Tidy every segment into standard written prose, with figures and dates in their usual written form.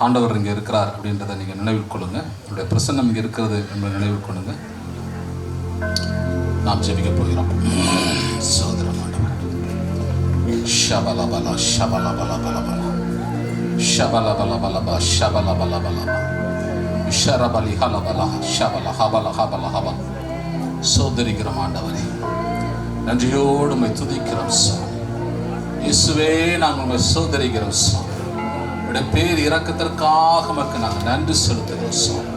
ஆண்டவர் இங்கே இருக்கிறார் அப்படின்றத நீங்கள் நினைவில் கொள்ளுங்க. அவருடைய பிரசன்னம் இங்கே இருக்கிறது என்பதை நினைவில் கொள்ளுங்க. நாம் ஜெபிக்க போகிறோம். சோதரம் ஆண்டவர் ஷபலபல ஷபலபலபலபல ஷபலபலபலப ஷபலபலபலப ஷரபலி ஹலபல ஷபல ஹபல ஹபல ஹபல. சோதரிக்கிறோம் ஆண்டவரே, நன்றியோடு உம்மை துதிக்கிறோம் சுவாமி. இயேசுவே, நாங்கள் உம்மை சோதரிக்கிறோம் சுவாமி. உடைய பேர் இரக்கத்திற்காக உமக்கு நாங்கள் நன்றி செலுத்துகிறோம் சுவாமி.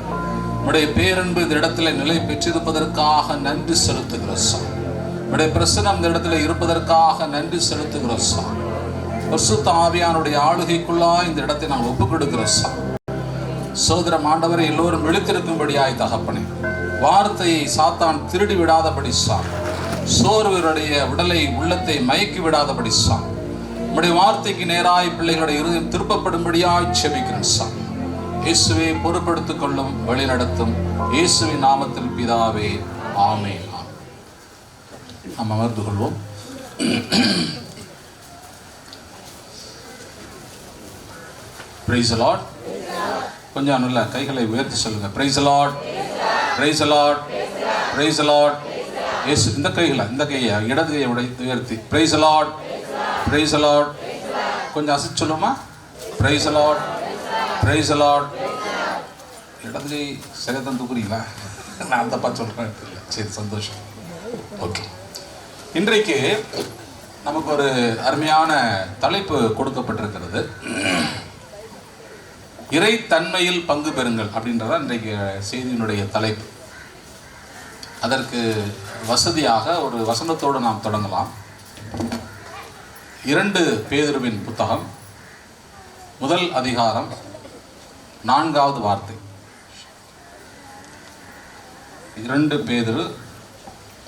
உடைய பேரன்பு இந்த இடத்துல நிலை பெற்றிருப்பதற்காக நன்றி செலுத்துகிறோம் சுவாமி. உடைய பிரசன்னம் இந்த இடத்துல இருப்பதற்காக நன்றி செலுத்துகிறோம் சுவாமி. பரிசுத்த ஆவியானுடைய ஆளுகைக்குள்ளா இந்த இடத்தை நாங்கள் ஒப்புக் கொடுக்கிறோம் சுவாமி. சோதரம் ஆண்டவரை எல்லோரும் விழித்திருக்கும்படியாய் தகப்பனே, வார்த்தையை சாத்தான் திருடி விடாதபடி சுவாமி, சோர்வருடைய உடலை உள்ளத்தை மயக்கி விடாதபடி சுவாமி, உம்முடைய வார்த்தைக்கு நேராய் பிள்ளைகளுடைய இருதயம் திருப்பப்படும்படியாய் செபிக்கிறேன் சுவாமி. இயேசுவை பொறுப்படுத்திக் கொள்ளும், வழி நடத்தும். இயேசுவின் நாமத்தில் பிதாவே, ஆமென். நாம் அமர்ந்து கொள்வோம். Price the Lord. கொஞ்சம் நல்ல கைகளை உயர்த்தி சொல்லுங்க. Praise the Lord, praise the Lord, praise the Lord. இயேசு இந்த கையை இடது கையை உயர்த்தி price the Lord, praise the Lord. கொஞ்சம் அசைச்சு சொல்லுமா? Price the Lord, praise the Lord. இடது கை சிகத்தம் தூக்குறீங்களா? நான் தப்பா சொல்றேன். சரி, சந்தோஷம். ஓகே, இன்றைக்கு நமக்கு ஒரு அருமையான தலைப்பு கொடுக்கப்பட்டிருக்கிறது. இறைத்தன்மையில் பங்கு பெறுங்கள் அப்படின்றத இன்றைக்கு செய்தியினுடைய தலைப்பு. அதற்கு வசதியாக ஒரு வசனத்தோடு நாம் தொடங்கலாம். 2 பேதுருவின் புத்தகம், முதல் அதிகாரம் 4வது வார்த்தை. 2 பேதுரு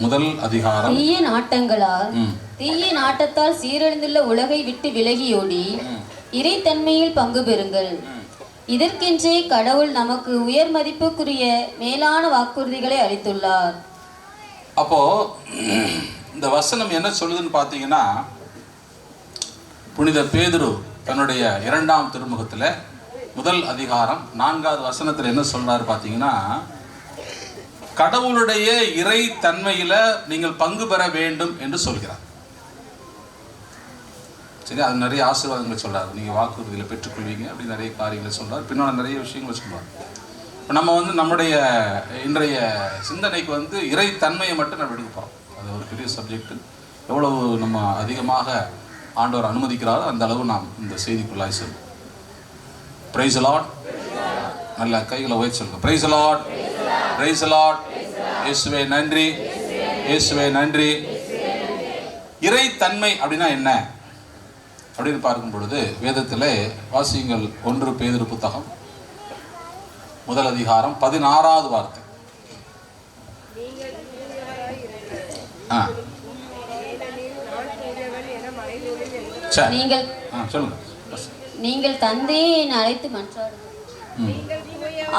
முதல் அதிகாரம். தீய நாட்டங்களால் தீய நாட்டத்தால் சீரழிந்துள்ள உலகை விட்டு விலகியோடி இறைத்தன்மையில் பங்கு பெறுங்கள். இதற்கென்றே கடவுள் நமக்கு உயர் மதிப்புக்குரிய மேலான வாக்குறுதிகளை அளித்துள்ளார். அப்போ இந்த வசனம் என்ன சொல்லுதுன்னு பார்த்தீங்கன்னா, புனித பேதுரு தன்னுடைய 2ஆம் திருமுகத்தில் முதல் அதிகாரம் 4வது வசனத்தில் என்ன சொல்றாரு பார்த்தீங்கன்னா, கடவுளுடைய இறை தன்மையில நீங்கள் பங்கு பெற வேண்டும் என்று சொல்கிறார். சரி, அது நிறைய ஆசீர்வாதங்களை சொல்றாரு. நீங்க வாக்குறுதிகளை பெற்றுக்கொள்வீங்க அப்படி நிறைய காரியங்களை சொல்றாரு. பின்னால் நிறைய விஷயங்களை சொல்றாரு. இப்போ நம்ம நம்முடைய இன்றைய சிந்தனைக்கு இறை தன்மையை மட்டும் நம்ம எடுக்க போகிறோம். அது ஒரு பெரிய சப்ஜெக்ட். எவ்வளவு நம்ம அதிகமாக ஆண்டவர் அனுமதிக்கிறாரோ அந்த அளவு நாம் இந்த செய்திக்குள்ளாய் சொல்லுவோம். Price the Lord. நல்ல கைகளை உயர்த்தி சொல்லுங்க. Praise the Lord, praise the Lord. இயேசுவே நன்றி, இயேசுவே நன்றி. இறை தன்மை அப்படின்னா என்ன அப்படின்னு பார்க்கும் பொழுது வேதத்திலே வாசியுங்கள். 1 பேதுரு புத்தகம் முதல் அதிகாரம் 16வது வார்த்தை. நீங்கள் தந்தையை என்னை அழைத்து மன்றாடுங்கள்.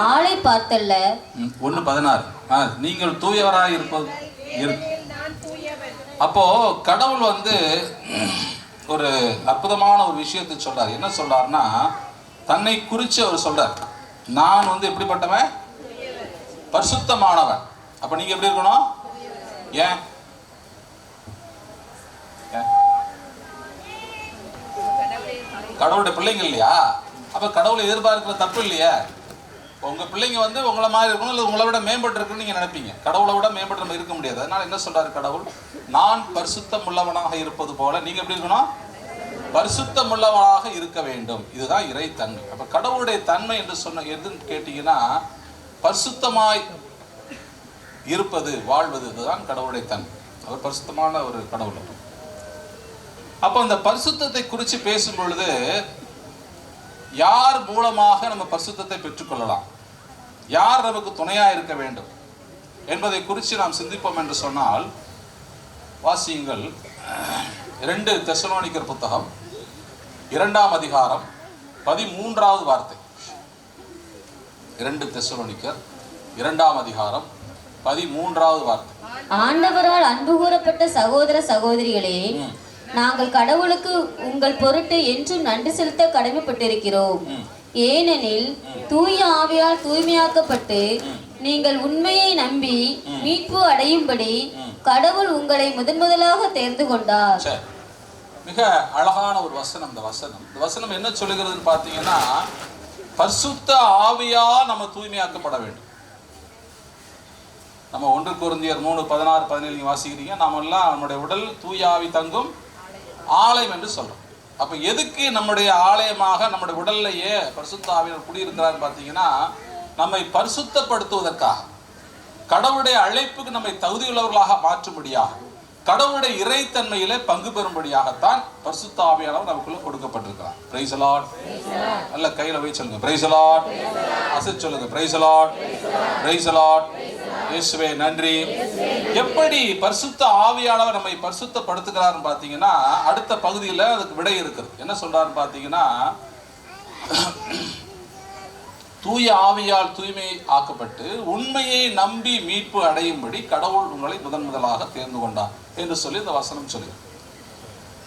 ஆளை பார்த்தல்ல. 1:16. நீங்கள் தூயவராய் இருப்பது. அப்போ கடவுள் ஒரு அற்புதமான ஒரு விஷயத்தை சொல்றார். என்ன சொல்றாருன்னா, தன்னை குறித்து அவர் சொல்றார், நான் எப்படிப்பட்டவன்? பரிசுத்தமானவன். அப்ப நீங்க எப்படி இருக்கணும்? ஏன் கடவுளுடைய பிள்ளைங்க இல்லையா? அப்ப கடவுளை எதிர்பார்க்கிற தப்பு இல்லையா? உங்க பிள்ளைங்க உங்களை மாதிரி இருக்கணும், இல்லை உங்களை விட மேம்பட்டு இருக்குன்னு நீங்க நினைப்பீங்க. கடவுளை விட மேம்பட்டு நம்ம இருக்க முடியாது. அதனால என்ன சொல்றாரு கடவுள்? நான் பரிசுத்தம் உள்ளவனாக இருப்பது போல நீங்க எப்படி இருக்கணும்? பரிசுத்தம் உள்ளவனாக இருக்க வேண்டும். இதுதான் இறை தன்மை. அப்ப கடவுளுடைய தன்மை என்று சொன்ன எதுன்னு கேட்டீங்கன்னா, பரிசுத்தமாய் இருப்பது, வாழ்வது, இதுதான் கடவுளுடைய தன்மை. அவர் பரிசுத்தமான ஒரு கடவுள். அப்ப அந்த பரிசுத்தத்தை குறித்து பேசும் பொழுது யார் மூலமாக நம்ம பரிசுத்தத்தை பெற்றுக்கொள்ளலாம், யார் நமக்கு துணையா இருக்க வேண்டும் என்பதை குறித்து நாம் சிந்திப்போம் என்று சொன்னால், வாசியுங்கள் 2 தெசலோனிக்கர் புத்தகம் 2ஆம் அதிகாரம் 13வது வார்த்தை. 2 தெசலோனிக்கர் 2ஆம் அதிகாரம் 13வது வார்த்தை. ஆண்டவரால் அன்பு கூறப்பட்ட சகோதர சகோதரிகளே, நாங்கள் கடவுளுக்கு உங்கள் பொருட்டு என்றும் நன்றி செலுத்த கடமைப்பட்டிருக்கிறோம். ஏனெனில் தூய ஆவியால் தூய்மையாக்கப்பட்டு நீங்கள் உண்மையை நம்பி மீட்பு அடையும்படி கடவுள் உங்களை முதலாக தேர்ந்து கொண்டார். சரி, மிக அழகான ஒரு வசனம். இந்த வசனம் என்ன சொல்லுகிறதுன்னு பார்த்தீங்கன்னா, பரிசுத்த ஆவியா நம்ம தூய்மையாக்கப்பட வேண்டும். நம்ம 1 கொரிந்தியர் 3:16-17 வாசிக்கிறீங்க. நாம எல்லாம் நம்முடைய உடல் தூய ஆவி தங்கும் ஆலயம் என்று சொல்றோம். அப்ப எதுக்கு நம்முடைய ஆலயமாக நம்முடைய உடல்லையே பரிசுத்த ஆவியானவர் குடியிருக்கிறார் பார்த்தீங்கன்னா, நம்மை பரிசுத்தப்படுத்துவதற்காக, கடவுளுடைய அழைப்புக்கு நம்மை தகுதியுள்ளவர்களாக மாற்றும்படியாக, கடவுளுடைய இறைத்தன்மையிலே பங்கு பெறும்படியாகத்தான் பரிசுத்த ஆவியானவர் நமக்குள்ள கொடுக்கப்பட்டிருக்கிறார். Price the Lord. அல்ல கையில வை சொல்லுங்க, பிரைஸ் தி லார்ட். அசைச்சு சொல்லுங்க, praise the Lord, praise the Lord. இயேசுவே நன்றி. எப்படி பரிசுத்த ஆவியானவர் நம்மை பரிசுத்தப்படுத்துகிறார்னு பார்த்தீங்கன்னா, அடுத்த பகுதியில் அதுக்கு விடை இருக்குது. என்ன சொல்றாருன்னு பார்த்தீங்கன்னா, தூய ஆவியால் தூய்மை ஆக்கப்பட்டு உண்மையை நம்பி மீட்பு அடையும்படி கடவுள் உங்களை முதலாக தேர்ந்து கொண்டார் என்று சொல்லி இந்த வசனம் சொல்லி.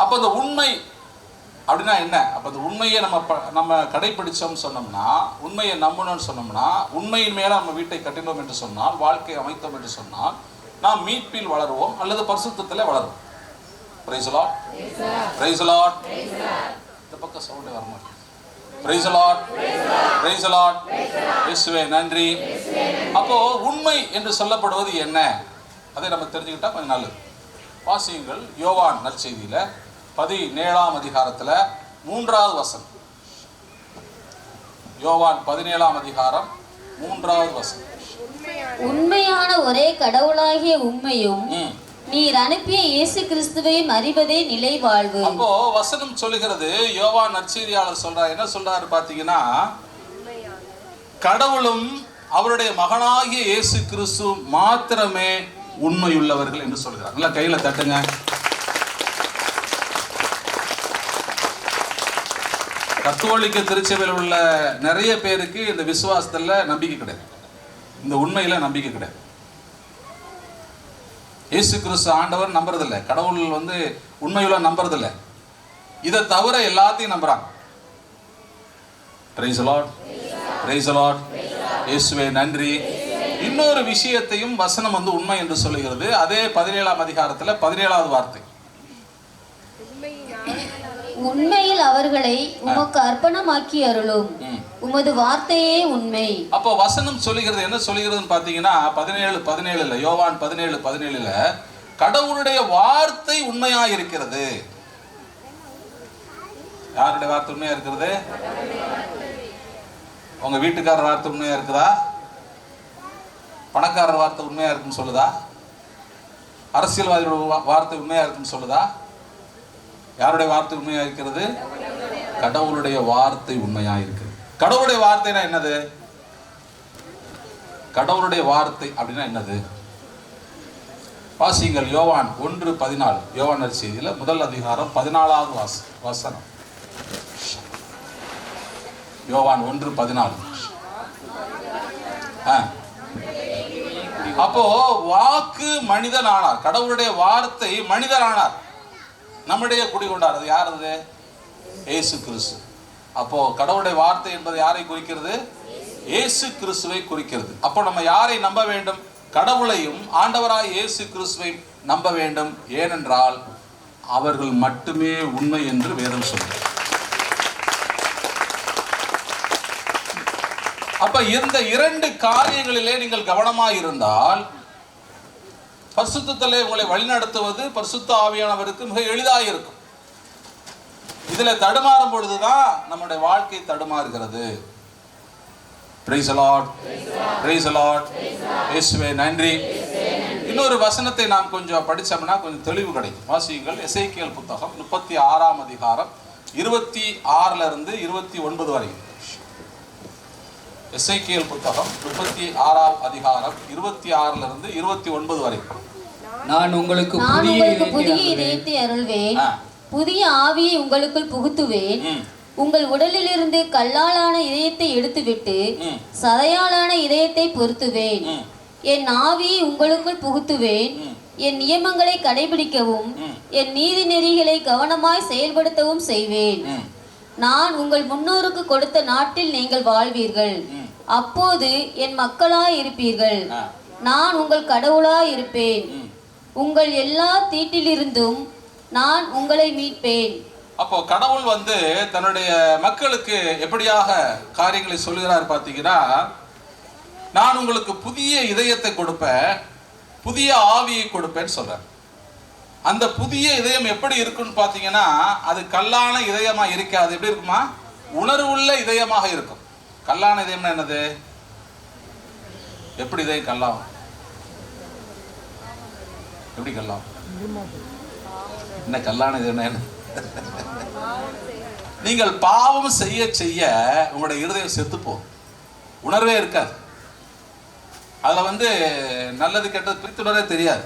அப்ப இந்த உண்மை அப்படின்னா என்ன? அப்ப இந்த உண்மையை நம்ம கடைபிடிச்சோம்னு சொன்னோம்னா, உண்மையை நம்பணும்னு சொன்னோம்னா, உண்மையின் மேல நம்ம வீட்டை கட்டினோம் என்று சொன்னால், வாழ்க்கை அமைத்தோம் என்று சொன்னால், நாம் மீட்பில் வளருவோம் அல்லது பரிசுத்தத்திலே வளருவோம். Praise the Lord, praise the Lord. இந்த பக்கம் சவுண்டே வர மாட்டேங்குது. Praise the Lord, praise the Lord. இயேசுவே நன்றி. அப்போ உண்மை என்று சொல்லப்படுவது என்ன, அதை நம்ம தெரிஞ்சுக்கிட்டா கொஞ்சம் நல்லது. வாசியுங்கள் யோவான் நற்செய்தியில 17ஆம் அதிகாரத்துல 3வது வசனம். யோவான் 17ஆம் அதிகாரம் 3வது வசனம். உண்மையான ஒரே கடவுளாகிய உம்மையும் நீர் அனுப்பிய இயேசு கிறிஸ்துவையும் அறிவதே நிலை வாழ்வு. அப்போ வசனம் சொல்லுகிறது, யோவான் நற்செய்தியாளர் சொல்றார். என்ன சொல்றாரு பாத்தீங்கன்னா, கடவுளும் அவருடைய மகனாகிய இயேசு கிறிஸ்து மாத்திரமே உண்மையுள்ளவர்கள் என்று சொல்கிறார். நல்லா கையில தட்டுங்க. கத்தோலிக்க திருச்சபையில் உள்ள நிறைய பேருக்கு இந்த விசுவாசத்துல நம்பிக்கை கிடையாது, இந்த உண்மையில நம்பிக்கை கிடையாது. இயேசு கிறிஸ்து ஆண்டவர் நம்புறதில்லை, கடவுள் உண்மையுள்ள நம்புறதில்லை. இதை தவிர எல்லாத்தையும் நம்புறாங்க. Price the Lord, praise the Lord. இயேசுவே நன்றி. இன்னொரு விஷயத்தையும் வசனம் உண்மை என்று சொல்லுகிறது. அதே 17ஆம் அதிகாரத்துல 17வது வார்த்தை. உண்மையில் அவர்களை உமக்கு அர்ப்பணமாக்கி அருளும், உமது வார்த்தையே உண்மை. அப்போ வசனம் சொல்லுகிறது, என்ன சொல்லுகிறதுன்னு பாத்தீங்கன்னா 17:17 யோவான் 17:17 கடவுளுடைய வார்த்தை உண்மையா இருக்கிறது. யாருடைய வார்த்தை உண்மையா இருக்கிறது? உங்க வீட்டுக்காரர் வார்த்தை உண்மையா இருக்குதா? பணக்காரர் வார்த்தை உண்மையா இருக்குன்னு சொல்லுதா? அரசியல்வாதியோட வார்த்தை உண்மையா இருக்குன்னு சொல்லுதா? யாருடைய வார்த்தை உண்மையா இருக்கிறது? கடவுளுடைய வார்த்தை உண்மையா இருக்கிறது. கடவுளுடைய வார்த்தைனா என்னது? கடவுளுடைய வார்த்தை அப்படின்னா என்னது? வாசிங்கள் யோவான் 1:14. யோவான் நற்செய்தியில 1 அதிகாரம் 14வது வசனம். யோவான் 1:14. அப்போ வாக்கு மனிதன் ஆனார், கடவுளுடைய வார்த்தை மனிதர் ஆனார், நம்முடைய குடிகொண்டார். அது யார்? அது இயேசு கிறிஸ்து. அப்போ கடவுளுடைய வார்த்தை என்பது யாரை குறிக்கிறது? இயேசு கிறிஸ்துவை குறிக்கிறது. அப்போ நம்ம யாரை நம்ப வேண்டும்? கடவுளையும் ஆண்டவராய் இயேசு கிறிஸ்துவை நம்ப வேண்டும். ஏனென்றால் அவர்கள் மட்டுமே உண்மை என்று வேதம் சொல்கிறது. அப்ப இந்த 2 காரியங்களிலே நீங்கள் கவனமாக இருந்தால் பரிசுத்தத்திலே உங்களை வழிநடத்துவது பரிசுத்த ஆவியானவருக்கு மிக எளிதாக இருக்கும். இதுல தடுமாறும் பொழுதுதான் நம்முடைய வாழ்க்கை தடுமாறுகிறது. Praise the Lord, praise the Lord. இயேசுவே நன்றி. இன்னொரு வசனத்தை நாம் கொஞ்சம் படிச்சோம்னா கொஞ்சம் தெளிவு கிடைக்கும். வாசியுங்கள் எசேக்கியேல் புத்தகம் 36ஆம் அதிகாரம் 26ல இருந்து 29 வரை. எசேக்கியேல் புத்தகம் 36ஆம் அதிகாரம் 26ல இருந்து 29 வரை. நான் உங்களுக்கு புதிய இதயத்தை அருள்வேன், புதிய ஆவியை உங்களுக்குள் புகுத்துவேன். உங்கள் உடலிலிருந்து கல்லாலான இதயத்தை எடுத்துவிட்டு சதையாலான இதயத்தை பொருத்துவேன். என் ஆவியை உங்களுக்குள் புகுத்துவேன். என் நியமங்களை கடைபிடிக்கவும் என் நீதி நெறிகளை கவனமாய் செயல்படுத்தவும் செய்வேன். நான் உங்கள் முன்னோருக்கு கொடுத்த நாட்டில் நீங்கள் வாழ்வீர்கள். அப்போது என் மக்களாய் இருப்பீர்கள். நான் உங்கள் கடவுளாய் இருப்பேன். உங்கள் எல்லா தீட்டிலிருந்தும் நான் உங்களை மீட்பேன். அப்போ கடவுள் வந்து தன்னுடைய மக்களுக்கு எப்படியாக காரியங்களை சொல்கிறார் பார்த்தீங்கன்னா, நான் உங்களுக்கு புதிய இதயத்தை கொடுப்பேன், புதிய ஆவியை கொடுப்பேன்னு சொல்றேன். அந்த புதிய இதயம் எப்படி இருக்குன்னு பார்த்தீங்கன்னா, அது கல்லான இதயமா இருக்காது. எப்படி இருக்குமா? உணர்வுள்ள இதயமாக இருக்கும். கல்லான இதயம்னா என்னது? எப்படி இதயம் கல்லாகும்? எப்படி கல்லாம்? என்ன கல்லான இதயம்னா என்ன? நீங்கள் பாவம் செய்ய செய்ய உங்களுடைய இருதயம் செத்துப்போம், உணர்வே இருக்காது. அதுல வந்து நல்லது கெட்டது பிரித்துணரே தெரியாது,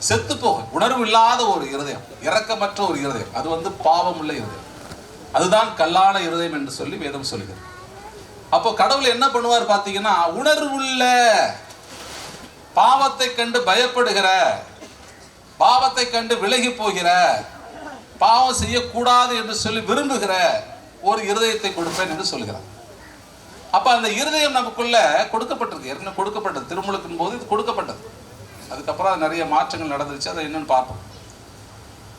செத்து போகும். உணர்வு இல்லாத ஒரு இருதயம், இரக்கமற்ற ஒரு இருதயம், அது வந்து பாவம் உள்ள இருதயம். அதுதான் கல்லான இருதயம் என்று சொல்லி வேதம் சொல்லுகிறது. அப்போ கடவுள் என்ன பண்ணுவார் பார்த்தீங்கன்னா, உணர்வுள்ள, பாவத்தை கண்டு பயப்படுகிற, பாவத்தை கண்டு விலகி போகிற, பாவம் செய்யக்கூடாது என்று சொல்லி விரும்புகிற ஒரு இருதயத்தை கொடுப்பேன் என்று சொல்கிறார். அப்ப அந்த இருதயம் நமக்குள்ள கொடுக்கப்பட்டிருக்கு, ஏற்கனவே கொடுக்கப்பட்டது. திருமுழுக்கின் போது இது கொடுக்கப்பட்டது. அதுக்கப்புறம் நிறைய மாற்றங்கள் நடந்துச்சு, அதை என்னன்னு பார்ப்போம்.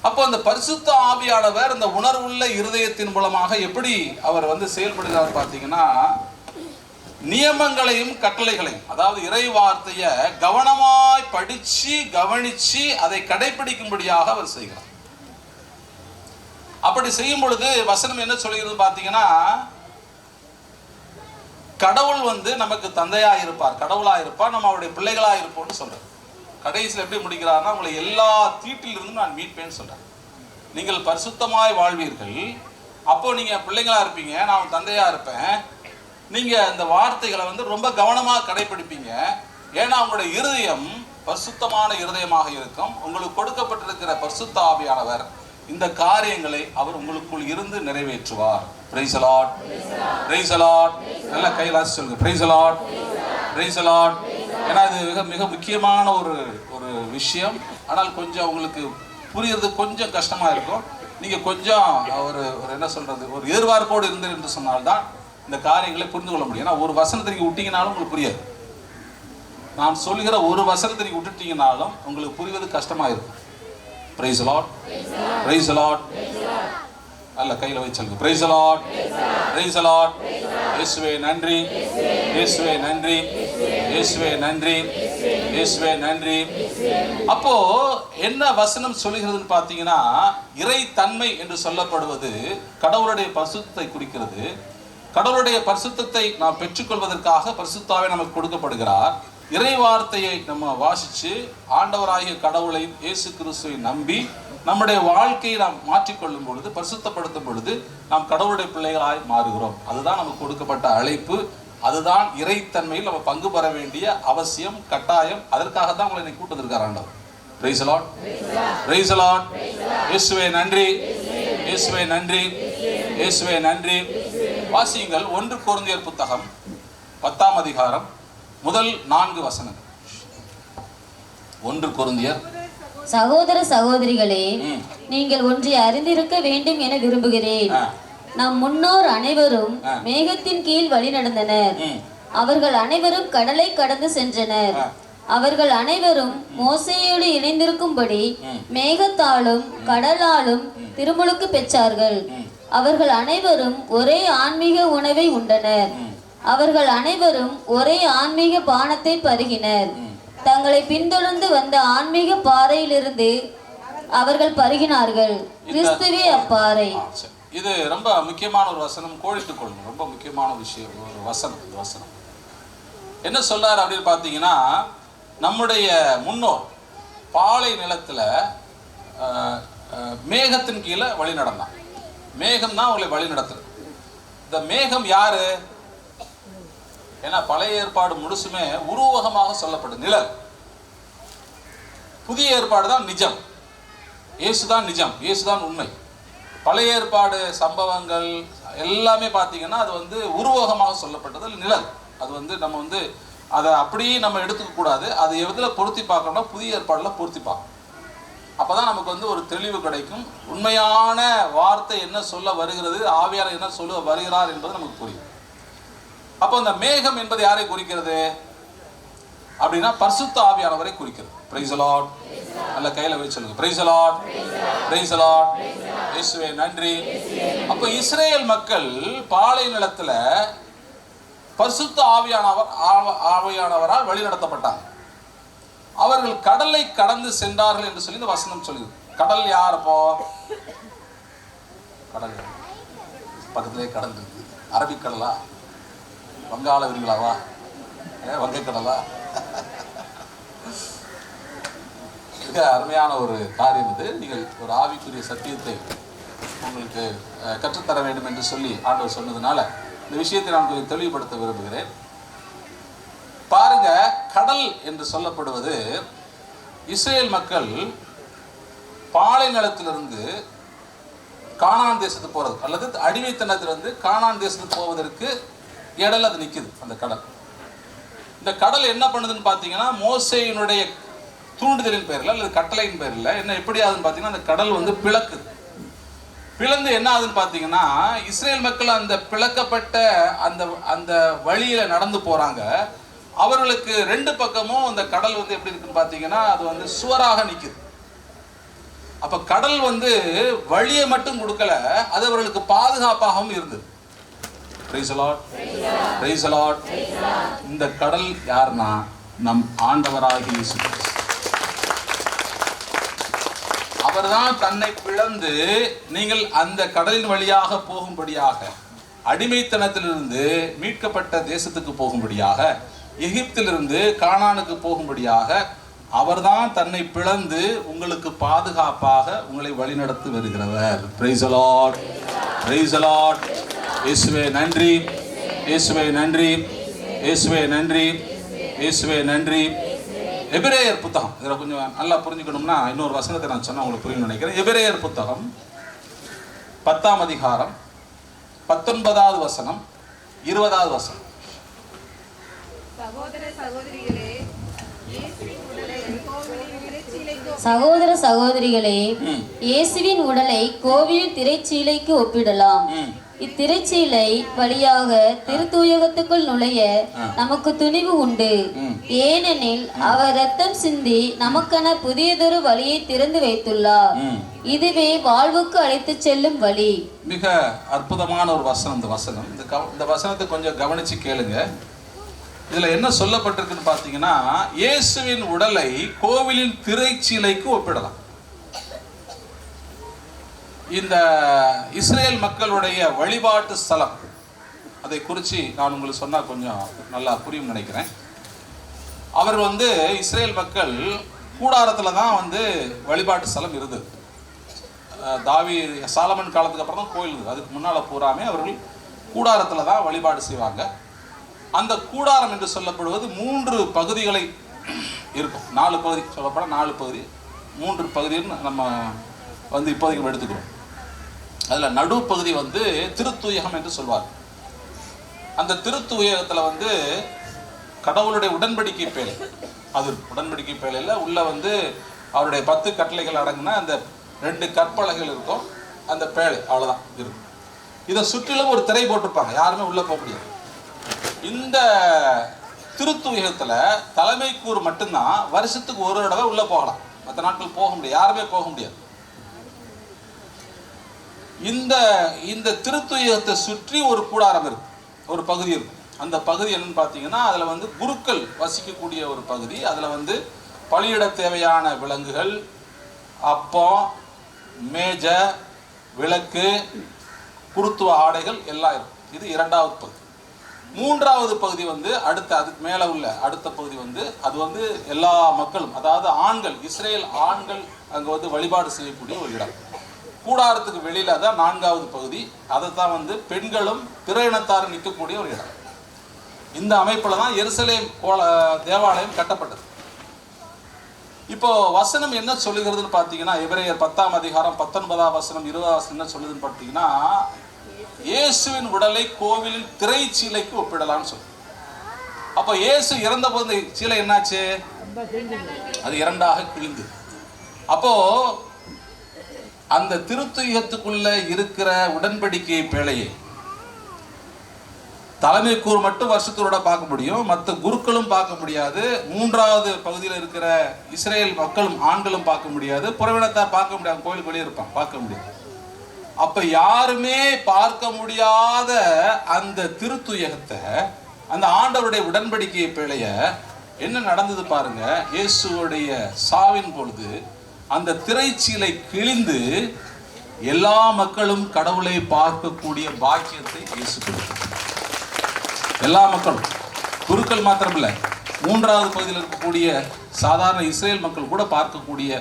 அப்போ அந்த பரிசுத்த ஆவியானவர் அந்த உணர்வுள்ள இருதயத்தின் மூலமாக எப்படி அவர் வந்து செயல்படுகிறார் பார்த்தீங்கன்னா, நியமங்களையும் கட்டளைகளையும், அதாவது இறை வார்த்தையை கவனமாய் படிச்சு கவனிச்சு அதை கடைபிடிக்கும்படியாக அவர் செய்கிறார். அப்படி செய்யும் பொழுது வசனம் என்ன சொல்கிறது பார்த்தீங்கன்னா, கடவுள் வந்து நமக்கு தந்தையா இருப்பார், கடவுளா இருப்பார், நம்ம அவருடைய பிள்ளைகளா இருப்போம்னு சொல்றார். கடைசியில் எப்படி முடிக்கிறார்னா, உங்களை எல்லா தீட்டிலிருந்தும் நான் மீட்பேன்னு சொல்றேன். நீங்கள் பரிசுத்தமாய் வாழ்வீர்கள், அப்போ நீங்க பிள்ளைங்களா இருப்பீங்க, நான் தந்தையா இருப்பேன். நீங்க இந்த வார்த்தைகளை வந்து ரொம்ப கவனமா கடைபிடிப்பீங்க. ஏன்னா உங்களுடைய இருதயம் பரிசுத்தமான இருதயமாக இருக்கும். உங்களுக்கு கொடுக்கப்பட்டிருக்கிற பரிசுத்த ஆவியானவர் இந்த காரியங்களை அவர் உங்களுக்குள் இருந்து நிறைவேற்றுவார். Price the Lord, praise the Lord. நல்ல கைலாசி சொல்லுங்க, praise the Lord, praise the Lord. ஏன்னா இது மிக மிக முக்கியமான ஒரு விஷயம். ஆனால் கொஞ்சம் உங்களுக்கு புரியுறது கொஞ்சம் கஷ்டமா இருக்கும். நீங்க கொஞ்சம் ஒரு என்ன சொல்றது, ஒரு எதிர்பார்ப்போடு இருந்து என்று சொன்னால்தான் இந்த காரியங்களை புரிந்து கொள்ள முடியும். ஏன்னா ஒரு வசனத்திற்கு விட்டீங்கனாலும் உங்களுக்கு புரியாது. நான் சொல்லுகிற ஒரு வசனத்திற்கு விட்டுட்டீங்கனாலும் உங்களுக்கு புரிவது கஷ்டமா இருக்கும். Praise the Lord, praise the Lord. அல்ல கையில வச்சு சொல்லுங்க, praise the Lord, praise the Lord. இயேசுவே நன்றி, இயேசுவே நன்றி, இயேசுவே நன்றி, இயேசுவே நன்றி. அப்போ என்ன வசனம் சொல்லுகிறதுன்னு பார்த்தீங்கன்னா, இறை தன்மை என்று சொல்லப்படுவது கடவுளுடைய பரிசுத்தத்தை குறிக்கிறது. கடவுளுடைய பரிசுத்தத்தை நாம் பெற்றுக்கொள்வதற்காக பரிசுத்தாவே நமக்கு கொடுக்கப்படுகிறார். இறை வார்த்தையை நம்ம வாசிச்சு ஆண்டவராகிய கடவுளை இயேசு கிறிஸ்துவை நம்பி நம்முடைய வாழ்க்கையை நாம் மாற்றிக்கொள்ளும் பொழுது, பரிசுத்தப்படுத்தும் பொழுது நாம் கடவுளுடைய பிள்ளைகளாய் மாறுகிறோம். அதுதான் நமக்கு கொடுக்கப்பட்ட அழைப்பு. அதுதான் இறைத்தன்மையில் நம்ம பங்கு பெற வேண்டிய அவசியம், கட்டாயம். அதற்காக தான் உங்களை இன்னைக்கு கூட்டு வந்திருக்கார் ஆண்டவர். Price the Lord, praise the Lord. இயேசுவே நன்றி, இயேசுவே நன்றி, இயேசுவே நன்றி. வாசியுங்கள் 1 கொரிந்தியர் புத்தகம் 10ஆம் அதிகாரம் முதல் 4 வசனங்கள். 1 கொரிந்தியர். சகோதர சகோதரிகளே, நீங்கள் ஒன்றை அறிந்திருக்க வேண்டும் என விரும்புகிறேன். நம் முன்னோர் அனைவரும் மேகத்தின் கீழ் வழி நடந்தனர். அவர்கள் அனைவரும் கடலை கடந்து சென்றனர். அவர்கள் அனைவரும் மோசேயோடு இணைந்திருக்கும்படி மேகத்தாலும் கடலாலும் திருமுழுக்கு பெற்றார்கள். அவர்கள் அனைவரும் ஒரே ஆன்மீக உணவை உண்டனர். அவர்கள் அனைவரும் ஒரே ஆன்மீக பானத்தை பருகினர். தங்களை பின்தொடர்ந்து வந்த ஆன்மீக பாறையிலிருந்து அவர்கள் பருகினார்கள். கிறிஸ்துவே அப்பாறை. இது ரொம்ப முக்கியமான ஒரு வசனம், கோடிட்டுக் கொள்ளுங்க. ரொம்ப முக்கியமான விஷயம், ஒரு வசனம். இந்த வசனம் என்ன சொல்றாரு அப்படின்னு பார்த்தீங்கன்னா, நம்முடைய முன்னோர் பாலை நிலத்துல மேகத்தின் கீழே வழி நடந்தான். மேகம் தான் அவங்களை வழி நடத்துறது. இந்த மேகம் யாரு? ஏன்னா பழைய ஏற்பாடு முழுசுமே உருவகமாக சொல்லப்படும் நிழல். புதிய ஏற்பாடு தான் நிஜம், இயேசுதான் நிஜம், இயேசுதான் உண்மை. பழைய ஏற்பாடு சம்பவங்கள் எல்லாமே பார்த்தீங்கன்னா அது வந்து உருவகமாக சொல்லப்பட்டது, நிழல். அது வந்து நம்ம வந்து அதை அப்படியே நம்ம எடுத்துக்க கூடாது. அதை எதில் பொருத்தி பார்க்கணும்னா புதிய ஏற்பாடுல பொருத்தி பார்க்கணும். அப்பதான் நமக்கு வந்து ஒரு தெளிவு கிடைக்கும். உண்மையான வார்த்தை என்ன சொல்ல வருகிறது, ஆவியானவர் என்ன சொல்ல வருகிறார் என்பது நமக்கு புரியும். அப்போ அந்த மேகம் என்பது யாரை குறிக்கிறது அப்படின்னா பரிசுத்த ஆவியானவரை குறிக்கிறது. Price the Lord. நல்ல கையில வச்சு சொல்லுங்க, praise the Lord, praise the Lord, இயேசுவே நன்றி. அப்போ இஸ்ரேல் மக்கள் பாலை நிலத்துல பரிசுத்த ஆவியானவரால் வழி நடத்தப்பட்டாங்க. அவர்கள் கடலை கடந்து சென்றார்கள் என்று சொல்லி இந்த வசனம் சொல்லுது. கடல் யார்? அப்போ கடல் பக்கத்திலே கடல் இருக்கு. அரபிக்கடலா, வங்காள விரிகுடாவா, வங்கக்கடலா? மிக அருமையான ஒரு காரியம் இது. நீங்கள் ஒரு ஆவிக்குரிய சத்தியத்தை உங்களுக்கு கற்றுத்தர வேண்டும் என்று சொல்லி ஆண்டவர் சொன்னதுனால இந்த விஷயத்தை நான் கொஞ்சம் தெளிவுபடுத்த விரும்புகிறேன். பாருங்க, கடல் என்று சொல்லப்படுவது இஸ்ரேல் மக்கள் பாலை நிலத்திலிருந்து கானான் தேசத்துக்கு போறது அல்லது அடிமைத்தனத்திலிருந்து கானான் தேசத்துக்கு போவதற்கு இடையில அது நிக்குது. அந்த கடல், இந்த கடல் என்ன பண்ணுதுன்னு பார்த்தீங்கன்னா மோசேயினுடைய தூண்டுதலின் பேரில் அல்லது கட்டளையின் பேரில் என்ன எப்படி ஆகுதுன்னு பார்த்தீங்கன்னா அந்த கடல் வந்து பிளக்குது. பிளந்து என்ன ஆகுதுன்னு பார்த்தீங்கன்னா இஸ்ரேல் மக்கள் அந்த பிளக்கப்பட்ட அந்த அந்த வழியில நடந்து போறாங்க. அவர்களுக்கு ரெண்டு பக்கமும் அந்த கடல் வந்து எப்படி இருக்குன்னு பார்த்தீங்கன்னா அது வந்து சுவராக நிக்குது. அப்ப கடல் வந்து வழியை மட்டும் கொடுக்கல, அது அவர்களுக்கு பாதுகாப்பாகவும் இருந்தது. Praise the Lord. Praise the Lord. இந்த கடல் யாருன்னா நம் ஆண்டவராகிய இயேசு கிறிஸ்து. அவர்தான் தன்னை பிளந்து நீங்கள் அந்த கடலின் வழியாக போகும்படியாக, அடிமைத்தனத்திலிருந்து மீட்கப்பட்ட தேசத்துக்கு போகும்படியாக, எகிப்திலிருந்து கானானுக்கு போகும்படியாக அவர்தான் தன்னை பிளந்து உங்களுக்கு பாதுகாப்பாக உங்களை வழிநடத்தி வருகிறவர். Praise the Lord. Praise the Lord. இயேசுவே நன்றி, இயேசுவே நன்றி, இயேசுவே நன்றி, இயேசுவே நன்றி. எபிரேயர் புத்தகம், இதில் கொஞ்சம் நல்லா புரிஞ்சுக்கணும்னா இன்னொரு வசனத்தை நான் சொன்னால் உங்களுக்கு புரியும் நினைக்கிறேன். எபிரேயர் புத்தகம் 10ஆம் அதிகாரம் 19வது வசனம் 20வது வசனம். சகோதர சகோதரிகளே, இயேசுவின் உடலை கோவில் திரைச்சீலைக்கு ஒப்பிடலாம். இத்திரைச்சீலை வழியாக திருத்தூயகத்துக்குள் நுழைய நமக்கு துணிவு உண்டு. ஏனெனில் அவர் ரத்தம் சிந்தி நமக்கென புதியதொரு வழியை திறந்து வைத்துள்ளார். இதுவே வாழ்வுக்கு அழைத்து செல்லும் வழி. மிக அற்புதமான ஒரு வசனம் இந்த வசனம். இந்த வசனத்தை கொஞ்சம் கவனிச்சு கேளுங்க. இதுல என்ன சொல்லப்பட்டிருக்குன்னு பாத்தீங்கன்னா இயேசுவின் உடலை கோவிலின் திரைச்சீலைக்கு ஒப்பிடலாம். இந்த இஸ்ரேல் மக்களுடைய வழிபாட்டு ஸ்தலம், அதை குறித்து நான் உங்களுக்கு சொன்னால் கொஞ்சம் நல்லா புரியும் நினைக்கிறேன். அவர் வந்து இஸ்ரேல் மக்கள் கூடாரத்தில் தான் வந்து வழிபாட்டு ஸ்தலம் இருந்தது. சாலமன் காலத்துக்கு அப்புறம் தான் கோயில் இருந்தது. அதுக்கு முன்னால் பூராமே அவர்கள் கூடாரத்தில் தான் வழிபாடு செய்வாங்க. அந்த கூடாரம் என்று சொல்லப்படுவது 3 பகுதிகளை இருக்கும். 4 பகுதி சொல்லப்பட 4 பகுதி, 3 பகுதின்னு நம்ம வந்து இப்போதைக்கு எடுத்துக்கிறோம். அதில் நடுப்பகுதி வந்து திருத்தூயகம் என்று சொல்வார். அந்த திருத்தூயகத்தில் வந்து கடவுளுடைய உடன்படிக்கை பேழை, அது உடன்படிக்கை பேழையில் உள்ள வந்து அவருடைய 10 கட்டளைகள் அடங்கின அந்த 2 கற்பலகைகள் இருக்கும். அந்த பேழை அவ்வளோதான் இருக்கும். இதை சுற்றிலும் ஒரு திரை போட்டிருப்பாங்க, யாருமே உள்ளே போக முடியாது. இந்த திருத்தூயகத்தில் தலைமை கூறு மட்டும்தான் வருஷத்துக்கு ஒரு தடவை உள்ளே போகலாம், மற்ற நாட்கள் போக முடியாது, யாருமே போக முடியாது. இந்த திருத்தூயகத்தை சுற்றி ஒரு கூடாரம் இருக்கு, ஒரு பகுதி இருக்கும். அந்த பகுதி என்னன்னு பார்த்தீங்கன்னா அதில் வந்து குருக்கள் வசிக்கக்கூடிய ஒரு பகுதி. அதில் வந்து பலியிட தேவையான விலங்குகள், அப்பம், மேஜை, விளக்கு, குருத்துவ ஆடைகள் எல்லாம் இருக்கும். இது 2வது பகுதி. 3வது பகுதி வந்து அதுக்கு மேலே உள்ள அடுத்த பகுதி வந்து அது வந்து எல்லா மக்களும், அதாவது ஆண்கள், இஸ்ரேல் ஆண்கள் அங்கே வந்து வழிபாடு செய்யக்கூடிய ஒரு இடம். கூடாரத்துக்கு வெளியில தான் 4வது பகுதி. அதை தான் வந்து பெண்களும் பிற இனத்தாரும் நிற்கக்கூடிய ஒரு இடம். இந்த அமைப்புல தான் எருசலேம் தேவாலயம் கட்டப்பட்டது. இப்போ வசனம் என்ன சொல்லுகிறதுன்னு பார்த்தீங்கன்னா எபிரேயர் 10ஆம் அதிகாரம் 19ஆம் வசனம் 20ஆம் வசனம் என்ன சொல்லுதுன்னு பார்த்தீங்கன்னா இயேசுவின் உடலை கோவிலின் திரைச்சீலைக்கு ஒப்பிடலாம்னு சொல்லு. அப்போ இயேசு இறந்த போது சீலை என்னாச்சு? அது 2ஆக கிழிந்து. அப்போ அந்த திருத்துயத்துக்குள்ள இருக்கிற உடன்படிக்கை பேழையை தலைமை கூறு மட்டும் வருஷத்தோட பார்க்க முடியும், மற்ற குருக்களும் பார்க்க முடியாது, மூன்றாவது பகுதியில் இருக்கிற இஸ்ரேல் மக்களும் ஆண்களும் பார்க்க முடியாது, புறவினத்தார் பார்க்க முடியாது, கோயிலுக்கு வெளியே இருப்பான் பார்க்க முடியாது. அப்ப யாருமே பார்க்க முடியாத அந்த திருத்துயகத்தை, அந்த ஆண்டவருடைய உடன்படிக்கை பேழைய என்ன நடந்தது பாருங்க. இயேசுடைய சாவின் பொழுது அந்த திரைச்சீலை கிழிந்து எல்லா மக்களும் கடவுளை பார்க்கக்கூடிய பாக்கியத்தை இயேசு கொடுத்தார். எல்லா மக்களும், குருக்கள் மாத்திரமில்ல, மூன்றாவது பகுதியில் இருக்கக்கூடிய சாதாரண இஸ்ரேல் மக்கள் கூட பார்க்கக்கூடிய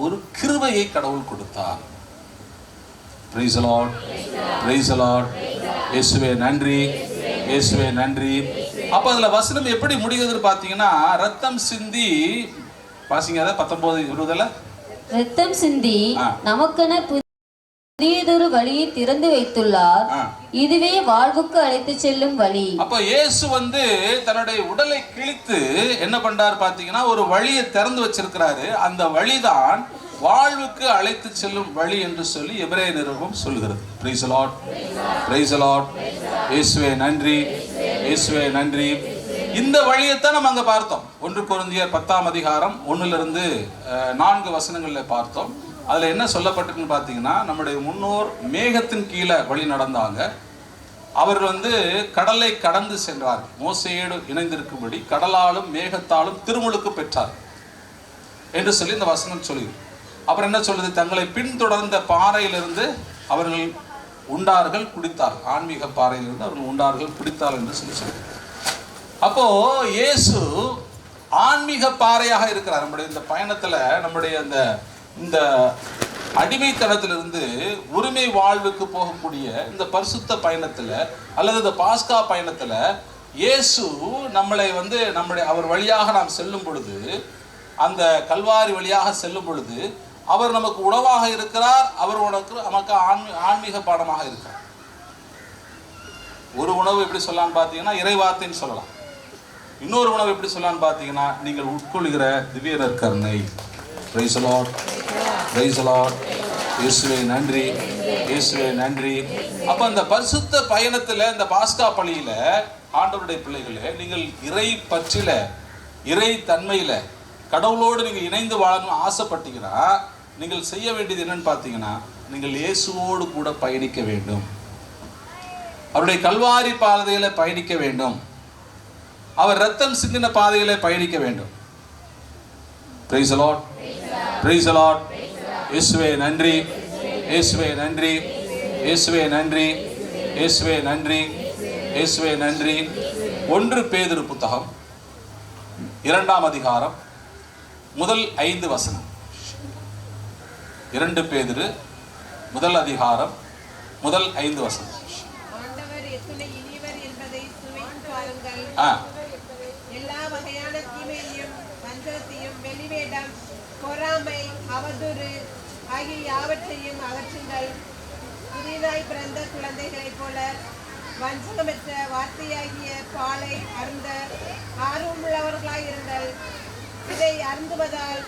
ஒரு கிருபையை கடவுள் கொடுத்தார். Price the Lord, praise the Lord. இயேசுவே நன்றி, இயேசுவே நன்றி. அப்ப அதுல வசனம் எப்படி முடிகிறதுன்னு பாத்தீங்கன்னா, ரத்தம் சிந்தி வாசிங்க, 19:20 ரத்தம் சிந்தி நமக்கென புதியதொரு வழியை திறந்து வைத்துள்ளார், இதுவே வாழ்வுக்கு அழைத்து செல்லும் வழி. அப்ப இயேசு தன்னுடைய உடலை கிழித்து என்ன பண்றாரு பாத்தீங்கன்னா, ஒரு வழியை திறந்து வச்சிருக்கிறாரு. அந்த வழிதான் வாழ்வுக்கு அழைத்து செல்லும் வழி என்று சொல்லி எபிரேய நிருபம் சொல்கிறது. Price the Lord, praise the Lord. இயேசுவே நன்றி, இயேசுவே நன்றி. இந்த வழியைத்தான் நம்ம அங்க பார்த்தோம். 1 கொரிந்தியர் 10ஆம் அதிகாரம் 1-4 வசனங்கள்ல பார்த்தோம். அதுல என்ன சொல்லப்பட்டிருக்குன்னு பாத்தீங்கன்னா, நம்முடைய முன்னோர் மேகத்தின் கீழே வழி நடந்தாங்க. அவர் கடலை கடந்து சென்றார், மோசேயோடு இணைந்திருக்கும்படி கடலாலும் மேகத்தாலும் திருமுழுக்கு பெற்றார் என்று சொல்லி இந்த வசனம் சொல்லி. அப்புறம் என்ன சொல்லுது, தங்களை பின்தொடர்ந்த பாறையிலிருந்து அவர்கள் உண்டார்கள் குடித்தார், ஆன்மீக பாறையிலிருந்து அவர்கள் உண்டார்கள் குடித்தார் என்று சொல்லி சொல்லுது. அப்போ இயேசு ஆன்மீக பாறையாக இருக்கிறார். நம்முடைய இந்த பயணத்துல, நம்முடைய இந்த அடிமைத்தனத்திலிருந்து உரிமை வாழ்வுக்கு போகக்கூடிய இந்த பரிசுத்த பயணத்துல அல்லது இந்த பாஸ்கா பயணத்துல இயேசு நம்மளை அவர் வழியாக நாம் செல்லும் பொழுது, அந்த கல்வாரி வழியாக செல்லும் பொழுது அவர் நமக்கு உணவாக இருக்கிறார். அவர் நமக்கு ஆன்மீக பாடமாக இருக்கிறார். ஒரு உணவு எப்படி சொல்லலாம்னு பார்த்தீங்கன்னா இறைவார்த்தைன்னு சொல்லலாம். இன்னொரு உணவு எப்படி சொல்லலாம்னு பார்த்தீங்கன்னா நீங்கள் உட்கொள்கிற திவ்ய நற்கருணை. Price the Lord, praise the Lord. இயேசுவே நன்றி, இயேசுவே நன்றி. அப்ப அந்த பரிசுத்த பயணத்துல, இந்த பாஸ்கா பலியில ஆண்டவருடைய பிள்ளைகளே, நீங்கள் இறை பற்றில, இறை தன்மையில கடவுளோடு நீங்க இணைந்து வாழணும் ஆசைப்பட்டீங்கன்னா நீங்கள் செய்ய வேண்டியது என்னன்னு பார்த்தீங்கன்னா, நீங்கள் இயேசுவோடு கூட பயணிக்க வேண்டும். அவருடைய கல்வாரி பாதையில பயணிக்க வேண்டும். அவர் ரத்தம் சிந்தின பாதையில பயணிக்க வேண்டும். Price the Lord, praise the Lord. இயேசுவே நன்றி, இயேசுவே நன்றி, இயேசுவே நன்றி, இயேசுவே நன்றி, இயேசுவே நன்றி. 1 பேதுரு புத்தகம் 2ஆம் அதிகாரம் முதல் 5 வசனம். 2 பேதுரு முதல் அதிகாரம் முதல் 5 வசனம். ஆண்டவர் எத்தனை இனிவர் என்பதை சுவைத்து பாருங்கள். எல்லா வகையான தீமையையும் வஞ்சகத்தையும் வெளிவேடம் பொறாமை அவதூறு ஆகிய யாவற்றையும் அகற்றுங்கள். புதிதாய் பிறந்த குழந்தைகளைப் போல வஞ்சகமற்ற வார்த்தையாகிய பாலை அருந்த ஆர்வமுள்ளவர்களாயிருங்கள். இதை அருந்துவதால்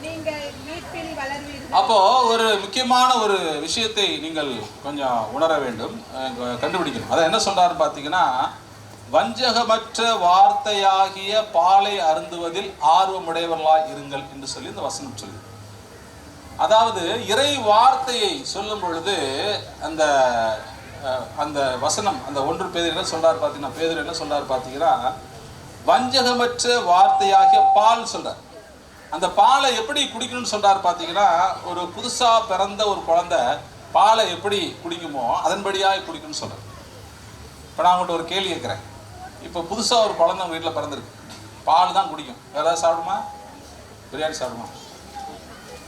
நீங்கள் மீட்பில் வளர்வீர்கள். அப்போ ஒரு முக்கியமான ஒரு விஷயத்தை நீங்கள் கொஞ்சம் உணர வேண்டும், கண்டுபிடிக்கணும். அதை என்ன சொல்றாரு பார்த்தீங்கன்னா, வஞ்சகமற்ற வார்த்தையாகிய பாலை அருந்துவதில் ஆர்வமுடையவர்களாய் இருங்கள் என்று சொல்லி இந்த வசனம் சொல்லி. அதாவது இறை வார்த்தையை சொல்லும் பொழுது அந்த அந்த வசனம், அந்த 1 பேதுரு என்ன சொல்றாரு பார்த்தீங்கன்னா, பேதுரு என்ன சொல்றாரு பார்த்தீங்கன்னா, வஞ்சகமற்ற வார்த்தையாகிய பால் சொல்றார். அந்த பாலை எப்படி குடிக்கணும்னு சொல்றாரு பார்த்தீங்கன்னா, ஒரு புதுசா பிறந்த ஒரு குழந்தை பாலை எப்படி குடிக்குமோ அதன்படியாக குடிக்கணும்னு சொல்றாரு. இப்போ நான் உங்கள்கிட்ட ஒரு கேள்வி கேட்குறேன். இப்போ புதுசாக ஒரு குழந்தை உங்கள் வீட்டில் பிறந்திருக்கு, பால் தான் குடிக்கும். வேறு ஏதாவது சாப்பிடுமா? பிரியாணி சாப்பிடுமா?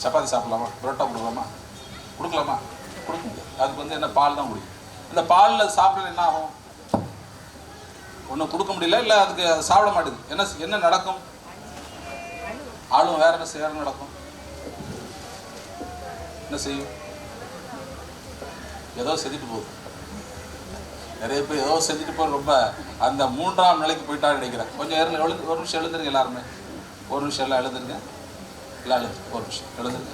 சப்பாத்தி சாப்பிடலாமா? புரோட்டா கொடுக்கலாமா? கொடுக்கலாமா? கொடுக்க முடியாது. அதுக்கு என்ன பால் தான் குடிக்கும். இந்த பாலில் சாப்பிட என்ன ஆகும்? ஒன்றும் கொடுக்க முடியல, இல்லை அதுக்கு சாப்பிட மாட்டேது. என்ன நடக்கும்? ஆளும். வேற என்ன செய்ய நடக்கும்? என்ன செய்யும்? ஏதோ செஞ்சுட்டு போகுது. நிறைய பேர் ஏதோ செஞ்சுட்டு போய் ரொம்ப அந்த 3ஆம் நிலைக்கு போயிட்டான்னு நினைக்கிறேன். கொஞ்சம் ஒரு நிமிஷம் எழுந்துருங்க எல்லாருமே. ஒரு நிமிஷம் எல்லாம் எழுந்துருங்க. இல்லை எழுது ஒரு நிமிஷம் எழுதுங்க.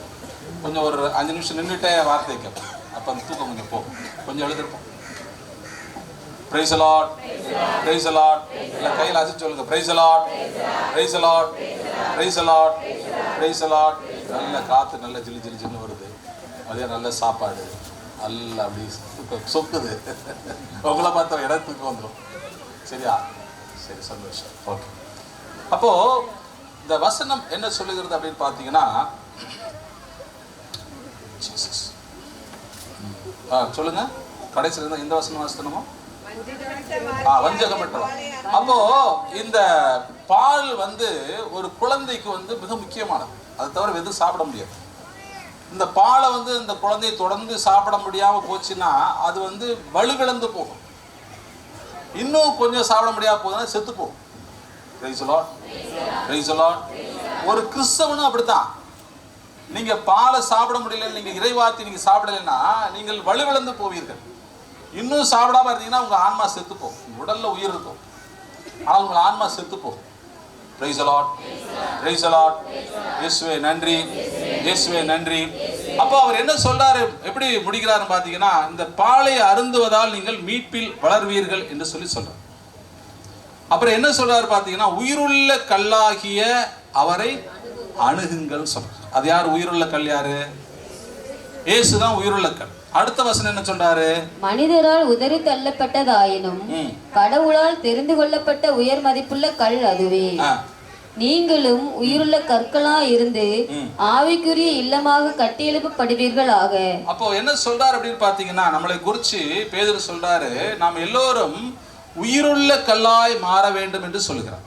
கொஞ்சம் ஒரு 5 நிமிஷம் நின்றுட்டே வார்த்தையை கேட்போம். அப்போ அந்த தூக்கம் கொஞ்சம் போகும். கொஞ்சம் எழுதிருப்போம். Praise the Lord, praise the Lord. இல்லை கையில் அசைச்சு சொல்லுங்க, praise the Lord, praise the Lord, praise the Lord, praise the Lord. நல்ல காற்று, நல்ல ஜிலு ஜிலு ஜில்னு வருது. அதே நல்ல சாப்பாடு, நல்ல அப்படி சொக்குது. உங்களை பார்த்தா இடத்துக்கு வந்துடும். சரியா? சரி, சந்தோஷம். ஓகே. அப்போது இந்த வசனம் என்ன சொல்லுகிறது அப்படின்னு பார்த்தீங்கன்னா, சொல்லுங்க, கடைசியில் இருந்தால் எந்த வசனம் வாசிக்கணுமோ? வஞ்சகமற்றவன். அப்போ இந்த பால் ஒரு குழந்தைக்கு மிக முக்கியமானது. அதை தவிர எதுவும் சாப்பிட முடியாது. இந்த பாலை இந்த குழந்தையை தொடர்ந்து சாப்பிட முடியாம போச்சுன்னா அது வலுவிழந்து போகும். இன்னும் கொஞ்சம் சாப்பிட முடியாம போகுதுன்னா செத்து போகும். Price the Lord, praise the Lord. ஒரு கிறிஸ்தவனும் அப்படித்தான். நீங்க பாலை சாப்பிட முடியல, நீங்க இறைவார்த்தை நீங்க சாப்பிடலைன்னா நீங்கள் வலுவிழந்து போவீர்கள். இன்னும் சாப்பிடாம இருந்தீங்கன்னா உங்க ஆன்மா செத்து போகும். உடல்ல உயிர் இருக்கும், ஆனால் உங்க ஆன்மா செத்து போகும். Price the Lord, praise the Lord. இயேசுவே நன்றி, இயேசுவே நன்றி. அப்போ அவர் என்ன சொல்றாரு, எப்படி முடிக்கிறாருன்னு பாத்தீங்கன்னா, இந்த பாலை அருந்துவதால் நீங்கள் மீட்பில் வளர்வீர்கள் என்று சொல்றார். அப்புறம் என்ன சொல்றாரு பாத்தீங்கன்னா, உயிருள்ள கல்லாகிய அவரை அணுகுங்கள் சொல்றார். அது யார் உயிருள்ள கல்? யாரு? இயேசுதான் உயிருள்ள கல். அடுத்த வசனம் என்ன சொல்றாரு? மனிதரால் உதறி தள்ளப்பட்டதாயினும் கடவுளால் தெரிந்து கொள்ளப்பட்ட உயர் மதிப்புள்ள கல் அதுவே. நீங்களும் உயிருள்ள கற்களா இருந்து ஆவிக்குரிய இல்லமாக கட்டி எழுப்பப்படுவீர்களாக. அப்போ என்ன சொல்றாரு அப்படின்னு பாத்தீங்கன்னா, நம்மளை குறிச்சு பேதுரு சொல்றாரு, நாம் எல்லோரும் உயிருள்ள கல்லாய் மாற வேண்டும் என்று சொல்லுகிறார்.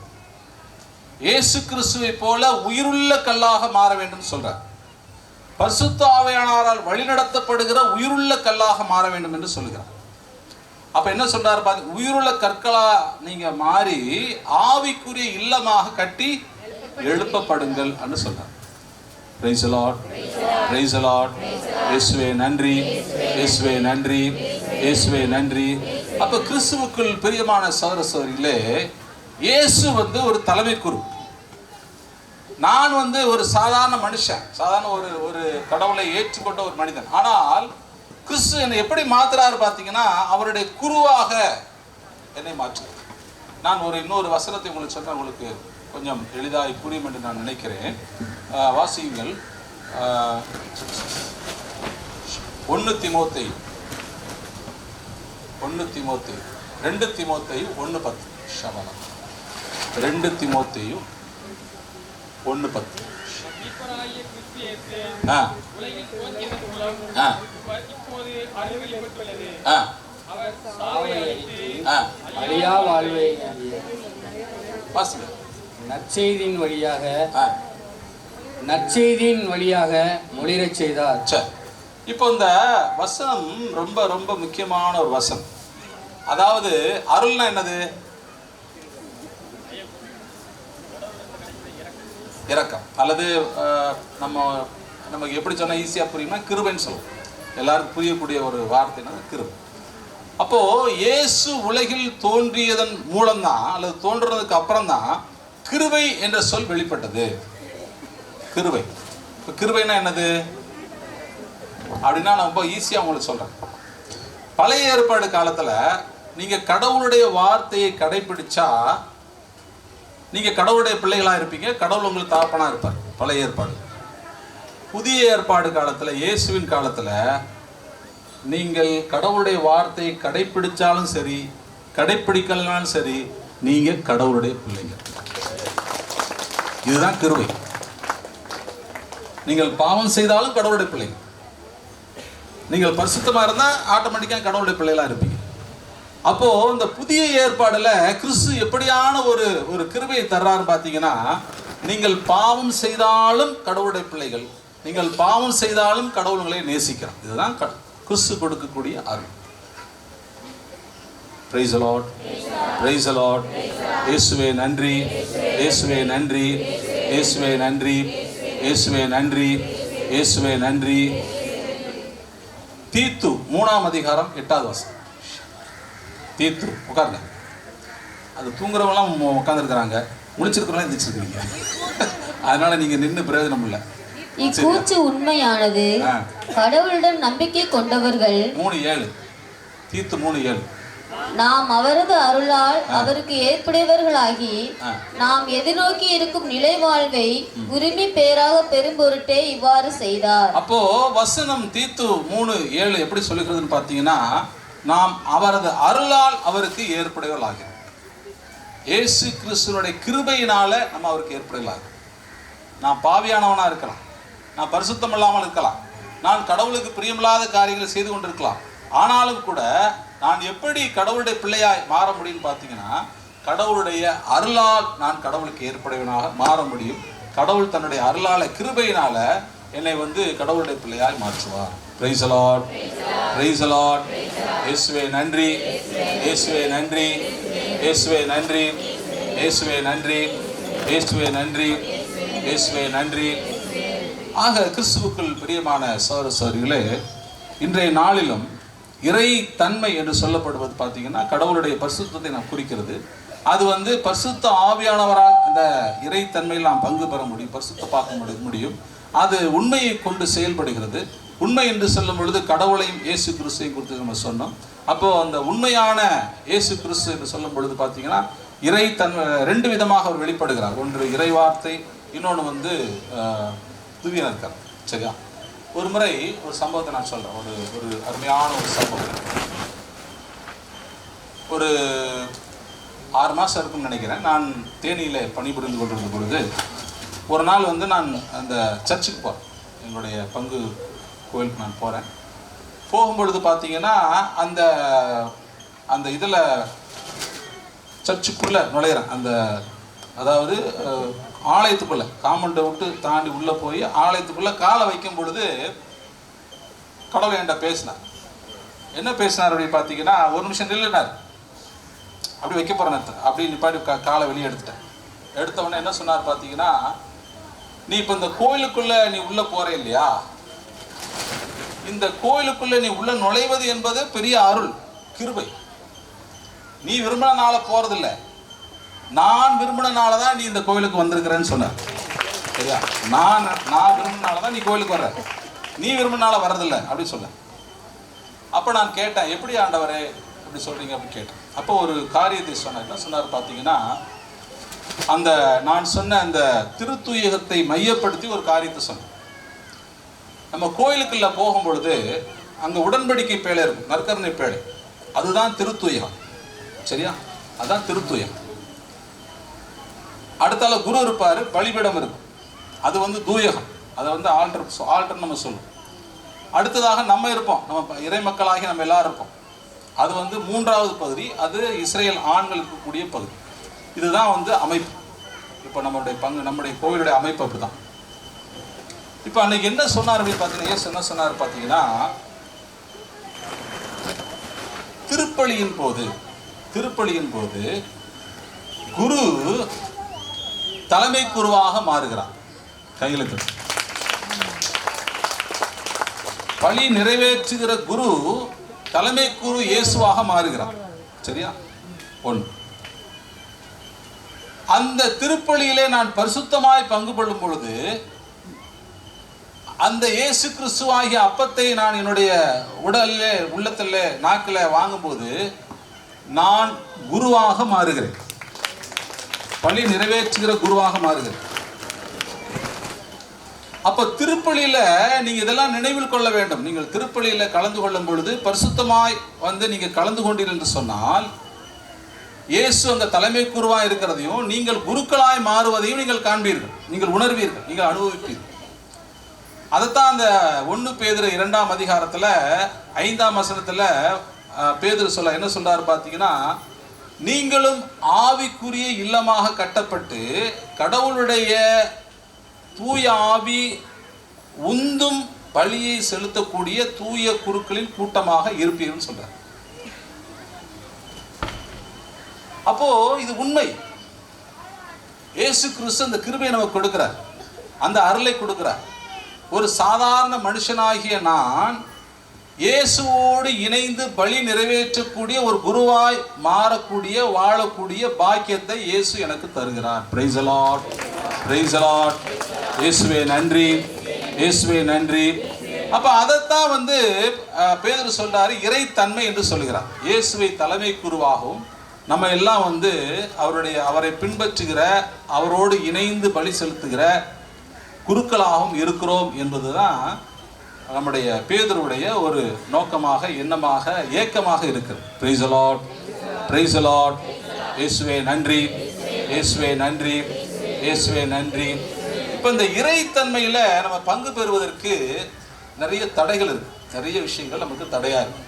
இயேசு கிறிஸ்துவை போல உயிருள்ள கல்லாக மாற வேண்டும் சொல்றார். பரிசுத்த ஆவியானவரால் வழிநடத்தப்படுகிற உயிருள்ள கல்லாக மாற வேண்டும் என்று சொல்லுகிறார். அப்ப என்ன சொல்றாரு பாருங்க, உயிருள்ள கற்களா நீங்க மாறி ஆவிக்குரிய இல்லமாக கட்டி எழுப்பப்படுங்கள் என்று சொல்றார். Price the Lord, praise the Lord. இயேசுவே நன்றி, இயேசுவே நன்றி, இயேசுவே நன்றி. அப்ப கிறிஸ்துவுக்குள் பிரியமான சகோதர சகோதரிகளே, இயேசு ஒரு தலைமை குரு. நான் ஒரு சாதாரண மனுஷன், சாதாரண ஒரு கடவுளை ஏற்றுக்கொண்ட ஒரு மனிதன். ஆனால் கிறிஸ்து என்னை எப்படி மாத்துறாரு பார்த்தீங்கன்னா, அவருடைய குருவாக என்னை மாற்றுறார். நான் இன்னொரு வசனத்தை உங்களுக்கு சொன்ன உங்களுக்கு கொஞ்சம் எளிதாய் புரியும் என்று நான் நினைக்கிறேன். வாசியுங்கள். 1 தீமோத்தேயு 2 தீமோத்தேயு 1:10. ஷபலம் 2 தீமோத்தேயு 1:10. அழியா வாழ்வை நற்செய்தியின் வழியாக மொழிரச் செய்தார். இப்போ இந்த வசனம் ரொம்ப ரொம்ப முக்கியமான ஒரு வசனம். அதாவது அருள்னா என்னது? இரக்கம். அல்லது நமக்கு எப்படி சொன்னா ஈஸியா புரியுமா, கிருபைன்னு சொல்லுவோம். எல்லாருக்கும் புரியக்கூடிய ஒரு வார்த்தைனா கிருபை. அப்போ இயேசு உலகில் தோன்றியதன் மூலம்தான், அல்லது தோன்றுறதுக்கு அப்புறம் தான் கிருபை என்ற சொல் வெளிப்பட்டது. கிருபை. இப்போ கிருபைனா என்னது அப்படின்னா நான் ரொம்ப ஈஸியா உங்களுக்கு சொல்றேன். பழைய ஏற்பாடு காலத்துல நீங்க கடவுளுடைய வார்த்தையை கடைபிடிச்சா நீங்க கடவுளுடைய பிள்ளைகளா இருப்பீங்க, கடவுள் உங்களுக்கு தகப்பனா இருப்பார். பழைய ஏற்பாடு. புதிய ஏற்பாடு காலத்துல, இயேசுவின் காலத்துல, நீங்கள் கடவுளுடைய வார்த்தையை கடைபிடிச்சாலும் சரி, கடைபிடிக்கலனாலும் சரி, நீங்க கடவுளுடைய பிள்ளைங்க. இதுதான் கிருபை. நீங்கள் பாவம் செய்தாலும் கடவுளுடைய பிள்ளைங்க. நீங்கள் பரிசுத்தமா இருந்தா ஆட்டோமேட்டிக்கா கடவுளுடைய பிள்ளைகளா இருப்பீங்க. அப்போ இந்த புதிய ஏற்பாடுல கிறிஸ்து எப்படியான ஒரு கிருபையை தர்றாரு பாத்தீங்கன்னா, நீங்கள் பாவம் செய்தாலும் கடவுளுடைய பிள்ளைகள், நீங்கள் பாவம் செய்தாலும் கடவுள் உங்களை நேசிக்கிறார். இதுதான் கிறிஸ்து கொடுக்கக்கூடிய அருள். Praise the Lord, praise the Lord. இயேசுவே நன்றி, இயேசுவே நன்றி, இயேசுவே நன்றி, இயேசுவே நன்றி, இயேசுவே நன்றி. தீத்து 3ஆம் அதிகாரம் 8வது வசனம். தீத்து உட்காருங்க. அது தூங்குறவங்களாம் உட்காந்துருக்குறாங்க, முழிச்சிருக்கிறவங்களாம் எந்திரிச்சிருக்கிறீங்க. அதனால நீங்க நின்று பிரயோஜனம் இல்லை. இக்கூற்று உண்மையானது. கடவுளிடம் நம்பிக்கை கொண்டவர்கள் 3:7 தீத்து 3:7 நாம் அவரது அருளால் அவருக்கு ஏற்புடையவர்களாகி நாம் எதிர்நோக்கி இருக்கும் நிலை வாழ்வை உரிமை பேராக பெரும் பொருட்டே இவ்வாறு செய்தார். அப்போ வசனம் தீத்து 3:7 எப்படி சொல்லுகிறதுன்னு பார்த்தீங்கன்னா, நாம் அவரது அருளால் அவருக்கு ஏற்புடையவர்களாகிறோம். இயேசு கிறிஸ்துவனுடைய கிருபையினால நம்ம அவருக்கு ஏற்புடையவர்களாகிறோம். நான் பாவியானவனா இருக்கலாம், நான் பரிசுத்தம் இல்லாமல் இருக்கலாம், நான் கடவுளுக்கு பிரியமில்லாத காரியங்களை செய்து கொண்டிருக்கலாம். ஆனாலும் கூட நான் எப்படி கடவுளுடைய பிள்ளையாய் மாற முடியும்னு பார்த்தீங்கன்னா, கடவுளுடைய அருளால் நான் கடவுளுக்கு ஏற்புடையவனாக மாற முடியும். கடவுள் தன்னுடைய அருளால கிருபையினால என்னை கடவுளுடைய பிள்ளையாய் மாற்றுவார். Price the Lord, praise the Lord. இயேசுவே நன்றி, இயேசுவே நன்றி, இயேசுவே நன்றி, இயேசுவே நன்றி, இயேசுவே நன்றி, இயேசுவே நன்றி. ஆக கிறிஸ்துவுக்குள் பிரியமான சகோதர சகோதரிகளே, இன்றைய நாளிலும் இறை தன்மை என்று சொல்லப்படுவது பார்த்தீங்கன்னா கடவுளுடைய பரிசுத்தத்தை நாம் குறிக்கிறது. அது பரிசுத்த ஆவியானவரால் அந்த இறை தன்மையில் நாம் பங்கு பெற முடியும், பரிசுத்த பார்க்க முடியும். அது உண்மையை கொண்டு செயல்படுகிறது. உண்மை என்று சொல்லும் பொழுது கடவுளையும் இயேசு கிறிஸ்துவையும் குறித்து நம்ம சொன்னோம். அப்போ அந்த உண்மையான இயேசு கிறிஸ்து என்று சொல்லும் பொழுது பார்த்தீங்கன்னா இறை தன்மை 2 விதமாக அவர் வெளிப்படுகிறார். ஒன்று இறை வார்த்தை, இன்னொன்று துவியனர்கள். சரியா? ஒரு முறை ஒரு சம்பவத்தை நான் சொல்கிறேன். ஒரு அருமையான ஒரு சம்பவம். ஒரு 6 மாதம் இருக்குன்னு நினைக்கிறேன். நான் தேனியில் பணிபுரிந்து கொண்டிருந்த பொழுது ஒரு நாள் நான் அந்த சர்ச்சுக்கு போகிறேன். எங்களுடைய பங்கு கோயிலுக்கு நான் போகிறேன். போகும்பொழுது பார்த்தீங்கன்னா அந்த அந்த இதில் சர்ச்சுக்குள்ளே நுழையிறேன். அதாவது ஆலயத்துக்குள்ளே காம்பவுண்டை விட்டு தாண்டி உள்ளே போய் ஆலயத்துக்குள்ளே காலை வைக்கும் பொழுது கடவுள் என்கிட்ட பேசினார். என்ன பேசினார் அப்படின்னு பார்த்தீங்கன்னா, ஒரு நிமிஷம் நில்லுனார். அப்படி வைக்க போகிறேன் அப்படி நிப்பாடி காலை வெளியே எடுத்துட்டேன். எடுத்த உடனே என்ன சொன்னார் பார்த்தீங்கன்னா, நீ இப்போ இந்த கோயிலுக்குள்ளே நீ உள்ளே போகிற இல்லையா, இந்த கோயிலுக்குள்ளே நீ உள்ளே நுழைவது என்பது பெரிய அருள், கிருபை. நீ விரும்பினால போகிறதில்ல, நான் விரும்பினால தான் நீ இந்த கோயிலுக்கு வந்திருக்கிறேன்னு சொன்னார். சரியா? நான் விரும்பினால தான் நீ கோயிலுக்கு வர்ற, நீ விரும்பினால வர்றதில்லை அப்படி சொல்ல. அப்போ நான் கேட்டேன், எப்படி ஆண்டவரே அப்படி சொல்கிறீங்க அப்படின்னு கேட்டேன். அப்போ ஒரு காரியத்தை சொன்னார். என்ன சொன்னார் பார்த்தீங்கன்னா, அந்த நான் சொன்ன அந்த திருத்தூயகத்தை மையப்படுத்தி ஒரு காரியத்தை சொன்னேன். நம்ம கோயிலுக்குள்ள போகும் பொழுது அங்கே உடன்படிக்கை பேழை இருக்கும், நற்கருணை பேழை, அதுதான் திருத்தூயகம். சரியா? அதுதான் திருத்தூயகம். அடுத்தால குரு இருப்பார், பலிபீடம் இருக்கும், அது தூயகம், அதை ஆல்டர் நம்ம சொல்லுவோம். அடுத்ததாக நம்ம இருப்போம், நம்ம இறை மக்களாகி நம்ம எல்லாரும் இருப்போம், அது 3வது பகுதி, அது இஸ்ரேல் ஆண்கள் இருக்கக்கூடிய பகுதி. இதுதான் அமைப்பு. இப்போ நம்முடைய கோவிலுடைய அமைப்பு அப்படிதான். இப்போ அன்னைக்கு என்ன சொன்னார் அப்படின்னு பார்த்தீங்கன்னா, இயேசு என்ன சொன்னார் பார்த்தீங்கன்னா, திருப்பலியின் போது குரு தலைமை குருவாக மாறுகிறார். கையெழுத்து பலி நிறைவேற்றுகிற குரு தலைமை குரு இயேசுவாக மாறுகிறார். சரியா? 1. அந்த திருப்பலியிலே நான் பரிசுத்தமாய் பங்கு கொள்ளும் பொழுது அந்த இயேசு கிறிஸ்துவாகிய அப்பத்தை நான் என்னுடைய உடலிலே, உள்ளத்திலே, நாக்கில் வாங்கும்போது நான் குருவாக மாறுகிறேன், பலி நிறைவேற்றுகிற குருவாக மாறுகிறேன். அப்ப திருப்பலியில நீங்க இதெல்லாம் நினைவில் கொள்ள வேண்டும். நீங்கள் திருப்பலியில கலந்து கொள்ளும் பொழுது பரிசுத்தமாய் நீங்க கலந்து கொண்டீர்கள் என்று சொன்னால், இயேசு அங்க தலைமை குருவாய் இருக்கிறதையும் நீங்கள் குருக்களாய் மாறுவதையும் நீங்கள் காண்பீர்கள், நீங்கள் உணர்வீர்கள், நீங்கள் அனுபவிப்பீர்கள். அதைத்தான் அந்த 1 பேதுரு 2ஆம் அதிகாரத்துல 5ஆம் வசனத்துல பேதுரு என்ன சொல்றாரு பார்த்தீங்கன்னா, நீங்களும் ஆவிக்குரிய இல்லமாக கட்டப்பட்டு கடவுளுடைய தூய ஆவி உந்தும் பலியை செலுத்தக்கூடிய தூய குருக்களின் கூட்டமாக இருப்பீர்கள் சொல்றார். அப்போ இது உண்மை. இயேசு கிறிஸ்து அந்த கிருபையை நமக்கு கொடுக்கிறார், அந்த அருளை கொடுக்கிறார். ஒரு சாதாரண மனுஷனாகிய நான் இயேசுவோடு இணைந்து பலி நிறைவேற்றக்கூடிய ஒரு குருவாய் மாறக்கூடிய வாழக்கூடிய பாக்கியத்தை இயேசு எனக்கு தருகிறார். Price the Lord, praise the Lord. இயேசுவே நன்றி, இயேசுவே நன்றி. அப்ப அதைத்தான் பேதுரு சொல்றாரு, இறைத்தன்மை என்று சொல்கிறார். இயேசுவை தலைமை குருவாகவும் நம்ம எல்லாம் அவரை பின்பற்றுகிற, அவரோடு இணைந்து பலி செலுத்துகிற குருக்களாகவும் இருக்கிறோம் என்பதுதான் நம்முடைய பேதுருவுடைய ஒரு நோக்கமாக, எண்ணமாக, ஏக்கமாக இருக்கிறது. Price the Lord, praise the Lord. இயேசுவே நன்றி, இயேசுவே நன்றி, இயேசுவே நன்றி. இப்போ இந்த இறைத்தன்மையில நம்ம பங்கு பெறுவதற்கு நிறைய தடைகள் இருக்கு, நிறைய விஷயங்கள் நமக்கு தடையா இருக்கு.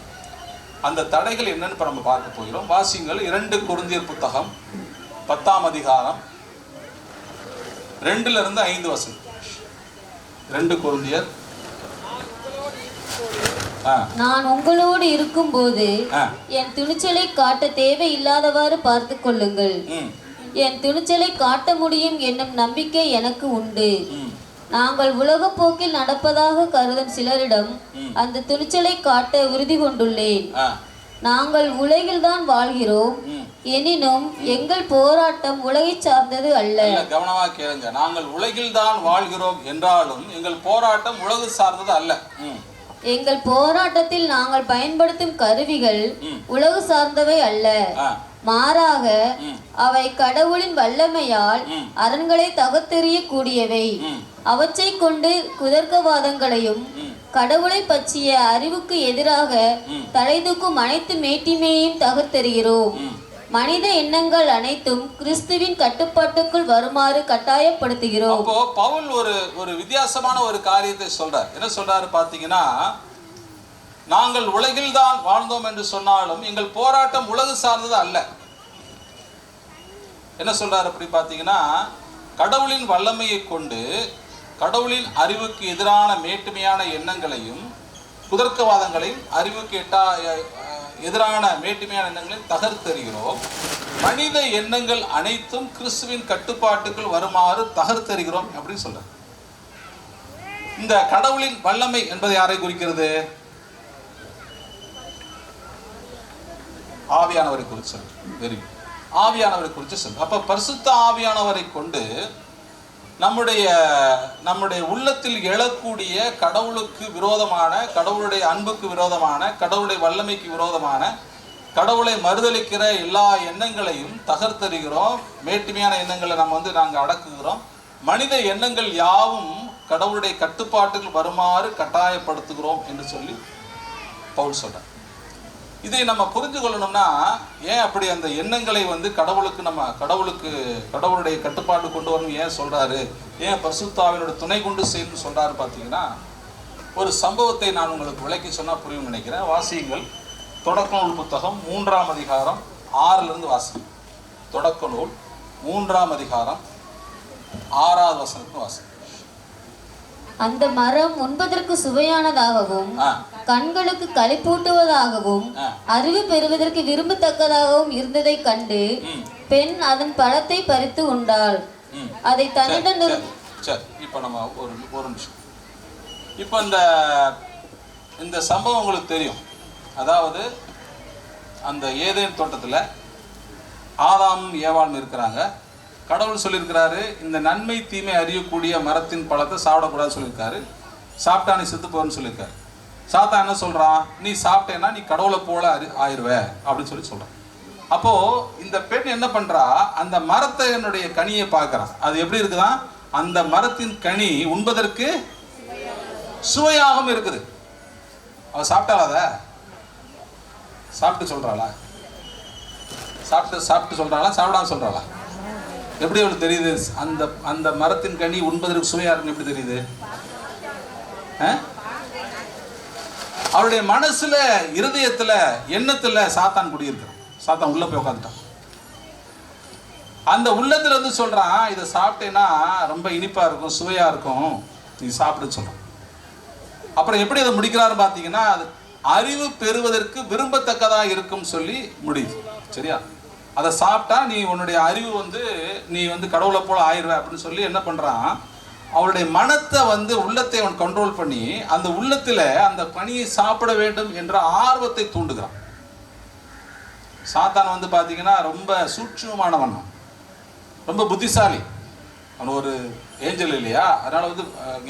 அந்த தடைகள் என்னன்னு இப்ப நம்ம பார்க்க போகிறோம். வாசிங்கள் 2 கொரிந்தியர் புத்தகம் 10ஆம் அதிகாரம் 2-5 வசனம். 2 கொரிந்தியர். நான் உங்களோடு இருக்கும்போது என் துணிச்சலை காட்ட தேவை இல்லாதவாறு பார்த்து கொள்ளுங்கள். என் துணிச்சலை காட்ட முடியும் என்னும் நம்பிக்கை எனக்கு உண்டு. நாங்கள் உலக போக்கில் நடப்பதாக கருதும் சிலரிடம் அந்த துணிச்சலை காட்ட உறுதி கொண்டுள்ளேன். நாங்கள் உலகில் தான் வாழ்கிறோம், எனினும் எங்கள் போராட்டம் உலகை சார்ந்தது அல்ல. கவனமா கேளுங்க. நாங்கள் உலகில் தான் வாழ்கிறோம் என்றாலும் எங்கள் போராட்டம் உலகு சார்ந்தது அல்ல. எங்கள் போராட்டத்தில் நாங்கள் பயன்படுத்தும் கருவிகள் உலகு சார்ந்தவை அல்ல, மாறாக அவை கடவுளின் வல்லமையால் அரண்களை தகர்த்தெறிய கூடியவை. அவற்றை கொண்டு குதர்க்கவாதங்களையும் கடவுளை பற்றிய அறிவுக்கு எதிராக தலைதூக்கும் அனைத்து மேட்டிமையையும் தகர்த்தெறிகிறோம். மனித எண்ணங்கள் அனைத்தும் கிறிஸ்துவின் கட்டுப்பாட்டுக்குள் வருமாறு கட்டாயப்படுத்துகிறோம். அப்போ பவுல் ஒரு வித்தியாசமான ஒரு காரியத்தை சொல்றார். என்ன சொல்றாரு பாத்தீங்கன்னா, நாங்கள் உலகில் தான் வாழ்ந்தோம் என்று சொன்னாலும் எங்கள் போராட்டம் உலகு சார்ந்தது அல்ல. என்ன சொல்றாரு அப்படி பாத்தீங்கன்னா, கடவுளின் வல்லமையை கொண்டு கடவுளின் அறிவுக்கு எதிரான மேட்டுமையான எண்ணங்களையும் குதர்க்கவாதங்களையும் அறிவுக்கு எதிரான மேட்டுமையான எண்ணங்களையும் தகர்த்தெறிகிறோம். மனித எண்ணங்கள் அனைத்தும் கிறிஸ்துவின் கட்டுப்பாட்டுக்குள் வருமாறு தகர்த்தெறிகிறோம் அப்படின்னு சொல்றார். இந்த கடவுளின் வல்லமை என்பது யாரை குறிக்கிறது? ஆவியானவரை குறித்து சொல்லு. ஆவியானவரை குறித்து சொல்லு. அப்ப பரிசுத்த ஆவியானவரை கொண்டு நம்முடைய உள்ளத்தில் எழக்கூடிய கடவுளுக்கு விரோதமான, கடவுளுடைய அன்புக்கு விரோதமான, கடவுளுடைய வல்லமைக்கு விரோதமான, கடவுளை மறுதலிக்கிற எல்லா எண்ணங்களையும் தகர்த்தெறிகிறோம். மேட்டுமையான எண்ணங்களை நாங்கள் அடக்குகிறோம். மனித எண்ணங்கள் யாவும் கடவுளுடைய கட்டுப்பாட்டுக்கு வருமாறு கட்டாயப்படுத்துகிறோம் என்று சொல்லி பவுல் சொல்றார். இதை நம்ம புரிந்து கொள்ளணும்னா, ஏன் அப்படி அந்த எண்ணங்களை கடவுளுடைய கட்டுப்பாடு கொண்டு வரணும் ஏன் சொல்றாரு, ஏன் பரிசுத்த ஆவியினுடைய துணை கொண்டு செய்யணும்னு சொல்றாரு பார்த்தீங்கன்னா, ஒரு சம்பவத்தை நான் உங்களுக்கு விளக்கி சொன்னா புரியும் நினைக்கிறேன். வாசியுங்கள். தொடக்க நூல் புத்தகம் 3ஆம் அதிகாரம் 6 வாசி. தொடக்க நூல் 3ஆம் அதிகாரம் 6வது வசனத்துக்கு வாசி. அந்த மரம் உண்பதற்கு சுவையானதாகவும் கண்களுக்கு களிப்பூட்டுவதாகவும் அறிவு பெறுவதற்கு விரும்பத்தக்கதாகவும் இருந்ததை கண்டு பெண் அதன் பழத்தை பறித்து உண்டாள். அதை தன்னிடம் இப்ப நம்ம ஒரு நிமிஷம். இப்ப இந்த சம்பவம் உங்களுக்கு தெரியும். அதாவது அந்த ஏதேன் தோட்டத்துல ஆதாம் ஏவாளும் இருக்கிறாங்க. கடவுள் சொல்லியிருக்கிறாரு, இந்த நன்மை தீமை அறியக்கூடிய மரத்தின் பழத்தை சாப்பிடக்கூடாதுன்னு சொல்லியிருக்காரு. சாப்பிட்டா நீ செத்து போறன்னு சொல்லியிருக்காரு. சாத்தா என்ன சொல்றான், நீ சாப்பிட்டேன்னா நீ கடவுளை போல ஆயிடுவ அப்படின்னு சொல்றான். அப்போ இந்த பெண் என்ன பண்றா, அந்த மரத்தை என்னுடைய கனியை பார்க்கறான். அது எப்படி இருக்குதான், அந்த மரத்தின் கனி உண்பதற்கு சுவையாகவும் இருக்குது. அவ சாப்பிட்டாளா? அத சாப்பிட்டு சொல்றாளா? சாப்பிட்டு சொல்றாளா? சாப்பிடாம சொல்றாளா? எப்படி அவளுக்கு தெரியுது அந்த மரத்தின் கனி உண்பதற்கு சுவையா இருக்குன்னு எப்படி தெரியுது? அவளுடைய மனசுல, இருதயத்துல, எண்ணத்துல சாத்தான் குடியிருக்கிறான். சாத்தான் உள்ள போய் உட்காந்துட்டான். அந்த உள்ளத்துல இருந்து சொல்றான், இதை சாப்பிட்டேன்னா ரொம்ப இனிப்பா இருக்கும், சுவையா இருக்கும், நீ சாப்பிடு சொல்றான். அப்புறம் எப்படி அதை முடிக்கிறாரு பாத்தீங்கன்னா, அது அறிவு பெறுவதற்கு விரும்பத்தக்கதா இருக்கும் சொல்லி முடியுது. சரியா? அதை சாப்பிட்டா நீ உன்னுடைய அறிவு நீ கடவுளை போல ஆயிடுவ அப்படின்னு சொல்லி என்ன பண்றான், அவருடைய மனத்தை உள்ளத்தை அவன் கண்ட்ரோல் பண்ணி அந்த உள்ளத்துல அந்த கனியை சாப்பிட வேண்டும் என்ற ஆர்வத்தை தூண்டுகிறான். சாத்தான் பாத்தீங்கன்னா ரொம்ப சூட்சுமமானவன், ரொம்ப புத்திசாலி. அவன் ஒரு ஏஞ்சல் இல்லையா, அதனால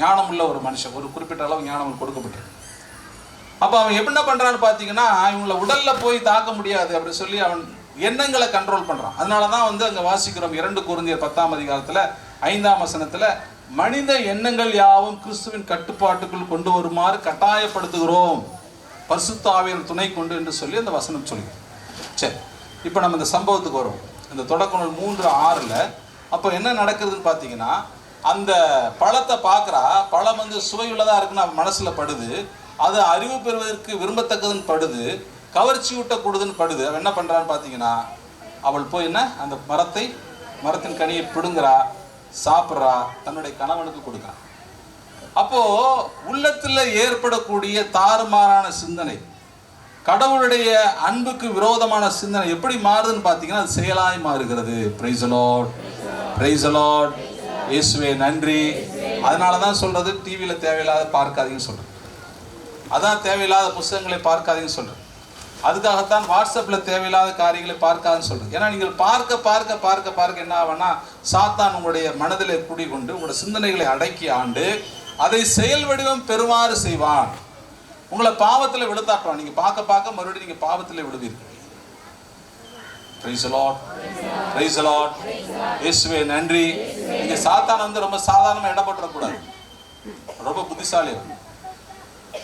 ஞானம் உள்ள ஒரு மனுஷன், ஒரு குறிப்பிட்ட அளவு ஞானம் கொடுக்கப்பட்டது. அப்ப அவன் என்ன பண்றான்னு பாத்தீங்கன்னா, இவங்களை உடல்ல போய் தாக்க முடியாது அப்படின்னு சொல்லி அவன் எண்ணங்களை கண்ட்ரோல் பண்றான். அதனாலதான் அங்க வாசிக்கிறோம் 2 கொரிந்தியர் 10ஆம் அதிகாரத்துல 5ஆம் வசனத்துல, மனித எண்ணங்கள் யாவும் கிறிஸ்துவின் கட்டுப்பாட்டுக்குள் கொண்டு வருமாறு கட்டாயப்படுத்துகிறோம் பரிசுத்த ஆவியின் துணை கொண்டு என்று சொல்லி அந்த வசனம் சொல்லி. சரி, இப்போ நம்ம இந்த சம்பவத்துக்கு வரும். இந்த தொடக்க நூல் 3:6 அப்போ என்ன நடக்குதுன்னு பார்த்தீங்கன்னா, அந்த பழத்தை பார்க்குறா, பழம் சுவையுள்ளதாக இருக்குன்னு அவன் மனசில் படுது, அது அறிவு பெறுவதற்கு விரும்பத்தக்கதுன்னு படுது, கவர்ச்சி ஊட்டக்கூடுதுன்னு படுது. அவன் என்ன பண்ணுறான்னு பார்த்தீங்கன்னா, அவள் போய் அந்த மரத்தின் கனியை பிடுங்குறா, சாப்பிட்றா, தன்னுடைய கணவனுக்கு கொடுக்குறான். அப்போ உள்ளத்தில் ஏற்படக்கூடிய தாறுமாறான சிந்தனை, கடவுளுடைய அன்புக்கு விரோதமான சிந்தனை எப்படி மாறுதுன்னு பார்த்தீங்கன்னா, அது செயலாய் மாறுகிறது. Price the Lord, praise the Lord, இயேசுவே நன்றி. அதனால தான் சொல்றது, டிவியில் தேவையில்லாத பார்க்காதீங்கன்னு சொல்றேன். அதான் தேவையில்லாத புத்தகங்களை பார்க்காதீங்கன்னு சொல்றேன். அதுக்காகத்தான் வாட்ஸ்அப்பில் தேவையில்லாத காரியங்களை பார்க்காதுன்னு சொல்றேன். ஏன்னா நீங்கள் பார்க்க பார்க்க பார்க்க பார்க்க என்ன ஆகும்னா, சாத்தான் உங்களுடைய மனதிலே குடிகொண்டு உங்களுடைய சிந்தனைகளை அடக்கி ஆண்டு அதை செயல் வடிவம் பெறுமாறு செய்வான். உங்களை பாவத்தில் விழுத்தாட்டுவான். நீங்க பார்க்க பார்க்க மறுபடியும் நீங்க பாவத்தில் விழுவீர்கள். Praise the Lord, praise the Lord, இயேசுவே நன்றி. நீங்க சாத்தான் ரொம்ப சாதாரணமா இடப்பட்டுறக்கூடாது. ரொம்ப புத்திசாலி.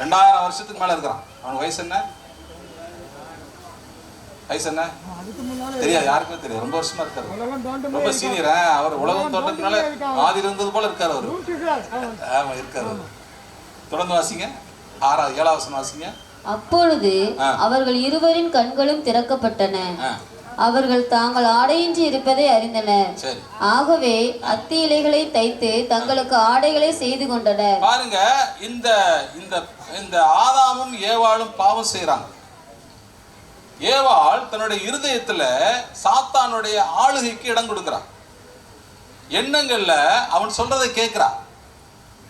2000 வருஷத்துக்கு மேல இருக்கிறான். அவனுக்கு வயசு என்ன தெரியாது, யாருக்குமே தெரியாது. ரொம்ப வருஷமா இருக்காரு, ரொம்ப சீனியர். அவர் உலகம் தோட்டத்தினால ஆதி இருந்தது போல இருக்காரு அவரு. ஆமா இருக்காரு. தொடர்ந்து வாசிங்க, 7ஆம் வசனம் வாசிங்க. அப்பொழுது அவர்கள் இருவரின் கண்களும் திறக்கப்பட்டன, அவர்கள் தாங்கள் ஆடையின்றி இருப்பதை அறிந்தனர். ஆகவே அத்தி இலைகளை தைத்து தங்களுக்கு ஆடைகளை செய்து கொண்டனர். பாருங்க, இந்த இந்த ஆதாமும் ஏவாளும் பாவம் செய்யறாங்க. ஏவாள் தன்னுடைய இருதயத்துல சாத்தானுடைய ஆளுகைக்கு இடம் கொடுக்கிறான். எண்ணங்கள்ல அவன் சொல்றதை கேட்கிறான்.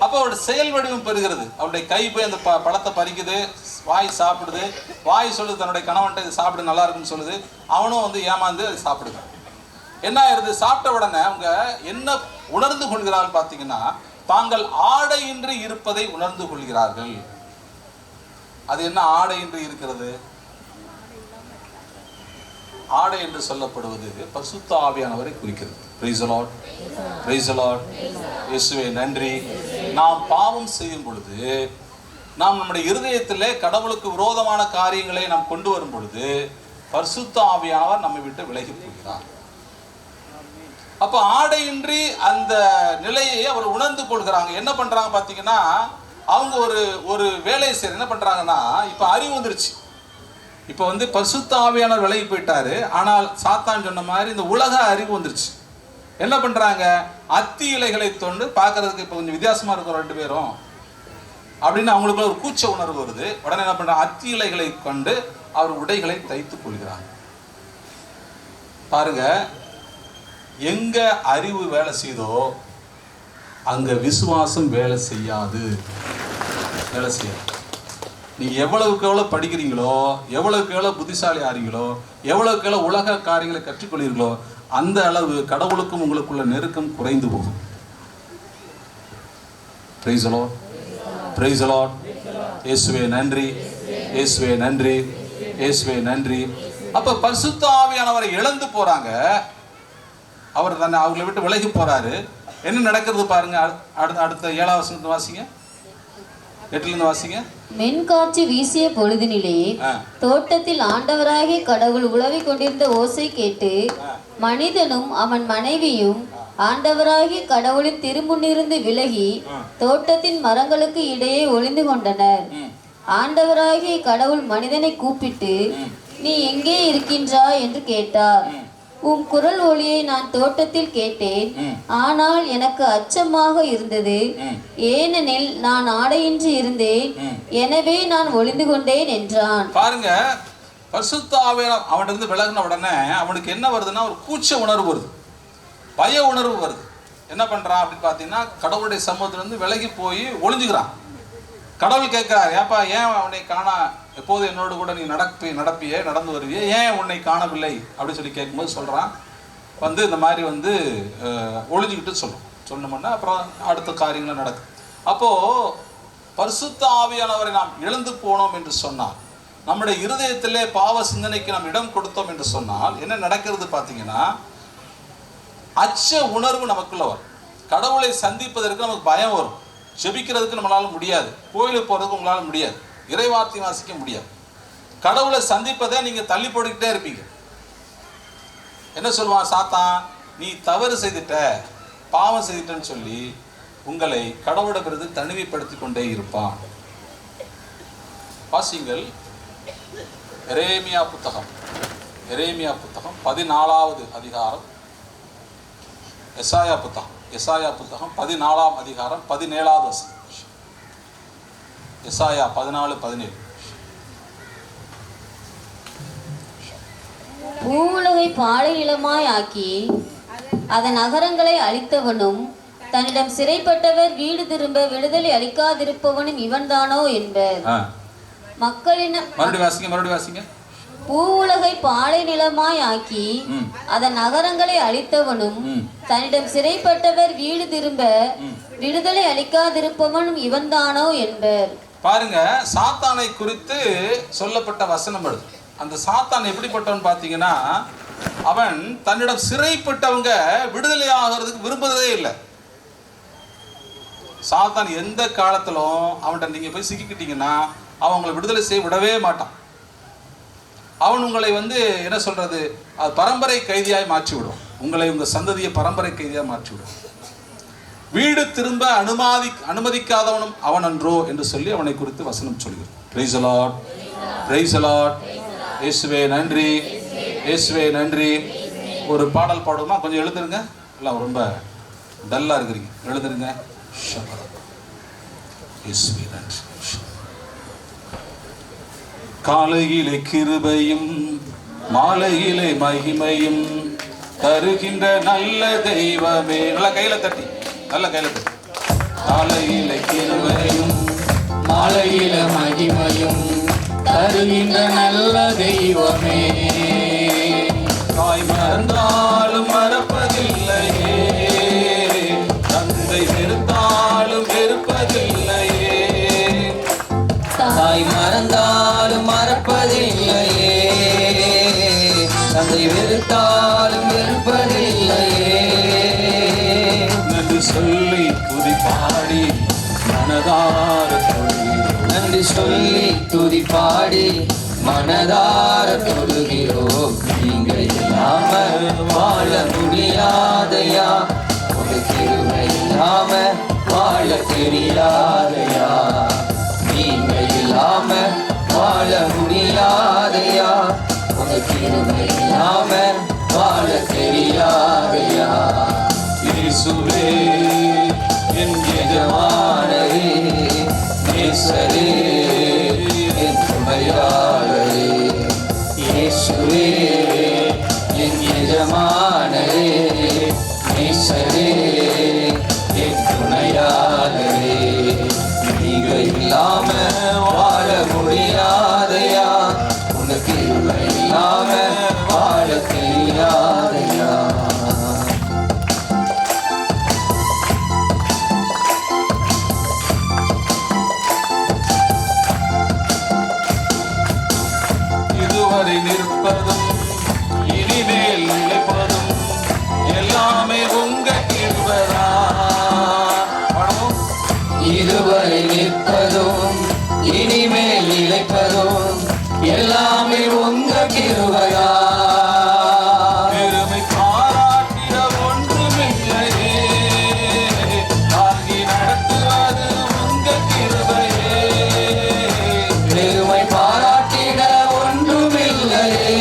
அப்போ அவருடைய செயல் வடிவம் பெறுகிறது. அவருடைய கை போய் அந்த பழத்தை பறிக்குது, வாய் சாப்பிடுது, வாய் சொல்லுது தன்னுடைய கணவன்ட்ட இது சாப்பிடு நல்லா இருக்குன்னு சொல்லுது. அவனும் ஏமாந்து அது சாப்பிடுது. என்ன ஆயிருது, சாப்பிட்ட உடனே அவங்க என்ன உணர்ந்து கொள்கிறார்கள் பார்த்தீங்கன்னா, தாங்கள் ஆடையின்றி இருப்பதை உணர்ந்து கொள்கிறார்கள். அது என்ன ஆடையின்றி இருக்கிறது? ஆடை என்று சொல்லப்படுவது பரிசுத்த ஆவியானவரை குறிக்கிறது. Praise the Lord, praise the Lord, இயேசுவே நன்றி. நாம் பாவம் செய்யும் பொழுது, நாம் நம்முடைய இருதயத்திலே கடவுளுக்கு விரோதமான காரியங்களை நாம் கொண்டு வரும் பொழுது, பரிசுத்த ஆவியானவர் நம்மை விட்டு விலகி போகிறார். அப்ப ஆடையின்றி அந்த நிலையை அவர் உணர்ந்து கொள்கிறாங்க. என்ன பண்றாங்க பாத்தீங்கன்னா, அவங்க ஒரு வேலையை செய்ய என்ன பண்றாங்கன்னா, இப்ப அறிவு வந்துருச்சு. இப்ப பரிசுத்த ஆவியானவர் விலகி போயிட்டாரு. ஆனால் சாத்தான் சொன்ன மாதிரி இந்த உலக அறிவு வந்துருச்சு. என்ன பண்றாங்க, அத்தி இலைகளை தொண்டு பார்க்கறதுக்கு இப்ப கொஞ்சம் வித்தியாசமா இருக்கிற 2 பேரும் அப்படின்னு அவங்களுக்குள்ள ஒரு கூச்ச உணர்வு வருது. உடனே என்ன பண்றாங்க, அத்தி இலைகளை கொண்டு அவர் உடைகளை தைத்துக் கொள்கிறாங்க. பாருங்க, எங்க அறிவு வேலை செய்தோ அங்க விசுவாசம் வேலை செய்யாது. நீங்க எவ்வளவுக்கு எவ்வளவு படிக்கிறீங்களோ, எவ்வளவுக்கு எவ்வளவு புத்திசாலி ஆறீங்களோ, எவ்வளவுக்கு எவ்வளவு உலக காரியங்களை கற்றுக்கொள்கிறீர்களோ, அந்த அளவு கடவுளுக்கும் உங்களுக்குள்ள நெருக்கம் குறைந்து போகும். Praise the Lord, praise the Lord, இயேசுவே நன்றி, இயேசுவே நன்றி, இயேசுவே நன்றி. அப்ப பரிசுத்த ஆவியானவரை இழந்து போறாங்க. அவர் தன்னை அவங்களை விட்டு விலகி போறாரு. என்ன நடக்கிறது பாருங்க. அடுத்த 7ஆம் வசனத்தை வாசிங்க, 8லிருந்து வாசிங்க. மென்காட்சி வீசிய பொழுதினிலே தோட்டத்தில் ஆண்டவராகிய கடவுள் உலவிக் கொண்டிருந்த ஓசை கேட்டு மனிதனும் அவன் மனைவியும் ஆண்டவராகிய கடவுளின் திருமுன்னிருந்து விலகி தோட்டத்தின் மரங்களுக்கு இடையே ஒளிந்து கொண்டனர். ஆண்டவராகிய கடவுள் மனிதனை கூப்பிட்டு, நீ எங்கே இருக்கின்றாய் என்று கேட்டார். உம் குரல் ஒளியை நான் தோட்டத்தில் கேட்டேன், ஆனால் எனக்கு அச்சமாக இருந்தது, ஏனெனில் நான் ஆடையின்றி இருந்தேன், எனவே நான் ஒளிந்து கொண்டேன் என்றான். பாருங்க, பரிசுத்த ஆவியானவர் அவனிருந்து விலகின உடனே அவனுக்கு என்ன வருதுன்னா, ஒரு கூச்ச உணர்வு வருது, பய உணர்வு வருது. என்ன பண்றான் அப்படின்னு பார்த்தீங்கன்னா கடவுளுடைய சமூகத்திலிருந்து விலகி போய் ஒளிஞ்சுக்கிறான். கடவுள் கேட்கிறார், ஏப்பா ஏன் உன்னை காணா, எப்போது என்னோடு கூட நீ நடப்பியே நடந்து வருவியே, ஏன் உன்னை காணவில்லை அப்படின்னு சொல்லி கேட்கும்போது சொல்றான் வந்து இந்த மாதிரி வந்து ஒளிஞ்சுக்கிட்டு சொன்னோம்னா அப்புறம் அடுத்த காரியங்களும் நடக்கும். அப்போ பரிசுத்த ஆவியானவரை நாம் இழந்து போனோம் என்று சொன்னால், நம்முடைய இருதயத்திலே பாவ சிந்தனைக்கு நாம் இடம் கொடுத்தோம் என்று சொன்னால் என்ன நடக்கிறது பார்த்தீங்கன்னா, அச்ச உணர்வு நமக்குள்ள வரும். கடவுளை சந்திப்பதற்கு நமக்கு பயம் வரும். ஜெபிக்கிறதுக்கு நம்மளால முடியாது, கோயிலுக்கு போறதுக்கு உங்களால முடியாது, இறைவார்த்தை வாசிக்க முடியாது. கடவுளை சந்திப்பதை நீங்க தள்ளி போட்டுக்கிட்டே இருப்பீங்க. என்ன சொல்லுவான் சாத்தான், நீ தவறு செய்துட்ட, பாவம் செய்துட்டன்னு சொல்லி உங்களை கடவுளிடமிருந்து தனிமைப்படுத்தி கொண்டே இருப்பான். வாசிங்கள் எரேமியா புத்தகம் 14வது அதிகாரம், எசாயா புத்தகம் 14ஆம் அதிகாரம் 17வது வசனம். எசாயா 14:17. பூவுலகை பாலை நிலமாய் ஆக்கி அதன் நகரங்களை அழித்தவனும் தன்னிடம் சிறைப்பட்டவர் வீடு திரும்ப விடுதலை அளிக்காதிருப்பவனும் இவன்தானோ என்பர். மக்களின மறுபடியும் வாசிங்க. பூவுலகை பாலை நிலமாய் ஆக்கி அதன் நகரங்களை அழித்தவனும் தன்னிடம் சிறைப்பட்டவர் வீடு திரும்ப விடுதலை அளிக்காதிருப்பவனும் இவன்தானோ என்பர். பாருங்க, சாத்தானை குறித்து சொல்லப்பட்ட வசனம் எழுது. அந்த சாத்தான் எப்படிப்பட்டவன் பார்த்தீங்கன்னா, அவன் தன்னிடம் சிறைப்பட்டவங்க விடுதலை ஆகிறதுக்கு விரும்புறதே இல்லை. சாத்தான் எந்த காலத்திலும் அவன்கிட்ட நீங்க போய் சிக்கிக்கிட்டீங்கன்னா அவங்களை விடுதலை செய்ய விடவே மாட்டான். அவன் உங்களை வந்து என்ன சொல்றது, அது பரம்பரை கைதியாய் மாற்றி விடும். உங்களை உங்க சந்ததியை பரம்பரை கைதியாய் மாற்றி விடும். வீடு திரும்ப அனுமதிக்காதவனும் அவன் அன்றோ என்று சொல்லி அவனை குறித்து வசனம் சொல்கிறது. Price the Lord, praise the Lord. இயேசுவே நன்றி, இயேசுவே நன்றி. ஒரு பாடல் பாடுமா? கொஞ்சம் எழுதுருங்க. எல்லாம் ரொம்ப டல்லா இருக்கிறீங்க, எழுதுருங்க. இயேசுவே நன்றி. காலையிலே கிருபையும் மாலையிலே மகிமையும் தருகின்ற நல்ல தெய்வமே. நல்ல கையில தட்டி. காலையிலே கிருபையும் மாலையில மகிமையும் தருகின்ற நல்ல தெய்வமே. தாய் மறந்தாலும் மறப்பதில்லையே, தந்தை வெறுத்தாலும் வெறுப்பதில்லையே. தாய் மறந்தாலும் மறப்பதில்லையே, தந்தை வெறுத்தாலும் வெறுப்பதில்லையே. நன்றி சொல்லி துதி பாடி மனதார நன்றி சொல்லி துதி பாடி மனதார தொழுகிறோம். நீங்க இல்லாம வாழ முடியாதையா, ஒரு கிருபை இல்லாம வாழ தெரியாதையா. நீங்க இல்லாம வாழ முடியாதையா, ஒரு கிருபை இல்லாம வாழ தெரியாதையா. இயேசுவே என் எஜமானரே, நேசரே, என் துணையாளரே. இயேசுவே என் எஜமானரே, நேசரே, என் துணையாளரே. நீங்க இல்லாம வாழ முடியாதையா, உனக்கு இல்லாம வாழ தெரியாதையா. இதுவரை நிற்பதும் இனிமேல் நிலைப்பதும் எல்லாமே உங்க கிருபைதான். இதுவரை நிற்பதும் இனிமேல் நிலைப்பதும் எல்லாமே உங்க கிருபையா. பெருமை பாராட்டிட ஒன்றுமில்லையே, தாங்கி நடத்துவது உங்க கிருபையே. பெருமை பாராட்டிட ஒன்றுமில்லையே,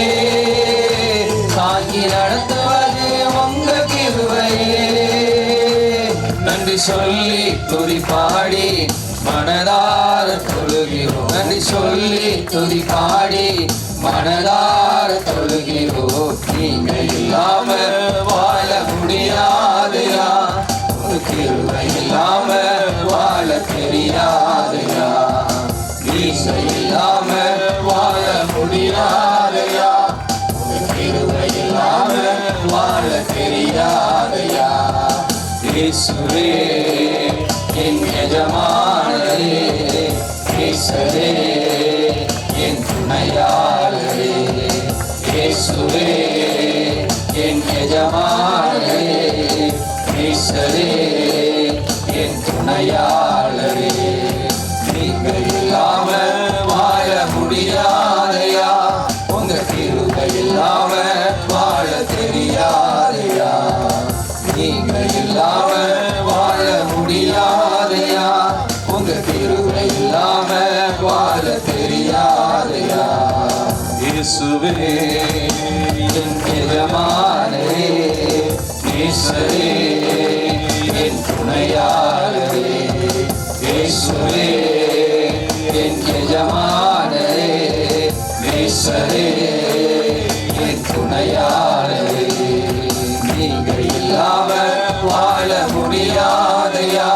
தாங்கி நடத்துவது உங்க கிருபையே. நன்றி சொல்லி துதி பாடி மனதார தொழுகிறோம். நன்றி சொல்லி துதி பாடி மனதார தொழுகிறோம். நீங்க இல்லாம வாழ முடியாதையா, எஜமானரே நேசரே என் துணையாளரே நீங்க இல்லாம வாழ முடியாதையா உங்க கிருபை இல்லாம வாழ தெரியாதையா நீங்க இல்லாம வாழ முடியாதையா உங்க கிருபை இல்லாம வாழ தெரியாதையா இயேசுவே என் எஜமானரே நேசரே என் துணையாளரே இயேசுவே என் எஜமானரே நேசரே என் துணையாளரே நீங்க இல்லாம வாழ முடியாதையா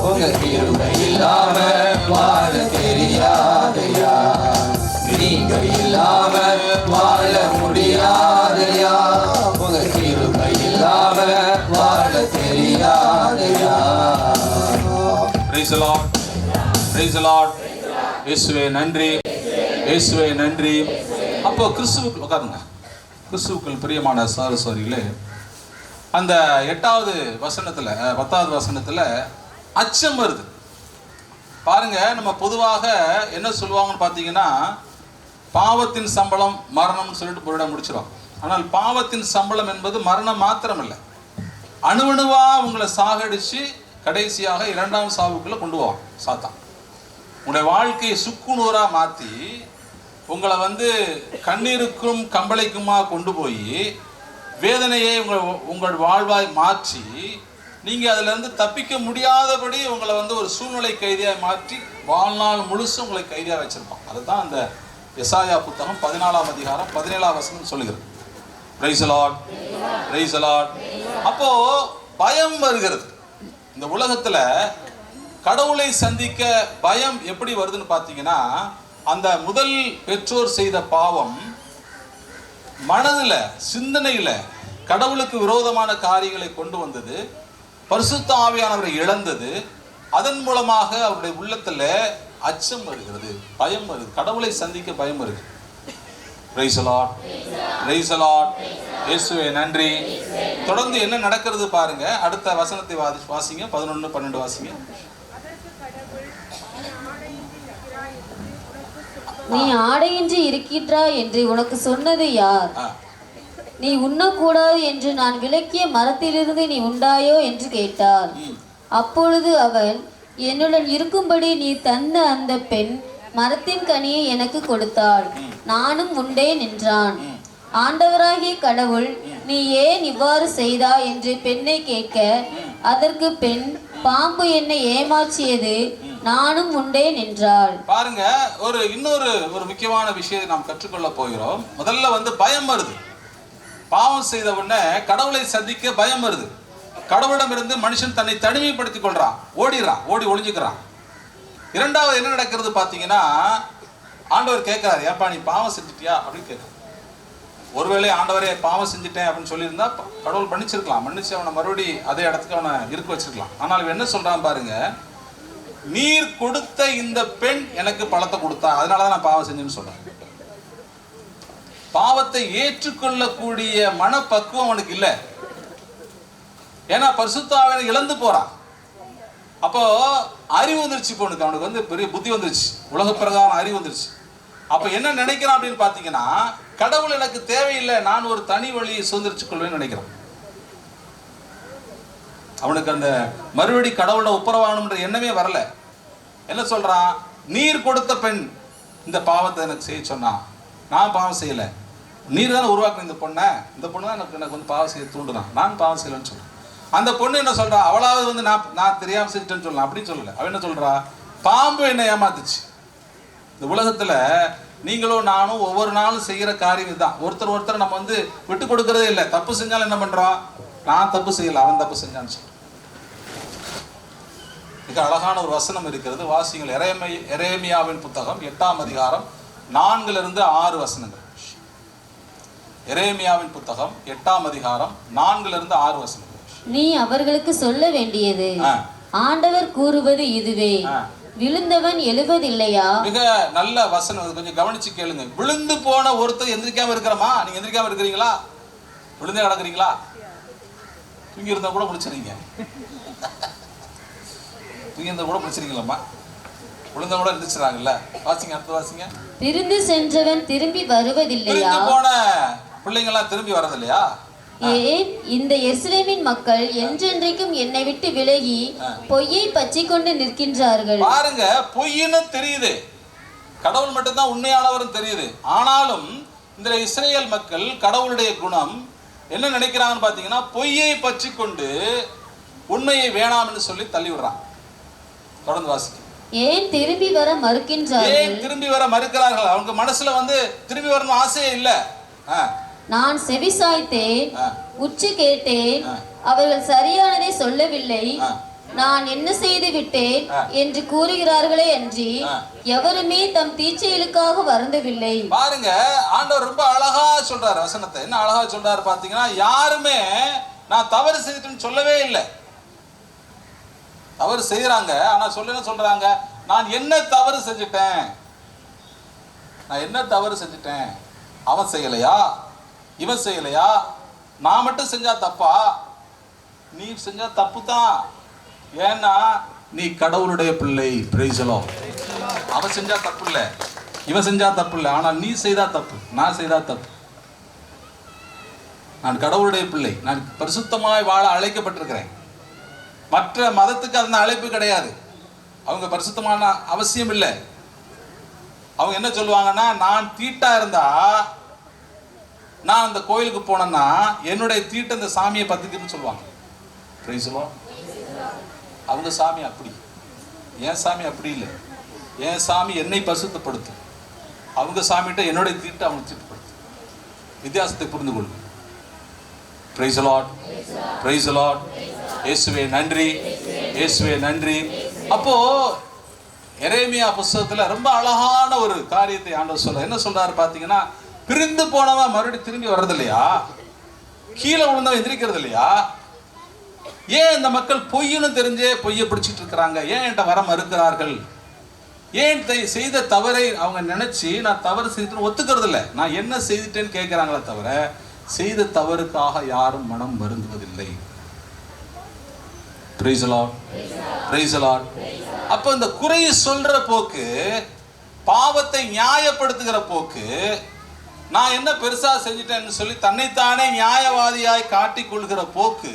உங்க கிருபை இல்லாம வாழ தெரியாதையா நீங்க இல்லாம வாழ முடியாதையா உங்க கிருபை இல்லாம வாழ தெரியாதையா. Praise the Lord. Praise the Lord. இயேசுவே நன்றி, இயேசுவே நன்றி. அப்போ கிறிஸ்துவுக்குள் உட்காருங்க. கிறிஸ்துவுக்குள் பிரியமான சகோதரர்களே, அந்த 8வது வசனத்துல 10வது வசனத்துல அச்சம் வருது பாருங்க. நம்ம பொதுவாக என்ன சொல்லுவாங்கன்னு பார்த்தீங்கன்னா, பாவத்தின் சம்பளம் மரணம்னு சொல்லிட்டு பொருளை முடிச்சிடும். ஆனால் பாவத்தின் சம்பளம் என்பது மரணம் மாத்திரம் இல்லை, அணுவணுவா உங்களை சாகடிச்சு கடைசியாக 2ஆம் சாவுக்குள்ள கொண்டு போவான் சாத்தான். உங்களுடைய வாழ்க்கையை சுக்குநூறா மாற்றி உங்களை கண்ணீருக்கும் கம்பளைக்குமா கொண்டு போய் வேதனையை உங்கள் வாழ்வாய் மாற்றி நீங்கள் அதிலிருந்து தப்பிக்க முடியாதபடி உங்களை ஒரு சூழ்நிலை கைதியாக மாற்றி வாழ்நாள் முழுசும் உங்களை கைதியாக வச்சிருப்பான். அதுதான் அந்த எசாயா புத்தகம் 14ஆம் அதிகாரம் 17ஆம் வசனம் சொல்லுகிறது. Price the Lord, praise the Lord. அப்போ பயம் வருகிறது. இந்த உலகத்துல கடவுளை சந்திக்க பயம் எப்படி வருதுன்னு பார்த்தீங்கன்னா, அந்த முதல் பெற்றோர் செய்த பாவம் மனதுல சிந்தனையில கடவுளுக்கு விரோதமான காரியங்களை கொண்டு வந்தது, பரிசுத்த ஆவியானவரை இழந்தது. அதன் மூலமாக அவருடைய உள்ளத்துல அச்சம் வருகிறது, பயம் வருது, கடவுளை சந்திக்க பயம் வருது. Price the Lord, praise the Lord. இயேசுவே நன்றி. தொடர்ந்து என்ன நடக்கிறது பாருங்க. அடுத்த வசனத்தை வாசிங்க, 11, 12 வாசிங்க. நீ ஆடையின்றி இருக்கின்றாய் என்று உனக்கு சொன்னது யார்? நீ உண்ணக்கூடாது என்று நான் விலக்கிய மரத்திலிருந்து நீ உண்டாயோ என்று கேட்டார். அப்பொழுது அவன், என்னுடன் இருக்கும்படி நீ தந்த அந்த பெண் மரத்தின் கனியை எனக்கு கொடுத்தாள், நானும் உண்டேன் என்றான். ஆண்டவராகிய கடவுள், நீ ஏன் இவ்வாறு செய்தாய் என்று பெண்ணை கேட்க, அதற்கு பெண், பாம்பு என்னை ஏமாற்றியது, நானும் உண்டேன் என்றாள். பாருங்க, இன்னொரு முக்கியமான விஷயத்தை நாம் கற்றுக்கொள்ள போகிறோம். முதல்ல பயம் வருது. பாவம் செய்த உடனே கடவுளை சந்திக்க பயம் வருது. கடவுளிடம் இருந்து மனுஷன் தன்னை தனிமைப்படுத்திக் கொள்றான், ஓடி ஒளிஞ்சுக்கிறான். இரண்டாவது என்ன நடக்கிறது பார்த்தீங்கன்னா, ஆண்டவர் கேட்கிறாரு, ஏப்பா நீ பாவம் செஞ்சுட்டியா அப்படின்னு கேட்குறாரு. ஒருவேளை ஆண்டவரே பாவம் செஞ்சுட்டேன் அப்படின்னு சொல்லியிருந்தா கடவுள் மன்னிச்சு அவனை மறுபடி அதே இடத்துக்கு அவனை இருக்க வச்சிருக்கலாம். ஆனால் இவன் என்ன சொல்றான் பாருங்க, நீர் கொடுத்த இந்த பெண் எனக்கு பழத்தை கொடுத்தா, அதனாலதான் நான் பாவம் செஞ்சேன்னு சொல்றேன். பாவத்தை ஏற்றுக்கொள்ளக்கூடிய மனப்பக்குவம் அவனுக்கு இல்லை. ஏன்னா பரிசுத்த ஆவியை இழந்து போறான். அப்போ அறிவு வந்துருச்சு, அவனுக்கு பெரிய புத்தி வந்துருச்சு, உலக பிரகாரம் அறிவு வந்துருச்சு. அப்ப என்ன நினைக்கிறான் அப்படின்னு பாத்தீங்கன்னா, கடவுள் எனக்கு தேவையில்லை, நான் ஒரு தனி வழியை சுதந்திரிச்சு கொள்வேன்னு நினைக்கிறான். அவனுக்கு அந்த மறுபடி கடவுளோட ஒப்புரவாகணும்ன்ற எண்ணமே வரல. என்ன சொல்றான், நீர் கொடுத்த பெண் இந்த பாவத்தை எனக்கு செய்ய சொன்னா, நான் பாவம் செய்யல, நீர் தானே உருவாக்குன இந்த பொண்ணை, இந்த பொண்ணு தான் எனக்கு பாவம் செய்ய தூண்டுதான், நான் பாவம் செய்யலன்னு சொல்றேன். அந்த பொண்ணு என்ன சொல்றா, அவளாவது நான் தெரியாம செஞ்சுட்டேன்னு சொல்லலாம், அப்படின்னு சொல்லல. அவன் என்ன சொல்றா, பாம்பு என்ன ஏமாத்துச்சு. இந்த உலகத்துல நீங்களும் நானும் ஒவ்வொரு நாளும் செய்யற காரியம் இதுதான். ஒருத்தர் நம்ம விட்டு கொடுக்கறதே இல்லை. தப்பு செஞ்சாலும் என்ன பண்றோம், நான் தப்பு செய்யல, அவன் தப்பு செஞ்சான்னு சொல்றோம். மிக அழகான ஒரு வசனம் இருக்கிறது, வாசிங்கள். எரேமியாவின் புத்தகம் 8ஆம் அதிகாரம் 4 - 6 வசனங்கள். எரேமியாவின் புத்தகம் 8ஆம் அதிகாரம் 4 - 6 வசனங்கள். நீ அவர்களுக்கு சொல்ல வேண்டியது, ஆண்டவர் கூறுவது இதுவே, விழுந்தவன் எழுவதில்லையா? மிக நல்ல வசனம், கொஞ்சம் கவனிச்சு கேளுங்க. விழுந்து போன ஒருத்தர் எந்திரிக்காம இருக்கிறமா? நீங்க எந்திரிக்காம இருக்கிறீங்களா? விழுந்தே கிடக்குறீங்களா? தூங்கி இருந்தா கூட முடிச்சிருங்க. தூங்கி இருந்தா கூட முடிச்சிருக்கீங்களம்மா, விழுந்தா கூட இருந்துச்சுறாங்கல்ல. வாசிங்க, அடுத்து வாசிங்க. பிரிந்து சென்றவன் திரும்பி வருவதில்லையா? போன பிள்ளைங்க எல்லாம் திரும்பி வர்றதில்லையா? ஏன் இந்த எருசலேமின் மக்கள் என்றென்றைக்கும் என்னை விட்டு விலகி பொய்யை பற்றிக் கொண்டு நிற்கின்றார்கள்? பாருங்க, பொய்ன்னு தெரியுது, கடவுள் மட்டும்தான் உண்மையானவரும் தெரியுது. ஆனாலும் இந்த இஸ்ரேல் மக்கள் கடவுளுடைய குணம் என்ன நினைக்கிறாங்கன்னு பாத்தீங்கன்னா, பொய்யை பற்றி கொண்டு உண்மையை வேணாம்னு சொல்லி தள்ளி விடுறான். தொடர்ந்து வாசிக்க. ஏன் திரும்பி வர மறுக்கின்றார்கள்? ஏன் திரும்பி வர மறுக்கிறார்கள்? அவங்க மனசுல திரும்பி வரணும் ஆசையே இல்ல. நான் செவி சாய்த்தேன், உச்சி கேட்டேன், அவர்கள் சரியானதை சொல்லவில்லை, நான் என்ன செய்து விட்டேன் என்று கூறுகிறார்களே அன்றி எவருமே தம் தீச்செயலுக்காக வருந்தவில்லை. பாருங்க, ஆண்டவர் ரொம்ப அழகா சொல்றாரு வசனத்தை. என்ன அழகா சொல்றாரு பாத்தீங்கன்னா, யாருமே நான் தவறு செய்துட்டேன்னு சொல்லவே இல்லை. தவறு செய்யறாங்க, ஆனா சொல்றாங்க, நான் என்ன தவறு செஞ்சுட்டேன், நான் என்ன தவறு செஞ்சுட்டேன், அவன் செய்யலையா, இவன் செய்யலையா, நான் மட்டும் செஞ்சா தப்பா? நீ செஞ்சா தப்பு தான். ஏன்னா நீ கடவுளுடைய பிள்ளை. Price the Lord. அவன் செஞ்சா தப்பு இல்லை, இவன் செஞ்சா தப்பு இல்லை, ஆனால் நீ செய்தா தப்பு, நான் செய்தா தப்பு. நான் கடவுளுடைய பிள்ளை, நான் பரிசுத்தமாய் வாழ அழைக்கப்பட்டிருக்கிறேன். மற்ற மதத்துக்கு அந்த அழைப்பு கிடையாது, அவங்க பரிசுத்தமான அவசியம் இல்லை. அவங்க என்ன சொல்லுவாங்கன்னா, நான் தீட்டா இருந்தா நான் அந்த கோயிலுக்கு போனேன்னா என்னுடைய தீட்டு அந்த சாமியை பத்திக்குன்னு சொல்லுவாங்க. Price the Lord. அவங்க சாமி அப்படி, என் சாமி அப்படி இல்லை. என் சாமி என்னை பரிசுத்தப்படுத்தும், அவங்க சாமிகிட்ட என்னுடைய தீட்டு அவங்க தீட்டுப்படுத்தும். வித்தியாசத்தை புரிந்து கொள்ளும். Price the Lord, praise the Lord. இயேசுவே நன்றி, இயேசுவே நன்றி. அப்போ எரேமியா புத்தகத்துல ரொம்ப அழகான ஒரு காரியத்தை ஆண்டவர் சொல்றார். என்ன சொல்றாரு பாத்தீங்கன்னா, பிரிந்து போனவன் மறுபடியும் திரும்பி வர்றது இல்லையா, கீழே விழுந்தவன் எந்திரிக்கிறது இல்லையா, ஏன் இந்த மக்கள் பொய்ன்னு தெரிஞ்சே பொய்யை பிடிச்சிட்டு இருக்கிறாங்க, ஏன் என்கிட்ட வர மறுக்கிறார்கள், ஏன் செய்த தவறை அவங்க நினைச்சு நான் தவறு செய்துட்டு ஒத்துக்கிறது இல்லை, நான் என்ன செய்துட்டேன்னு கேட்கிறாங்களே தவிர செய்த தவறுக்காக யாரும் மனம் வருந்துவதில்லை. Praise the Lord. Praise the Lord. அப்ப இந்த குறையை சொல்ற போக்கு, பாவத்தை நியாயப்படுத்துகிற போக்கு, நான் என்ன பெருசா செஞ்சிட்டேன்னு சொல்லி தன்னைத்தானே நியாயவாதியாய் காட்டிக் கொள்கிற போக்கு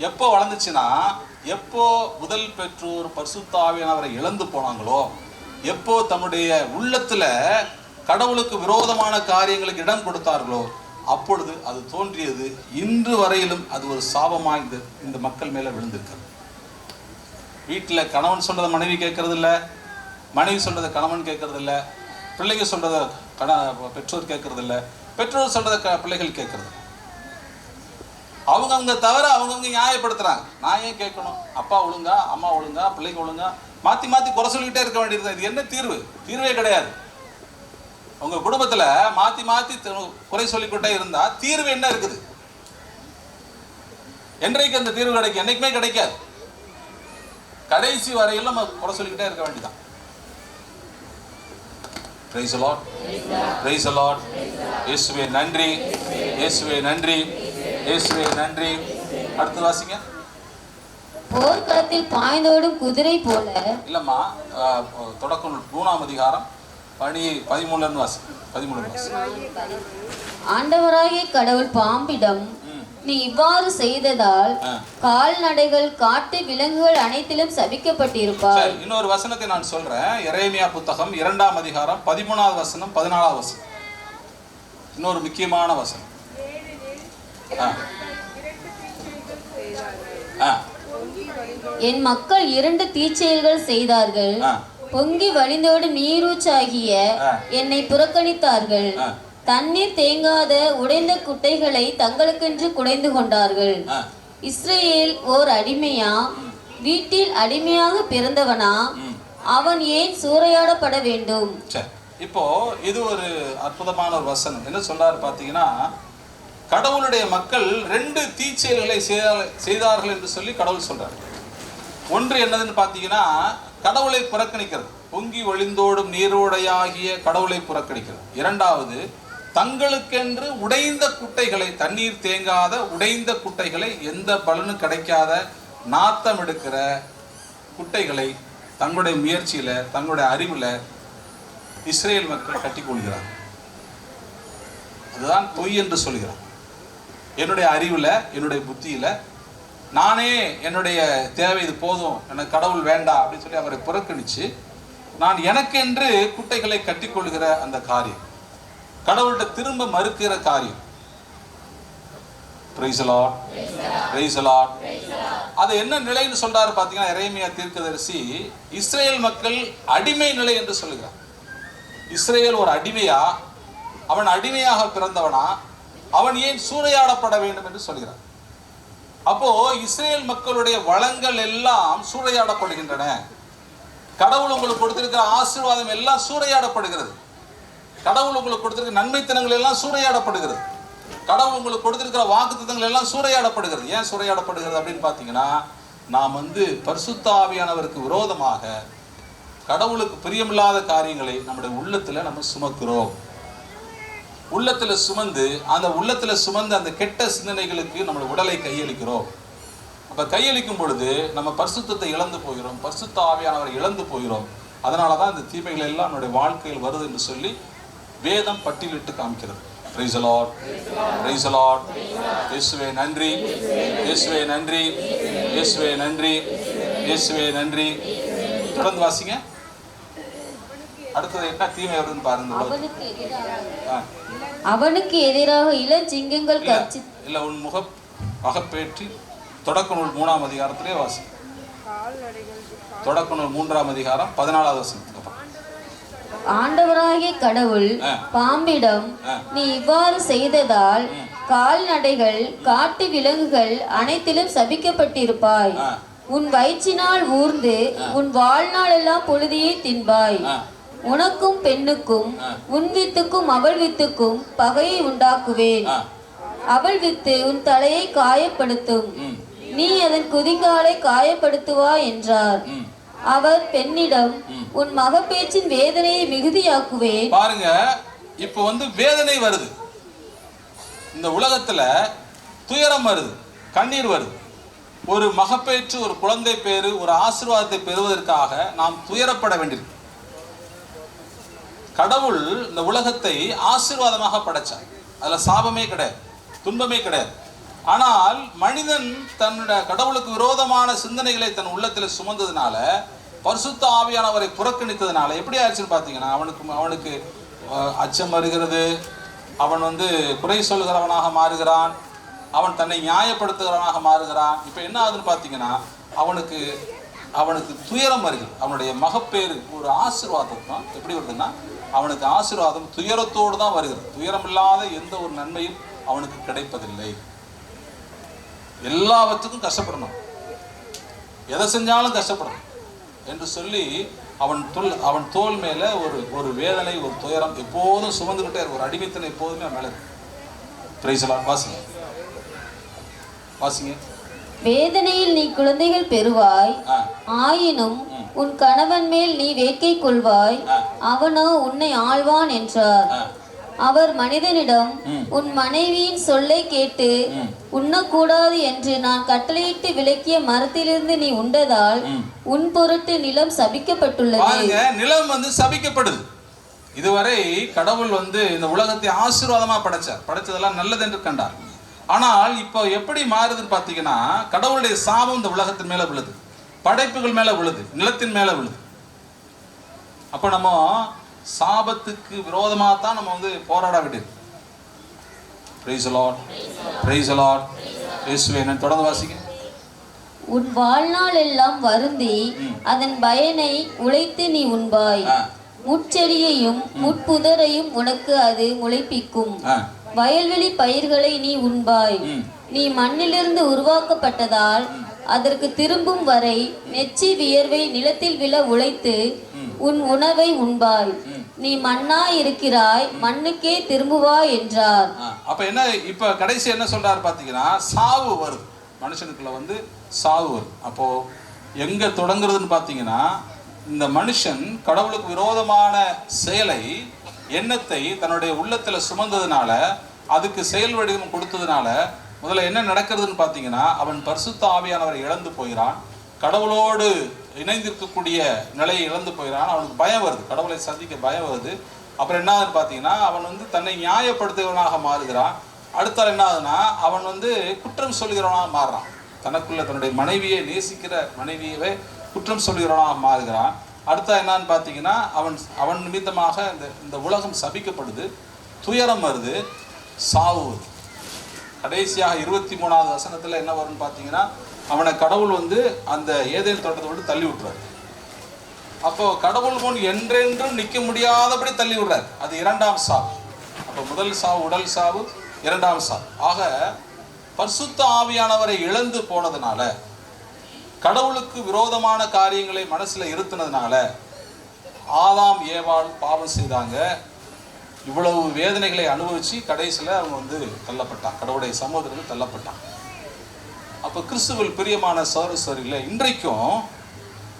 எப்போ வளர்ந்துச்சுன்னா, எப்போ முதல் பெற்றோர் பரிசுத்த ஆவியானவரை இழந்து போனாங்களோ, எப்போ தம்முடைய உள்ளத்துல கடவுளுக்கு விரோதமான காரியங்களுக்கு இடம் கொடுத்தார்களோ, அப்பொழுது அது தோன்றியது. இன்று வரையிலும் அது ஒரு சாபமாய் இந்த மக்கள் மேல விழுந்திருக்கிறது. வீட்டில் கணவன் சொல்றதை மனைவி கேட்கறது இல்லை, மனைவி சொல்றதை கணவன் கேட்கறது இல்லை, பிள்ளைங்க சொல்றதை பெற்றோர் கேட்கறது இல்லை, பெற்றோர் சொல்றதை பிள்ளைகள் கேட்கறது. அவங்கவுங்க தவிர அவங்கவுங்க நியாயப்படுத்துறாங்க. நான் ஏன் கேட்கணும், அப்பா ஒழுங்கா, அம்மா ஒழுங்கா, பிள்ளைங்க ஒழுங்கா, மாத்தி மாத்தி குறை சொல்லிக்கிட்டே இருக்க வேண்டியது. இது என்ன தீர்வு? தீர்வே கிடையாது. உங்க குடும்பத்துல மாத்தி மாத்தி குறை சொல்லிக்கிட்டே இருந்தா தீர்வு என்ன இருக்குது? என்றைக்கு அந்த தீர்வு கிடைக்கும்? என்னைக்குமே கிடைக்காது. கடைசி வரையில் நம்ம குறை சொல்லிக்கிட்டே இருக்க வேண்டியதான். Praise the Lord. Praise the Lord. இயேசுவே நன்றி, இயேசுவே நன்றி, இயேசுவே நன்றி. அடுத்து வாசிங்க. போர்க்களத்தில் பாய்ந்தோடும் குதிரை போல. இல்லம்மா, தொடக்கம் 3ஆம் அதிகாரம் 13 வாசி. 13 வாசி. ஆண்டவராகிய கடவுள் பாம்பிடம், நீ இவ்வாறு செய்ததால் கால்நடைகள், காட்டு விலங்குகள் அனைத்திலும் சபிக்கப்பட்டிருப்பாய். இன்னொரு வசனத்தை நான் சொல்றேன். எரேமியா புத்தகம் 2ஆம் அதிகாரம் 13வது வசனம் 14வது வசனம். இன்னொரு முக்கியமான வசனம். என் மக்கள் 2 தீச்செயல்கள் செய்தார்கள். பொங்கி வழிந்தோடு நீரூற்றாகிய என்னை புறக்கணித்தார்கள். தண்ணீர் தேங்காத உடைந்த குட்டைகளை தங்களுக்கென்று குடைந்து கொண்டார்கள். இஸ்ரேல் ஓர் அடிமையா? வீட்டில் அடிமையாக பிறந்தவனா? அவன் ஏன் சூறையாடப்பட வேண்டும்? இப்போ இது ஒரு அற்புதமான ஒரு வசனம். என்ன சொல்றாரு பாத்தீங்கன்னா, கடவுளுடைய மக்கள் 2 தீச்செயல்களை செய்தார்கள் என்று சொல்லி கடவுள் சொல்றாரு. ஒன்று என்னதுன்னு பாத்தீங்கன்னா, கடவுளை புறக்கணிக்கிறது. பொங்கி ஒளிந்தோடும் நீரோடையாகிய கடவுளை புறக்கணிக்கிறது. இரண்டாவது, தங்களுக்கென்று உடைந்த குட்டைகளை, தண்ணீர் தேங்காத உடைந்த குட்டைகளை, எந்த பலனும் கிடைக்காத நாத்தம் எடுக்கிற குட்டைகளை தங்களுடைய முயற்சியில, தங்களுடைய அறிவுல இஸ்ரேல் மக்கள் கட்டி கொள்கிறார். அதுதான் பொய் என்று சொல்கிறார். என்னுடைய அறிவுல, என்னுடைய புத்தியில, நானே என்னுடைய தேவை இது போதும், எனக்கு கடவுள் வேண்டாம் அப்படின்னு சொல்லி அவரை புறக்கணிச்சு நான் எனக்கென்று குட்டைகளை கட்டிக்கொள்கிற அந்த காரியம், கடவுள்கிட்ட திரும்ப மறுக்கிற காரியம். Praise the Lord. Praise the Lord. அது என்ன நிலைன்னு சொல்றாரு பாத்தீங்கன்னா, எரேமியா தீர்க்கதரிசி இஸ்ரேல் மக்கள் அடிமை நிலை என்று சொல்லுகிறார். இஸ்ரேல் ஒரு அடிமையா, அவன் அடிமையாக பிறந்தவனா, அவன் ஏன் சூறையாடப்பட வேண்டும் என்று சொல்கிறார். அப்போ இஸ்ரேல் மக்களுடைய வளங்கள் எல்லாம் சூறையாடப்படுகின்றன. கடவுள் உங்களுக்கு கொடுத்திருக்கிற ஆசீர்வாதம் எல்லாம் சூறையாடப்படுகிறது. கடவுள் உங்களுக்கு கொடுத்திருக்கிற நன்மைத்தனங்கள் எல்லாம் சூறையாடப்படுகிறது. கடவுள் உங்களுக்கு கொடுத்திருக்கிற வாக்குத்தத்தங்கள் எல்லாம் சூறையாடப்படுகிறது. ஏன் சூறையாடப்படுகிறது அப்படின்னு பார்த்தீங்கன்னா, நாம் பரிசுத்த ஆவியானவருக்கு விரோதமாக கடவுளுக்கு பிரியமில்லாத காரியங்களை நம்முடைய உள்ளத்துல நம்ம சுமக்கிறோம். உள்ளத்துல சுமந்து அந்த கெட்ட சிந்தனைகளுக்கு நம்ம உடலை கையளிக்கிறோம். அப்ப கையளிக்கும் பொழுது நம்ம பரிசுத்தத்தை இழந்து போகிறோம், பரிசுத்த ஆவியானவரை இழந்து போகிறோம். அதனாலதான் இந்த தீமைகள் எல்லாம் நம்முடைய வாழ்க்கையில் வருது என்று சொல்லி வேதம் பட்டியலிட்டு காமிக்கிறது. Praise the Lord. Praise the Lord. இயேசுவே நன்றி, இயேசுவே நன்றி, இயேசுவே நன்றி, இயேசுவே நன்றி. தொடர்ந்து வாசிங்க. அடுத்தது என்ன தீமை வருதுன்னு பாருங்க. அவனுக்கு எதிராக இளஞ்சிங்கங்கள் இல்ல உன் மகப்பேற்றி தொடக்க நூல் 3ஆம் அதிகாரத்திலே வாசி. தொடக்க நூல் 3ஆம் அதிகாரம் 14வது வசனத்துக்கு அப்புறம். ஆண்டவராகிய கடவுள் பாம்பிடம், நீ இவ்வாறு செய்ததால் கால்நடைகள், காட்டு விலங்குகள் அனைத்திலும் சபிக்கப்பட்டிருப்பாய். உன் வயிற்றினால் ஊர்ந்து உன் வாழ்நாள் எல்லாம் பொழுதியை தின்பாய். உனக்கும் பெண்ணுக்கும் உன் வித்துக்கும் அவள் வித்துக்கும் பகையை உண்டாக்குவேன். அவள் வித்து உன் தலையை காயப்படுத்தும், நீ அதன் குதிகாலை காயப்படுத்துவாய் என்றார். அவர் பெண்ணிடம், உன் மகப்பேற்றின் வேதனையை மிகுதியாக்குவேன். பாருங்க, இப்போ வேதனை வருது, இந்த உலகத்துல துயரம் வருது, கண்ணீர் வருது. ஒரு மகப்பேற்று, ஒரு குழந்தை பேரு, ஒரு ஆசீர்வாதத்தை பெறுவதற்காக நாம் துயரப்பட வேண்டியிருக்கு. கடவுள் இந்த உலகத்தை ஆசீர்வாதமாக படைச்சார். அதுல சாபமே கிடையாது, துன்பமே கிடையாது. ஆனால் மனிதன் தன்னுடைய கடவுளுக்கு விரோதமான சிந்தனைகளை தன் உள்ளத்தில் சுமந்ததுனால, பரிசுத்த ஆவியானவரை புறக்கணித்ததுனால எப்படி ஆயிடுச்சுன்னு பார்த்தீங்கன்னா, அவனுக்கு அச்சம் வருகிறது, அவன் குறை சொல்கிறவனாக மாறுகிறான், அவன் தன்னை நியாயப்படுத்துகிறவனாக மாறுகிறான். இப்போ என்ன ஆகுதுன்னு பார்த்தீங்கன்னா, அவனுக்கு துயரம் வருகிறது. அவனுடைய மகப்பேறு ஒரு ஆசீர்வாதம் தான். எப்படி வருதுன்னா, அவனுக்கு ஆசீர்வாதம் துயரத்தோடு தான் வருகிறது. துயரம் இல்லாத எந்த ஒரு நன்மையும் அவனுக்கு கிடைப்பதில்லை. எல்லாவற்றுக்கும் கஷ்டப்படணும், எதை செஞ்சாலும் கஷ்டப்படணும் என்று சொல்லி அவன் தோல் மேல ஒரு வேதனை, ஒரு துயரம் எப்போதும் சுமந்துகிட்டே, ஒரு அடிமைத்தனை எப்போதுமே மேல இருக்கு. Price the Lord. வாசிங்க. வேதனையில் நீ குழந்தைகள் பெறுவாய், ஆயினும் உன் கணவன் மேல் நீ வேட்கை கொள்வாய், அவனோ உன்னை ஆள்வான் என்றார். அவர் மனிதனிடம், உன் மனைவியின் சொல்லை கேட்டு உண்ணக்கூடாது என்று நான் கட்டளையிட்டு விலக்கிய மரத்திலிருந்து நீ உண்டதால் உன் பொருட்டு நிலம் சபிக்கப்பட்டுள்ளது. நிலம் சபிக்கப்படுது. இதுவரை கடவுள் இந்த உலகத்தை ஆசீர்வாதமா படைச்சதெல்லாம் நல்லது என்று கண்டார். ஆனால் இப்போ எப்படி மாறுதுன்னு பார்த்தீங்கன்னா, கடவுளுடைய சாபம் இந்த உலகத்தின் மேல விழுது, படைப்புகள் மேல விழுது, நிலத்தின் மேல விழுது. அப்ப நம்ம சாபத்துக்கு விரோதமாக தான் நம்ம போராட வேண்டியது. Praise the Lord. Praise the Lord. இயேசுவே நன்றி. தொடர்ந்து வாசிங்க. உன் வாழ்நாள் எல்லாம் வருந்தி அதன் பயனை உழைத்து நீ உண்பாய். முட்செடியையும் முட்புதரையும் உனக்கு அது முளைப்பிக்கும். வயல்வெளி பயிர்களை நீ உண்பாய். நீ மண்ணிலிருந்து உருவாக்கப்பட்டதால் அதற்கு திரும்பும் வரை நெச்சி வியர்வை நிலத்தில் விழ உழைத்து உன் உணவை உண்பாய். நீ மண்ணா இருக்கிறாய், மண்ணுக்கே திரும்புவாய் என்றார். அப்ப என்ன, இப்ப கடைசி என்ன சொல்றாரு பாத்தீங்கன்னா, சாவு வருது மனுஷனுக்குள்ள, சாவு வருது. அப்போ எங்க தொடங்குறதுன்னு பாத்தீங்கன்னா, இந்த மனுஷன் கடவுளுக்கு விரோதமான செயலை எண்ணத்தை தன்னுடைய உள்ளத்துல சுமந்ததுனால, அதுக்கு செயல் வடிவம் கொடுத்ததுனால முதல்ல என்ன நடக்கிறதுன்னு பார்த்தீங்கன்னா, அவன் பரிசுத்த ஆவியானவரை இழந்து போகிறான். கடவுளோடு இணைந்திருக்கக்கூடிய நிலையை இழந்து போகிறான். அவனுக்கு பயம் வருது, கடவுளை சந்திக்க பயம் வருது. அப்புறம் என்ன ஆகுதுன்னு பார்த்தீங்கன்னா, அவன் தன்னை நியாயப்படுத்துகிறவனாக மாறுகிறான். அடுத்தால் என்ன ஆகுதுன்னா, அவன் குற்றம் சொல்கிறவனாக மாறுறான். தனக்குள்ள தன்னுடைய மனைவியை நேசிக்கிற மனைவியவே குற்றம் சொல்கிறவனாக மாறுகிறான். அடுத்தா என்னன்னு பார்த்தீங்கன்னா, அவன் நிமித்தமாக இந்த உலகம் சபிக்கப்படுது, துயரம் வருது, சாவு வருது. கடைசியாக 23வது வசனத்தில் என்ன வரும்னு பார்த்தீங்கன்னா, அவனை கடவுள் அந்த ஏதேன் தோட்டத்தை விட்டு தள்ளி விட்டுறாரு. அப்போ கடவுள் முன் என்றென்றும் நிற்க முடியாதபடி தள்ளி விடுறாரு. அது 2ஆம் சாவு. அப்போ முதல் சாவு உடல் சாவு, 2ஆம் சாவு. ஆக பரிசுத்த ஆவியானவரை இழந்து போனதுனால, கடவுளுக்கு விரோதமான காரியங்களை மனசுல இருத்தினதுனால ஆதாம் ஏவாள் பாவம் செய்தாங்க. இவ்வளவு வேதனைகளை அனுபவிச்சு கடைசியில் அவங்க தள்ளப்பட்டான், கடவுளுடைய சமூகத்திலிருந்து தள்ளப்பட்டான். அப்போ கிறிஸ்துவில் பிரியமான சகோதரர்களே,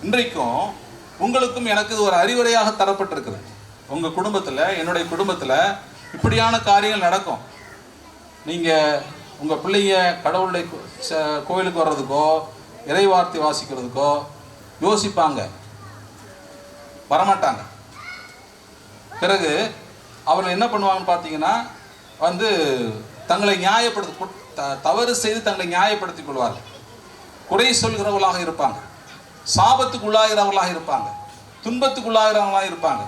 இன்றைக்கும் உங்களுக்கும் எனக்கு இது ஒரு அறிவுரையாக தரப்பட்டிருக்கிறது. உங்கள் குடும்பத்தில், என்னுடைய குடும்பத்தில் இப்படியான காரியங்கள் நடக்கும். நீங்கள் உங்கள் பிள்ளைங்க கடவுளுடைய கோயிலுக்கு வர்றதுக்கோ இறைவார்த்தை வாசிக்கிறதுக்கோ யோசிப்பாங்க, வரமாட்டாங்க. பிறகு அவர்கள் என்ன பண்ணுவாங்கன்னு பார்த்தீங்கன்னா, தங்களை தவறு செய்து தங்களை நியாயப்படுத்திக் கொள்வார்கள். குறை சொல்கிறவர்களாக இருப்பாங்க, சாபத்துக்கு உள்ளாகிறவர்களாக இருப்பாங்க, துன்பத்துக்கு உள்ளாகிறவங்களாக இருப்பாங்க,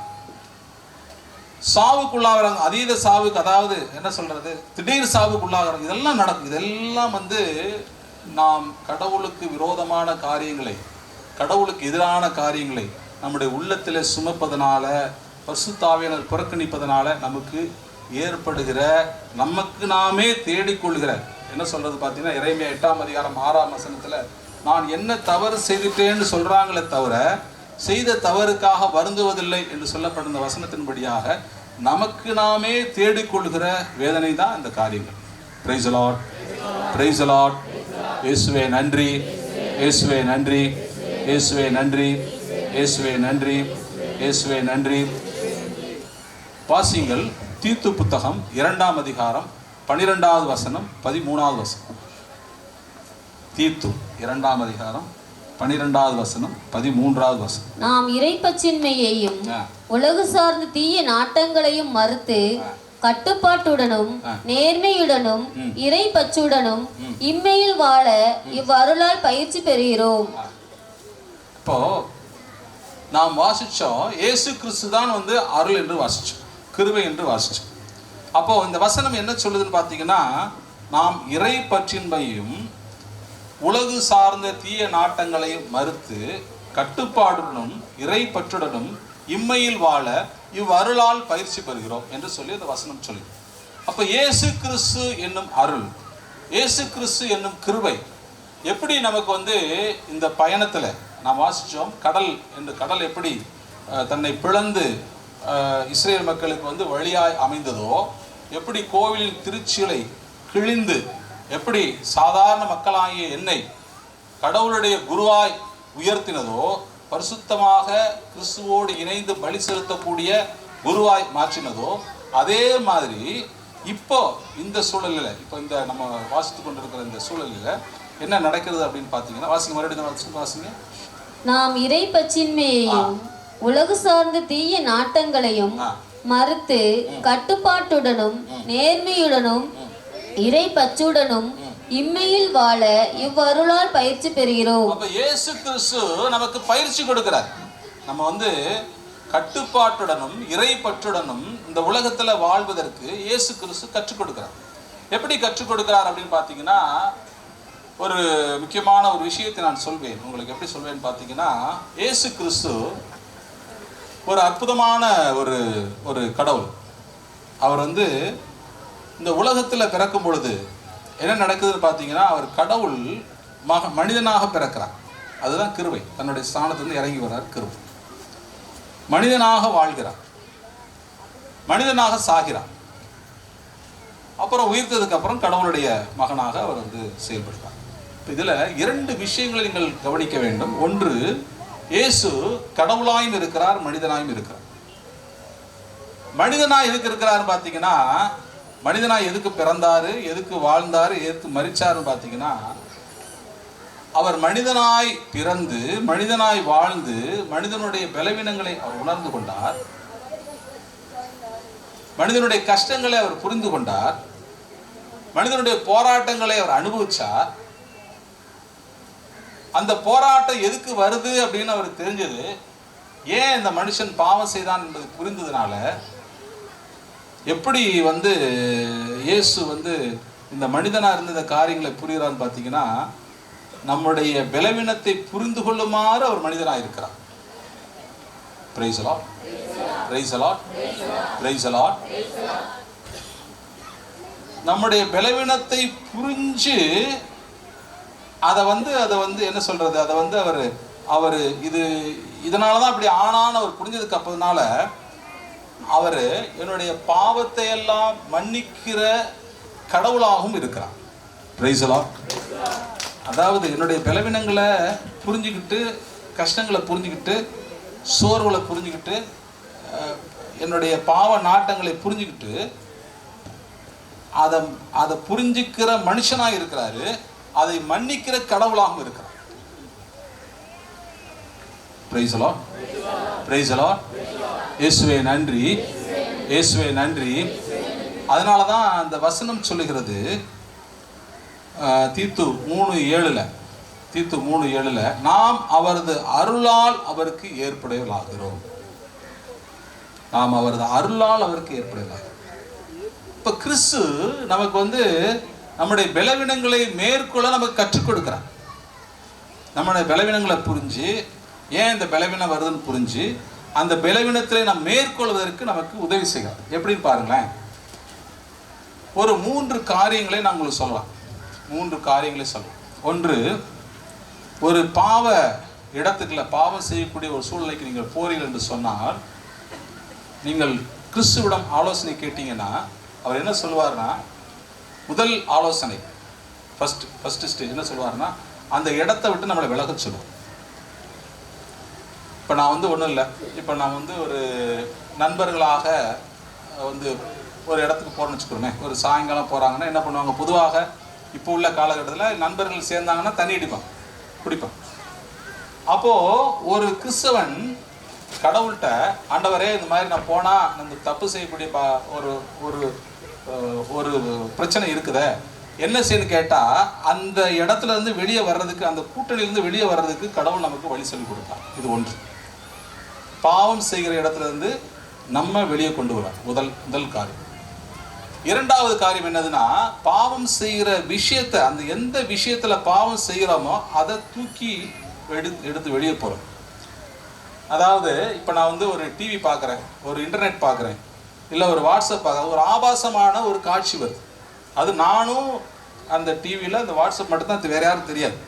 சாவுக்குள்ளாகிறாங்க, அதீத சாவுக்கு, அதாவது என்ன சொல்றது, திடீர் சாவுக்கு உள்ளாகிறாங்க. இதெல்லாம் நடக்கும். இதெல்லாம் நாம் கடவுளுக்கு விரோதமான காரியங்களை, கடவுளுக்கு எதிரான காரியங்களை நம்முடைய உள்ளத்தில் சுமப்பதனால, பரிசுத்த ஆவியானவர் புறக்கணிப்பதனால நமக்கு ஏற்படுகிற, நமக்கு நாமே தேடிக்கொள்கிற, என்ன சொல்றது பார்த்தீங்கன்னா, எரேமியா 8ஆம் அதிகாரம் 6ஆம் வசனத்தில், நான் என்ன தவறு செய்துட்டேன்னு சொல்றாங்களே தவிர செய்த தவறுக்காக வருந்துவதில்லை என்று சொல்லப்படுற வசனத்தின்படியாக நமக்கு நாமே தேடிக்கொள்கிற வேதனை தான் இந்த காரியங்கள். Price the Lord, praise the Lord. இயேசுவே நன்றி, இயேசுவே நன்றி, இயேசுவே நன்றி, இயேசுவே நன்றி, இயேசுவே நன்றி. வாசிங்கள் தீத்து புத்தகம் 2ஆம் அதிகாரம் 12வது வசனம் 13வது வசனம். தீத்து 2ஆம் அதிகாரம் 12வது வசனம் 13வது வசனம். நாம் இறைப்பற்றின்மையையும் உலகு சார்ந்த தீய நாட்டங்களையும் மறுத்து கட்டுப்பாட்டுடனும் நேர்மையுடனும் இறைப்பற்றுடனும் இம்மையில் வாழ இவ்வருளால் பயிற்சி பெறுகிறோம். இப்போ நாம் வாசிச்சோம், இயேசு கிறிஸ்து தான் அருள் என்று வாசிச்சோம், கிருபை என்று வாசிச்சோம். அப்போ இந்த வசனம் என்ன சொல்லுதுன்னு பார்த்தீங்கன்னா, நாம் இறை பற்றின்மையும் உலகு சார்ந்த தீய நாட்டங்களையும் மறுத்து கட்டுப்பாடுடனும் இறை பற்றுடனும் இம்மையில் வாழ இவ்வருளால் பயிற்சி பெறுகிறோம் என்று சொல்லி அந்த வசனம் சொல்லி. அப்போ இயேசு கிறிஸ்து என்னும் அருள், இயேசு கிறிஸ்து என்னும் கிருபை எப்படி நமக்கு இந்த பயணத்தில் நாம் வாசித்தோம். கடல் எப்படி தன்னை பிளந்து இஸ்ரேல் மக்களுக்கு வழியாய் அமைந்ததோ, எப்படி கோவிலின் திருச்சிலை கிழிந்து எப்படி சாதாரண மக்களாகிய என்னை கடவுளுடைய குருவாய் உயர்த்தினதோ, பரிசுத்தமாக கிறிஸ்துவோடு இணைந்து பலி செலுத்தக்கூடிய குருவாய் மாற்றினதோ, அதே மாதிரி இப்போ இந்த சூழலில், இப்போ இந்த நம்ம வாசித்து கொண்டிருக்கிற இந்த சூழலில் என்ன நடக்கிறது அப்படின்னு பார்த்தீங்கன்னா, வாசிங்க, மறுபடியும் வாசிங்க. நாம் இறைப்பற்றின்மையையும் உலகு சார்ந்த தீய நாட்டங்களையும் மறுத்து கட்டுப்பாட்டுடனும் நேர்மையுடனும் இறை பற்றுடனும் இம்மையில் வாழ இவ்வருளால் பயிற்சி பெறுகிறோம். அப்ப இயேசு கிறிஸ்து நமக்கு பயிற்சி கொடுக்கிறார். நம்ம கட்டுப்பாட்டுடனும் இறை பற்றுடனும் இந்த உலகத்துல வாழ்வதற்கு இயேசு கிறிஸ்து கற்றுக் கொடுக்கிறார். எப்படி கற்றுக் கொடுக்கிறார் அப்படின்னு பார்த்தீங்கன்னா, ஒரு முக்கியமான ஒரு விஷயத்தை நான் சொல்வேன். உங்களுக்கு எப்படி சொல்வேன்னு பார்த்தீங்கன்னா, இயேசு கிறிஸ்து ஒரு அற்புதமான ஒரு கடவுள். அவர் இந்த உலகத்தில் பிறக்கும் பொழுது என்ன நடக்குதுன்னு பார்த்தீங்கன்னா, அவர் கடவுள் மனிதனாக பிறக்கிறார். அதுதான் கிருபை. தன்னுடைய ஸ்தானத்திலிருந்து இறங்கி வர்றார். கிருபை. மனிதனாக வாழ்கிறார், மனிதனாக சாகிறார். அப்புறம் உயிர்த்ததுக்கு அப்புறம் கடவுளுடைய மகனாக அவர் செயல்படுகிறார். இதில் 2 விஷயங்களை நீங்கள் கவனிக்க வேண்டும். ஒன்று, இயேசு கடவுளாயும் இருக்கிறார், மனிதனாயும் இருக்கிறார். மனிதனாய் எதுக்கு இருக்கிறாருன்னு பார்த்தீங்கன்னா, மனிதனாய் எதுக்கு பிறந்தாரு, எதுக்கு வாழ்ந்தாரு, எதுக்கு மரிச்சாருன்னு பார்த்தீங்கன்னா, அவர் மனிதனாய் பிறந்து மனிதனாய் வாழ்ந்து மனிதனுடைய பலவீனங்களை அவர் உணர்ந்து கொண்டார், மனிதனுடைய கஷ்டங்களை அவர் புரிந்து கொண்டார், மனிதனுடைய போராட்டங்களை அவர் அனுபவிச்சார். அந்த போராட்டம் எதுக்கு வருது அப்படின்னு அவருக்கு தெரிஞ்சது. ஏன் இந்த மனுஷன் பாவம் செய்தான் என்பது புரிந்ததுனால எப்படி இயேசு இந்த மனிதனா இருந்த காரியங்களை புரிகிறான்னு பார்த்தீங்கன்னா, நம்முடைய பலவீனத்தை புரிந்து கொள்ளுமாறு அவர் மனிதனாக இருக்கிறார். Price the Lord, praise the Lord, praise the Lord. நம்முடைய பலவீனத்தை புரிஞ்சு அதை என்ன சொல்றது, அதை அவர் இதனால தான் அப்படி ஆனான்னு அவர் புரிஞ்சதுக்கு அப்புறம்னால அவர் என்னுடைய பாவத்தை எல்லாம் மன்னிக்கிற கடவுளாகவும் இருக்கிறார். Price the Lord. அதாவது என்னுடைய பலவீனங்களை புரிஞ்சுக்கிட்டு, கஷ்டங்களை புரிஞ்சுக்கிட்டு, சோர்வுகளை புரிஞ்சுக்கிட்டு, என்னுடைய பாவ நாட்டங்களை புரிஞ்சுக்கிட்டு அதை புரிஞ்சுக்கிற மனுஷனாக இருக்கிறாரு. அதை மன்னிக்கிற கடவுளாகவும் இருக்கிறார். Price the Lord, praise the Lord. இயேசுவே நன்றி, இயேசுவே நன்றி. அதனால தான் அந்த வசனம் சொல்லுகிறது, தீத்து 3:7 நாம் அவரது அருளால் அவருக்கு ஏற்புடையவர்களாகிறோம். நாம் அவரது அருளால் அவருக்கு ஏற்புடையவர்களாகிறோம். இப்போ கிறிஸ்து நமக்கு நம்முடைய பலவீனங்களை மேற்கொள்ள நமக்கு கற்றுக் கொடுக்கிறார். நம்முடைய பலவீனங்களை புரிஞ்சு, ஏன் இந்த பலவீனம் வருதுன்னு புரிஞ்சு அந்த பலவீனத்திலே நாம் மேற்கொள்வதற்கு நமக்கு உதவி செய்கிறார். எப்படின்னு பாருங்களேன். ஒரு 3 காரியங்களை நான் உங்களுக்கு சொல்லலாம். 3 காரியங்களை சொல்லலாம். ஒன்று, ஒரு பாவ இடத்துக்குள்ள பாவம் செய்யக்கூடிய ஒரு சூழ்நிலைக்கு நீங்கள் போறீர்கள் என்று சொன்னால், நீங்கள் கிறிஸ்துவிடம் ஆலோசனை கேட்டீங்கன்னா அவர் என்ன சொல்லுவார்னா, முதல் ஆலோசனை ஃபர்ஸ்ட் ஸ்டேஜ் என்ன சொல்லுவார்னா, அந்த இடத்தை விட்டு நம்மளை விலக சொல்லுவோம். இப்போ நான் ஒன்றும் இல்லை, இப்போ நான் ஒரு நண்பர்களாக ஒரு இடத்துக்கு போகிறேன்னு வச்சுக்கிறோமே. ஒரு சாயங்காலம் போகிறாங்கன்னா என்ன பண்ணுவாங்க, பொதுவாக இப்போ உள்ள காலகட்டத்தில் நண்பர்கள் சேர்ந்தாங்கன்னா தண்ணி குடிப்பான். அப்போது ஒரு கிறிஸ்தவன் கடவுள்கிட்ட, ஆண்டவரே இந்த மாதிரி நான் போனால் நம்ம தப்பு செய்யக்கூடிய ஒரு பிரச்சனை இருக்குதே, என்ன செய்யணும் கேட்டால், அந்த இடத்துல இருந்து வெளியே வர்றதுக்கு, அந்த கூட்டணியிலேருந்து வெளியே வர்றதுக்கு கடவுள் நமக்கு வழி சொல்லி கொடுப்பார். இது ஒன்று. பாவம் செய்கிற இடத்துல இருந்து நம்ம வெளியே கொண்டு வரோம். முதல் காரியம். இரண்டாவது காரியம் என்னதுன்னா, பாவம் செய்கிற விஷயத்தை, அந்த எந்த விஷயத்துல பாவம் செய்கிறோமோ அதை தூக்கி எடுத்து வெளியே போகிறோம். அதாவது இப்போ நான் ஒரு டிவி பார்க்குறேன், ஒரு இன்டர்நெட் பார்க்குறேன், இல்லை ஒரு வாட்ஸ்அப் பார்க்குறேன், ஒரு ஆபாசமான ஒரு காட்சி வருது. அது நானும் அந்த டிவியில் அந்த வாட்ஸ்அப் மட்டும்தான், அது வேற யாரும் தெரியாது.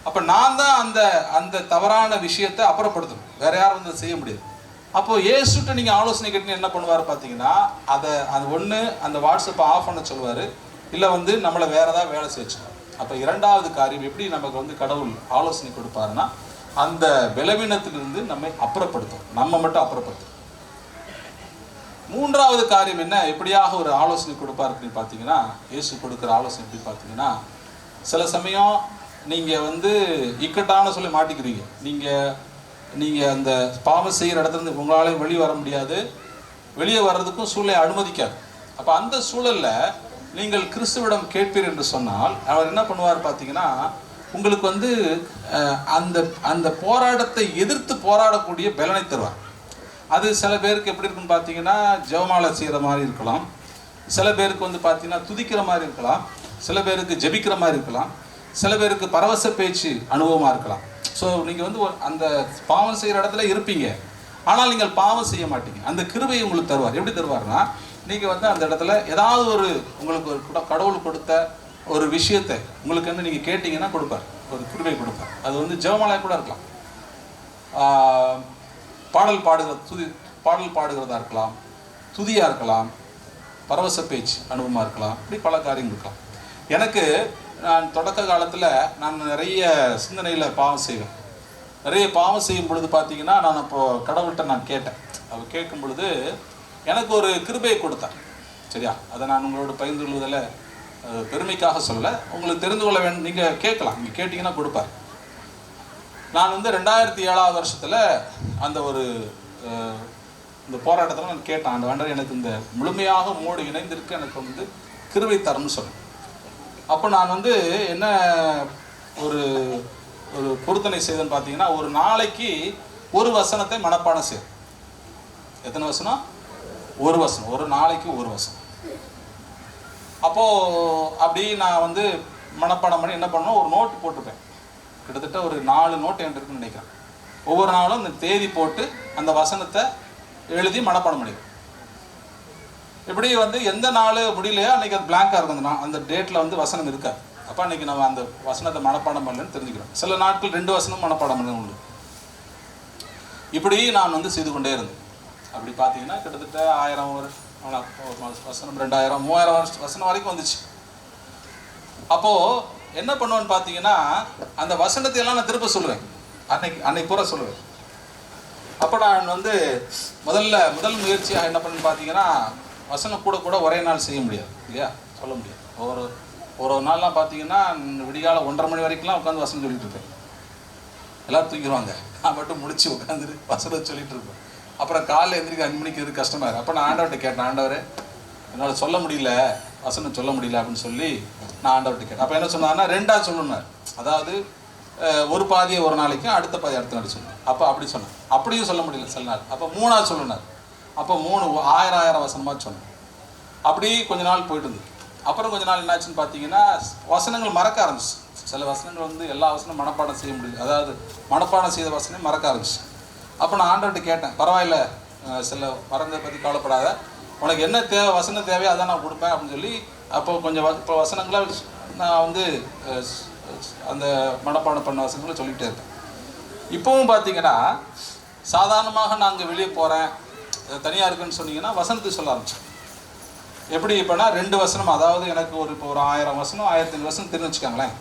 அப்போ நான் தான் அந்த தவறான விஷயத்தை அப்புறப்படுத்தணும், வேற யாரும் செய்ய முடியாது. அப்போ இயேசுட்ட நீங்கள் ஆலோசனை கேட்டு என்ன பண்ணுவார் பார்த்தீங்கன்னா, அது ஒன்று அந்த வாட்ஸ்அப்பை ஆஃப் பண்ண சொல்லுவார், இல்லை நம்மளை வேற ஏதாவது வேலை செய்ச்சுருவார். அப்போ இரண்டாவது காரியம் எப்படி நமக்கு கடவுள் ஆலோசனை கொடுப்பாருன்னா, அந்த பலவீனத்திலிருந்து நம்மை அப்புறப்படுத்தும், நம்ம மட்டும் அப்புறப்படுத்தும். மூன்றாவது காரியம் என்ன, எப்படியாக ஒரு ஆலோசனை கொடுப்பார் அப்படின்னு பார்த்தீங்கன்னா, இயேசு கொடுக்குற ஆலோசனை எப்படி பார்த்தீங்கன்னா, சில சமயம் நீங்கள் இக்கட்டான சொல்லி மாட்டிக்கிறீங்க. நீங்கள் அந்த பாவம் செய்கிற இடத்துலேருந்து உங்களால் வெளியே வர முடியாது, வெளியே வர்றதுக்கும் சூழ்நிலை அனுமதிக்காது. அப்போ அந்த சூழலில் நீங்கள் கிறிஸ்துவிடம் கேட்பீர் என்று சொன்னால் அவர் என்ன பண்ணுவார் பார்த்தீங்கன்னா, உங்களுக்கு அந்த போராட்டத்தை எதிர்த்து போராடக்கூடிய பலனை தருவார். அது சில பேருக்கு எப்படி இருக்குன்னு பார்த்தீங்கன்னா, ஜெபமாலை செய்கிற மாதிரி இருக்கலாம், சில பேருக்கு பார்த்தீங்கன்னா துதிக்கிற மாதிரி இருக்கலாம், சில பேருக்கு ஜெபிக்கிற மாதிரி இருக்கலாம், சில பேருக்கு பரவச பேச்சு அனுபவமாக இருக்கலாம். ஸோ நீங்கள் அந்த பாவம் செய்கிற இடத்துல இருப்பீங்க, ஆனால் நீங்கள் பாவம் செய்ய மாட்டீங்க. அந்த கிருபையை உங்களுக்கு தருவார். எப்படி தருவார்னா, நீங்கள் அந்த இடத்துல ஏதாவது உங்களுக்கு ஒரு கடவுள் கொடுத்த ஒரு விஷயத்தை உங்களுக்கு நீங்கள் கேட்டிங்கன்னா கொடுப்பார், ஒரு கிருபை கொடுப்பார். அது ஜெபமாலை கூட இருக்கலாம், பாடல் பாடுகிறதா இருக்கலாம், துதியாக இருக்கலாம், பரவச பேச்சு அனுபவமாக இருக்கலாம், இப்படி பல காரியங்கள் இருக்கலாம். எனக்கு நான் தொடக்க காலத்தில் நான் நிறைய சிந்தனையில் பாவம் செய்வேன். நிறைய பாவம் செய்யும் பொழுது பார்த்தீங்கன்னா, நான் அப்போது கடவுள்கிட்ட நான் கேட்டேன். அவர் கேட்கும் பொழுது எனக்கு ஒரு கிருபையை கொடுத்தார். சரியா? அதை நான் உங்களோட பகிர்ந்து கொள்வதில் பெருமைக்காக சொல்லலை, உங்களுக்கு தெரிந்து கொள்ள வேண்டும். நீங்கள் கேட்கலாம், நீங்கள் கேட்டிங்கன்னா கொடுப்பார். நான் வந்து 2007 வருஷத்தில் அந்த ஒரு இந்த போராட்டத்தில் நான் கேட்டேன், அந்த ஆண்டவர் எனக்கு இந்த முழுமையாக மோடு இணைந்திருக்கு, எனக்கு வந்து கிருபை தரம்னு சொன்னேன். அப்போ நான் வந்து என்ன ஒரு ஒரு பொருத்தனை செய்தேன்னு பார்த்தீங்கன்னா, ஒரு நாளைக்கு ஒரு வசனத்தை மனப்பாடம் செய்யும். எத்தனை வசனம்? ஒரு வசனம். ஒரு நாளைக்கு ஒரு வசனம். அப்போது அப்படி நான் வந்து மனப்பாடம் பண்ணி என்ன பண்ணணும், ஒரு நோட்டு போட்டுப்பேன். கிட்டத்தட்ட ஒரு 4 நோட்டு என்கிட்ட இருக்குன்னு நினைக்கிறேன். ஒவ்வொரு நாளும் இந்த தேதி போட்டு அந்த வசனத்தை எழுதி மனப்பாடம் பண்ணிடுவேன். இப்படி வந்து எந்த நாள் முடியலையோ அன்றைக்கி அது பிளாங்காக இருக்கும். அந்த டேட்டில் வந்து வசனம் இருக்காது. அப்போ அன்றைக்கி நம்ம அந்த வசனத்தை மனப்பாடம் பண்ணலன்னு தெரிஞ்சுக்கிறோம். சில நாட்கள் 2 வசனம் மனப்பாடம் பண்ண உண்டு. இப்படி நான் வந்து செய்து கொண்டே இருந்தேன். அப்படி பார்த்தீங்கன்னா கிட்டத்தட்ட 1000 வசனம், 2000, 3000 வசனம் வரைக்கும் வந்துச்சு. அப்போது என்ன பண்ணுவேன்னு பார்த்தீங்கன்னா, அந்த வசனத்தை எல்லாம் நான் திரும்ப சொல்லுவேன். அன்னைக்கு பூரா சொல்லுவேன். அப்போ நான் வந்து முதல் முயற்சியாக என்ன பண்ணு பார்த்தீங்கன்னா, வசனம் கூட ஒரே நாள் செய்ய முடியாது இல்லையா, சொல்ல முடியாது. ஒரு நாள்லாம் பார்த்தீங்கன்னா விடிகால 1:30 மணி வரைக்கும்லாம் உட்காந்து வசனம் சொல்லிட்டு இருப்பேன். எல்லோரும் தூங்கிடுவாங்க, நான் மட்டும் முடிச்சு உட்காந்துட்டு வசனம் சொல்லிட்டு இருப்பேன். அப்புறம் காலையில் எந்திரிக்க 5 மணிக்கு எது கஷ்டமாக இருக்குது. அப்போ நான் ஆண்டவர்கிட்ட கேட்டேன், ஆண்டவரே என்னால் சொல்ல முடியல, வசனம் சொல்ல முடியல அப்படின்னு சொல்லி நான் ஆண்டவர்கிட்ட கேட்டேன். அப்போ என்ன சொன்னார்னா, 2ஆக சொல்லணும். அதாவது ஒரு பாதியை ஒரு நாளைக்கும் அடுத்த பாதி அடுத்த நாள் சொல்லணும். அப்போ அப்படி சொன்னேன். அப்படியும் சொல்ல முடியல சில நாள். அப்போ 3ஆக சொல்லணும். அப்போ 3 1000 வசனமாக சொன்னேன். அப்படி கொஞ்ச நாள் போயிட்டு இருந்தது. அப்புறம் கொஞ்ச நாள் என்னாச்சுன்னு பார்த்தீங்கன்னா, வசனங்கள் மறக்க ஆரம்பிச்சு. சில வசனங்கள் வந்து எல்லா வசனம் மனப்பாடம் செய்ய முடியல, அதாவது மனப்பாடம் செய்த வசனம் மறக்க ஆரம்பிச்சு. அப்போ நான் ஆண்டவர்கிட்ட கேட்டேன், பரவாயில்ல, சில மறந்ததை பற்றி கவலைப்படாத, உனக்கு என்ன தேவை, வசனம் தேவையோ அதான் நான் கொடுப்பேன் அப்படின்னு சொல்லி. அப்போ கொஞ்சம் இப்போ வசனங்களை நான் வந்து அந்த மனப்பாடம் பண்ண வசனங்களை சொல்லிகிட்டே இருப்பேன். இப்போவும் பார்த்தீங்கன்னா சாதாரணமாக நாங்கள் வெளியே போகிறேன், தனியாக இருக்குன்னு சொன்னீங்கன்னா வசனத்தை சொல்ல ஆரம்பிச்சேன். எப்படி இப்போனா 2 வசனம், அதாவது எனக்கு இப்போ ஒரு 1000 வசனம் 1500 வசனம் தெரிஞ்சு வச்சுக்காங்களேன்.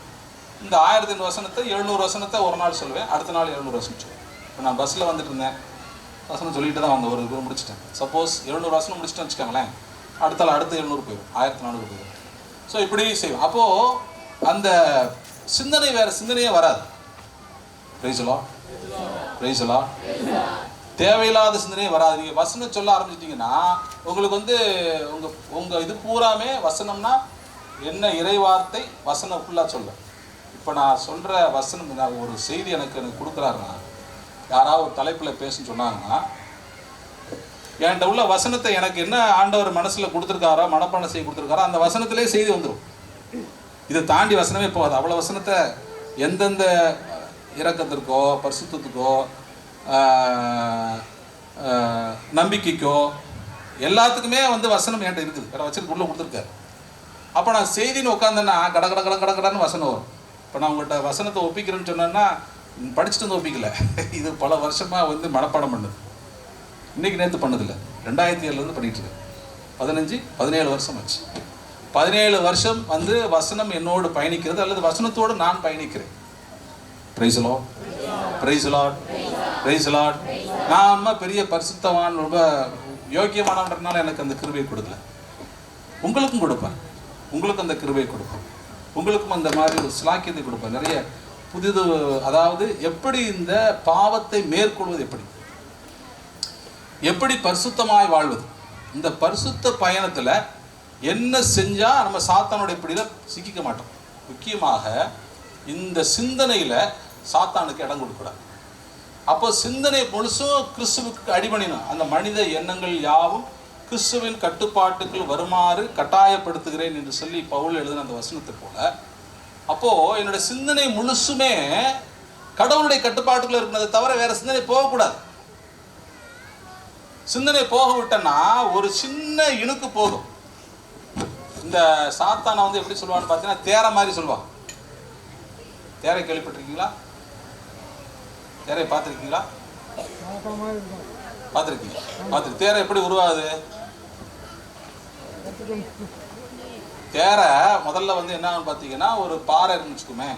இந்த 1500 வசனத்தை 700 வசனத்தை ஒரு நாள் சொல்லுவேன், அடுத்த நாள் 700 வசனம் சொல்லுவேன். இப்போ நான் பஸ்ஸில் வந்துட்டு இருந்தேன், வசனம் சொல்லிட்டு தான் வந்தேன், ஒரு இது முடிச்சிட்டேன். சப்போஸ் 700 வசனம் முடிச்சுட்டு வச்சுக்காங்களேன், அடுத்த 700 போயிடும், 1400 போயிடும். ஸோ இப்படி செய்வோம். அப்போது அந்த சிந்தனை வேறு சிந்தனையே வராது. Price the Lord. தேவையில்லாத சிந்தனையே வராது. நீங்கள் வசனம் சொல்ல ஆரம்பிச்சிட்டிங்கன்னா உங்களுக்கு வந்து உங்கள் இது பூராமே வசனம்னா என்ன, இறைவார்த்தை வசனம் ஃபுல்லாக சொல்ல. இப்போ நான் சொல்கிற வசனம், நான் ஒரு செய்தி எனக்கு கொடுக்குறாருன்னா, யாராவது ஒரு தலைப்பில் பேசுன்னு சொன்னாங்கன்னா, என்கிட்ட உள்ள வசனத்தை எனக்கு என்ன ஆண்டவர் மனசில் கொடுத்துருக்காரோ, மனப்பாடம் செய்ய கொடுத்துருக்காரோ, அந்த வசனத்திலே செய்தி வந்துடும். இதை தாண்டி வசனமே போகாது. அவ்வளோ வசனத்தை எந்தெந்த இரக்கத்திற்கோ பரிசுத்தத்துக்கோ நம்பிக்கைக்கோ எல்லாத்துக்குமே வந்து வசனம் என்கிட்ட இருக்குது, வேறு வச்சுட்டு உள்ளே கொடுத்துருக்காரு. அப்போ நான் செய்தின்னு உட்காந்தேன்னா கடன்னு வசனம் வரும். இப்போ நான் உங்கள்கிட்ட வசனத்தை ஒப்பிக்கிறேன்னு சொன்னேன்னா படிச்சுட்டு வந்து ஒப்பிக்கல, இது பல வருஷமாக வந்து மனப்பாடம் பண்ணுது. இன்றைக்கி நேற்று பண்ணதில்லை, 2007 பண்ணிகிட்ருக்கேன். 17 வருஷம் ஆச்சு. 17 வருஷம் வந்து வசனம் என்னோடு பயணிக்கிறது, அல்லது வசனத்தோடு நான் பயணிக்கிறேன். Price the Lord. நான் பெரிய பரிசுத்தவான், ரொம்ப யோக்கியமானவன்றனால எனக்கு அந்த கிருபையை கொடுக்கல. உங்களுக்கும் கொடுப்பேன், உங்களுக்கு அந்த கிருபையை கொடுப்பேன், உங்களுக்கும் அந்த மாதிரி ஒரு சிலாக்கியத்தை கொடுப்பேன். நிறைய புதிது, அதாவது எப்படி இந்த பாவத்தை மேற்கொள்வது, எப்படி பரிசுத்தமாய் வாழ்வது, இந்த பரிசுத்த பயணத்தில் என்ன செஞ்சால் நம்ம சாத்தானுடைய பிடியில் சிக்கிக்க மாட்டோம். முக்கியமாக இந்த சிந்தனையில் சாத்தானுக்கு இடம் கொடுக்கூடாது. அப்போ சிந்தனை முழுசும் கிறிஸ்துவுக்கு அடிபணிணும். அந்த மனித எண்ணங்கள் யாவும் கிறிஸ்துவின் கட்டுப்பாட்டுக்குள் வருமாறு கட்டாயப்படுத்துகிறேன் என்று சொல்லி பவுல் எழுதின அந்த வசனத்தை போல, அப்போது என்னுடைய சிந்தனை முழுசுமே கடவுளுடைய கட்டுப்பாட்டுக்குள்ள இருக்கிறதை தவிர வேற சிந்தனை போகக்கூடாது. சிந்தனை போக விட்டேன்னா ஒரு சின்ன இணுக்கு போதும். இந்த சாத்தானை வந்து எப்படி சொல்லுவான்னு பார்த்தீங்கன்னா, தேரை மாதிரி சொல்லுவான். தேரை கேள்விப்பட்டிருக்கீங்களா? தேரை பார்த்துருக்கீங்களா? பார்த்துருக்கீங்க. தேரை எப்படி உருவாகுது? தேரை முதல்ல வந்து என்னன்னு பார்த்தீங்கன்னா, ஒரு பாறை இருக்குன்னு வச்சுக்கோமே,